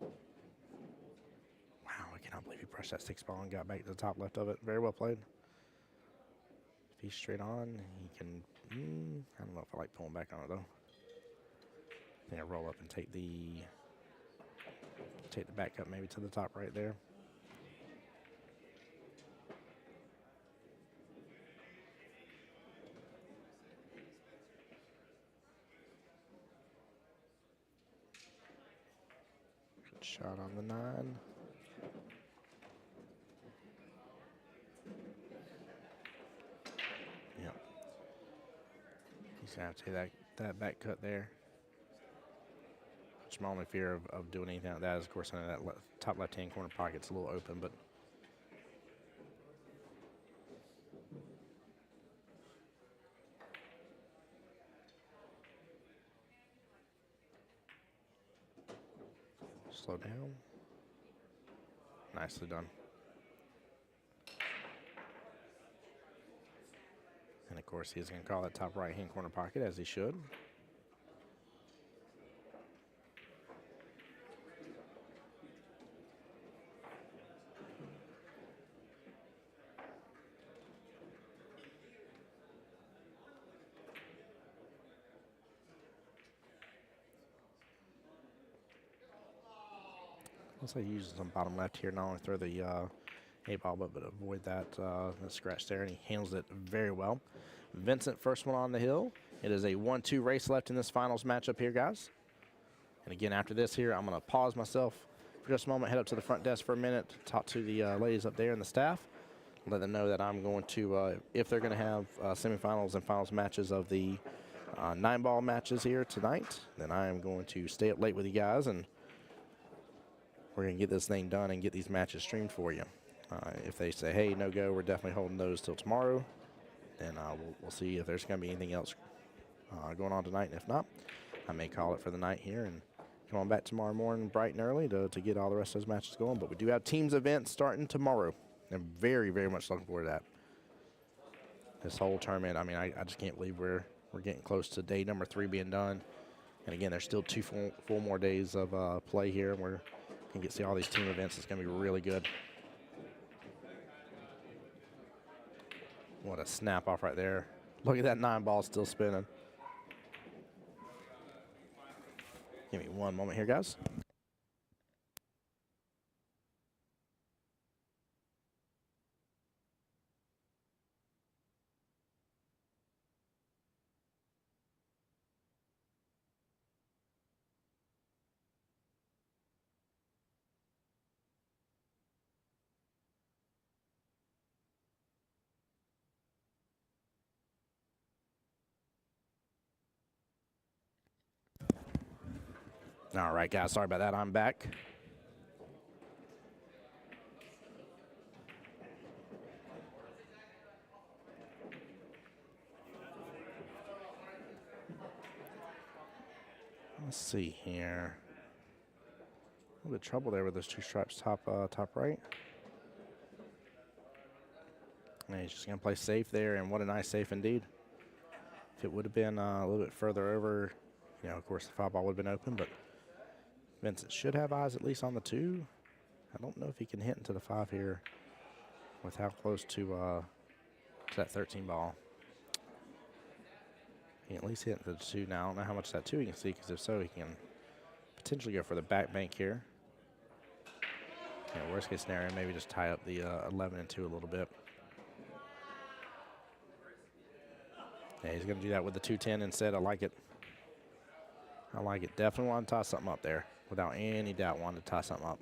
Wow, I cannot believe he brushed that 6 ball and got back to the top left of it. Very well played. If he's straight on, he can. I don't know if I like pulling back on it though. I think I roll up and take the back cut maybe to the top right there. Good shot on the 9. Yep. He's gonna have to take that back cut there. My only fear of doing anything like that is, of course, I know that top left-hand corner pocket's a little open, but slow down. Nicely done. And, of course, he's going to call that top right-hand corner pocket, as he should. Looks like he uses some bottom left here, not only throw the 8-ball, but avoid that, that scratch there, and he handles it very well. Vincent, first one on the hill. It is a 1-2 race left in this finals matchup here, guys. And again, after this here, I'm going to pause myself for just a moment, head up to the front desk for a minute, talk to the ladies up there and the staff, let them know that I'm going to, if they're going to have semifinals and finals matches of the 9-ball matches here tonight, then I am going to stay up late with you guys, and we're going to get this thing done and get these matches streamed for you. If they say, hey, no go, we're definitely holding those till tomorrow, then we'll see if there's going to be anything else going on tonight. And if not, I may call it for the night here and come on back tomorrow morning bright and early to get all the rest of those matches going. But we do have teams events starting tomorrow. I'm very, very much looking forward to that. This whole tournament, I mean, I just can't believe we're getting close to day number 3 being done. And again, there's still 2 full more days of play here, and we're going to get to see all these team events. It's going to be really good. What a snap off right there. Look at that 9-ball still spinning. Give me one moment here, guys. All right, guys, sorry about that. I'm back. Let's see here. A little bit of trouble there with those 2 stripes top right. And he's just going to play safe there, and what a nice save indeed. If it would have been a little bit further over, you know, of course, the foul ball would have been open, but Vincent should have eyes at least on the 2. I don't know if he can hit into the 5 here with how close to that 13 ball. He can at least hit into the 2 now. I don't know how much that 2 he can see, because if so, he can potentially go for the back bank here. Yeah, worst case scenario, maybe just tie up the 11 and 2 a little bit. Yeah, he's going to do that with the 2-10 instead. I like it. I like it. Definitely want to tie something up there. Without any doubt, wanted to tie something up.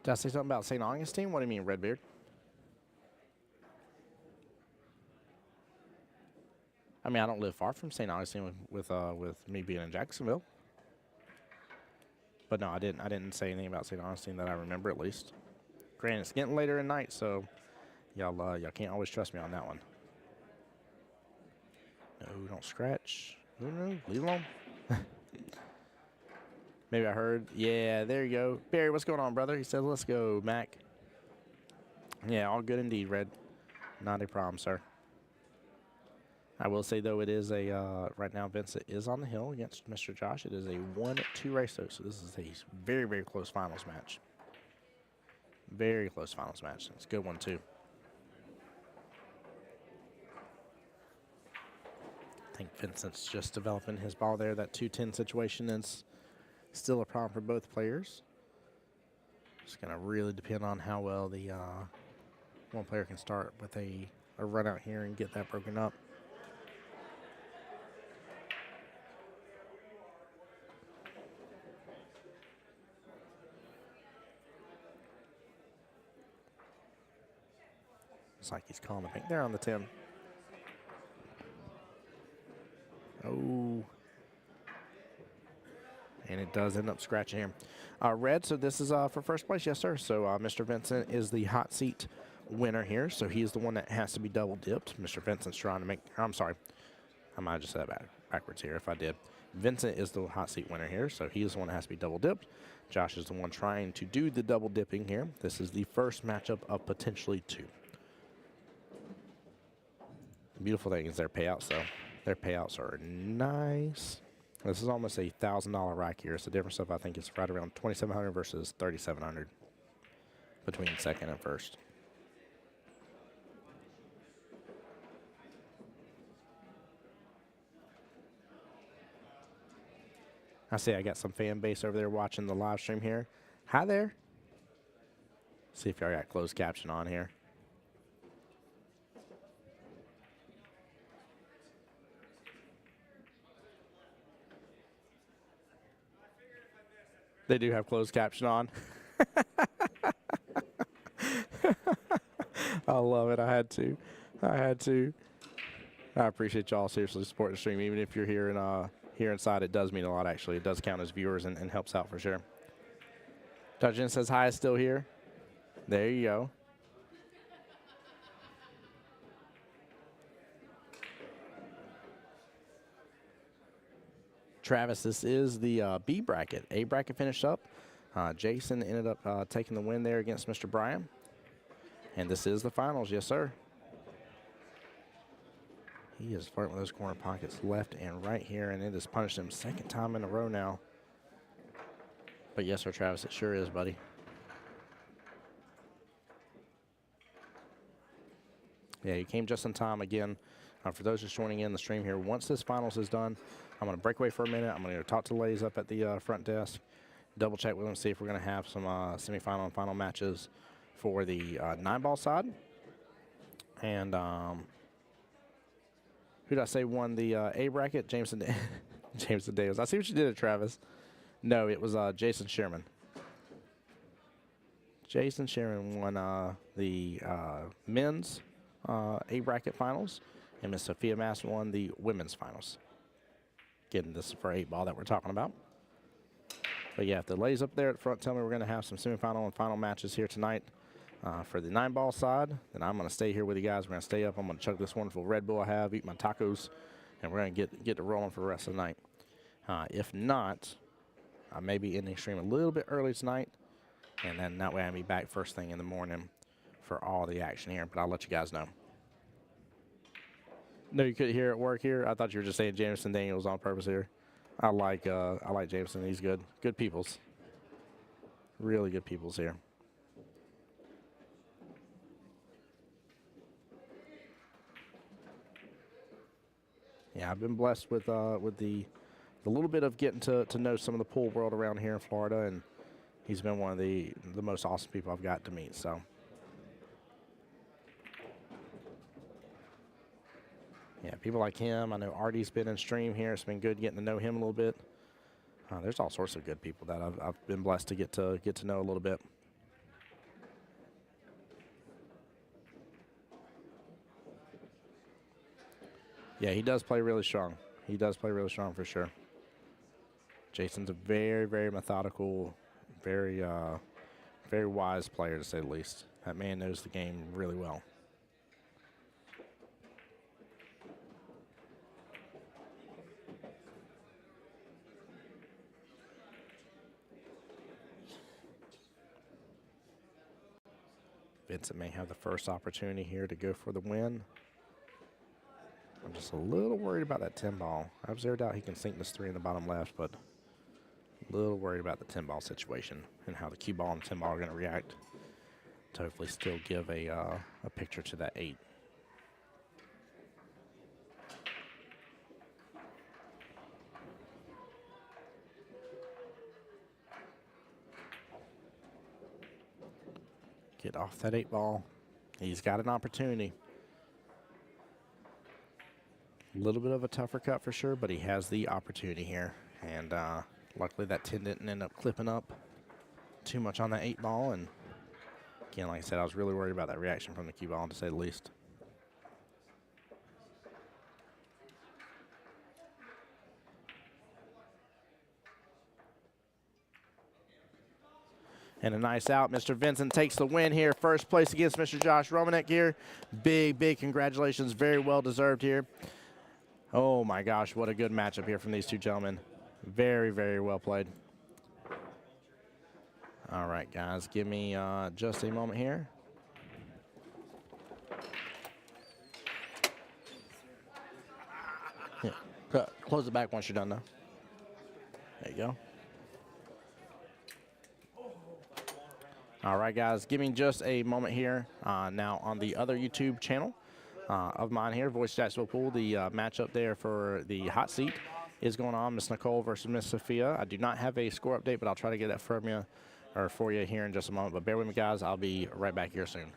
Did I say something about St. Augustine? What do you mean, Redbeard? I mean, I don't live far from St. Augustine with me being in Jacksonville. But no, I didn't say anything about St. Augustine that I remember, at least. Granted, it's getting later at night, so y'all can't always trust me on that one. No, don't scratch. No, leave alone. Maybe I heard. Yeah, there you go. Barry, what's going on, brother? He says, let's go, Mac. Yeah, all good indeed, Red. Not a problem, sir. I will say, though, it is a, right now, Vincent is on the hill against Mr. Josh. It is a 1-2 race, though, so this is a very, very close finals match. Very close finals match. It's a good one, too. I think Vincent's just developing his ball there. That 2-10 situation is still a problem for both players. It's going to really depend on how well the one player can start with a run out here and get that broken up. Looks like he's calling the bank there on the 10. Oh. And it does end up scratching him. Red, so this is for first place. Yes, sir. So Mr. Vincent is the hot seat winner here. So he's the one that has to be double dipped. Mr. Vincent's trying to make, I'm sorry. I might have just said that backwards here if I did. Vincent is the hot seat winner here. So he's the one that has to be double dipped. Josh is the one trying to do the double dipping here. This is the first matchup of potentially 2. The beautiful thing is their payouts, though. Their payouts are nice. This is almost a $1,000 rack here. So the difference of I think it's right around 2,700 versus 3,700 between second and first. I see I got some fan base over there watching the live stream here. Hi there. See if y'all got closed caption on here. They do have closed caption on. I love it. I had to. I appreciate y'all seriously supporting the stream. Even if you're here here inside, it does mean a lot, actually. It does count as viewers and helps out for sure. Dr. says hi, is still here. There you go. Travis, this is the B bracket. A bracket finished up. Jason ended up taking the win there against Mr. Bryan. And this is the finals, yes, sir. He is flirting with those corner pockets left and right here, and it has punished him second time in a row now. But yes, sir, Travis, it sure is, buddy. Yeah, you came just in time again. For those just joining in the stream here, once this finals is done, I'm going to break away for a minute. I'm going to talk to the ladies up at the front desk, double check with them, see if we're going to have some semifinal and final matches for the 9-ball side. And who did I say won the A bracket? Jameson Davis. I see what you did, Travis. No, it was Jason Sherman. Jason Sherman won the men's A bracket finals, and Miss Sophia Mass won the women's finals. Again, this is for 8-ball that we're talking about. But yeah, if the ladies up there at the front tell me we're going to have some semifinal and final matches here tonight for the 9-ball side, then I'm going to stay here with you guys. We're going to stay up. I'm going to chug this wonderful Red Bull I have, eat my tacos, and we're going to get to rolling for the rest of the night. If not, I may be ending stream a little bit early tonight, and then that way I'll be back first thing in the morning for all the action here, but I'll let you guys know. No, you couldn't hear it work here. I thought you were just saying Jameson Daniels on purpose here. I like Jameson. He's good. Good peoples. Really good peoples here. Yeah, I've been blessed with the little bit of getting to know some of the pool world around here in Florida, and he's been one of the most awesome people I've got to meet. So. Yeah, people like him. I know Artie's been in stream here. It's been good getting to know him a little bit. There's all sorts of good people that I've been blessed to get to know a little bit. Yeah, he does play really strong. He does play really strong for sure. Jason's a very, very methodical, very wise player, to say the least. That man knows the game really well. Vincent may have the first opportunity here to go for the win. I'm just a little worried about that 10-ball. I have zero doubt he can sink this 3 in the bottom left, but a little worried about the 10-ball situation and how the cue ball and 10-ball are going to react to hopefully still give a picture to that 8. Get off that 8-ball. He's got an opportunity. A little bit of a tougher cut for sure, but he has the opportunity here. And luckily that 10 didn't end up clipping up too much on that 8-ball. And again, like I said, I was really worried about that reaction from the cue ball, to say the least. And a nice out. Mr. Vincent takes the win here. First place against Mr. Josh Romanek here. Big, big congratulations. Very well deserved here. Oh, my gosh. What a good matchup here from these two gentlemen. Very, very well played. All right, guys. Give me just a moment here. Yeah. Close it back once you're done, though. There you go. All right, guys, give me just a moment here. Now on the other YouTube channel of mine here, Voice Jacksonville Pool, the matchup there for the hot seat is going on. Miss Nicole versus Miss Sophia. I do not have a score update, but I'll try to get that from you or for you here in just a moment. But bear with me, guys. I'll be right back here soon.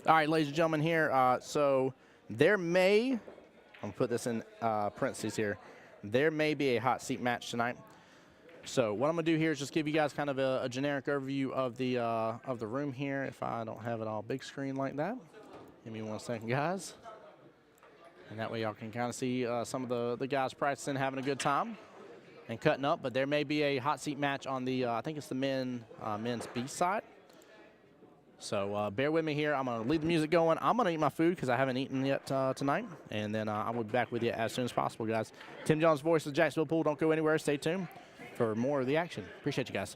All right, ladies and gentlemen, here. So there may, I'm gonna put this in parentheses here. There may be a hot seat match tonight. So what I'm gonna do here is just give you guys kind of a generic overview of the room here. If I don't have it all big screen like that, give me 1 second, guys. And that way y'all can kind of see some of the guys practicing, having a good time and cutting up. But there may be a hot seat match on the I think it's the men's B side. So bear with me here. I'm going to leave the music going. I'm going to eat my food because I haven't eaten yet tonight. And then I will be back with you as soon as possible, guys. Tim Jones, voice of the Jacksonville Pool. Don't go anywhere. Stay tuned for more of the action. Appreciate you guys.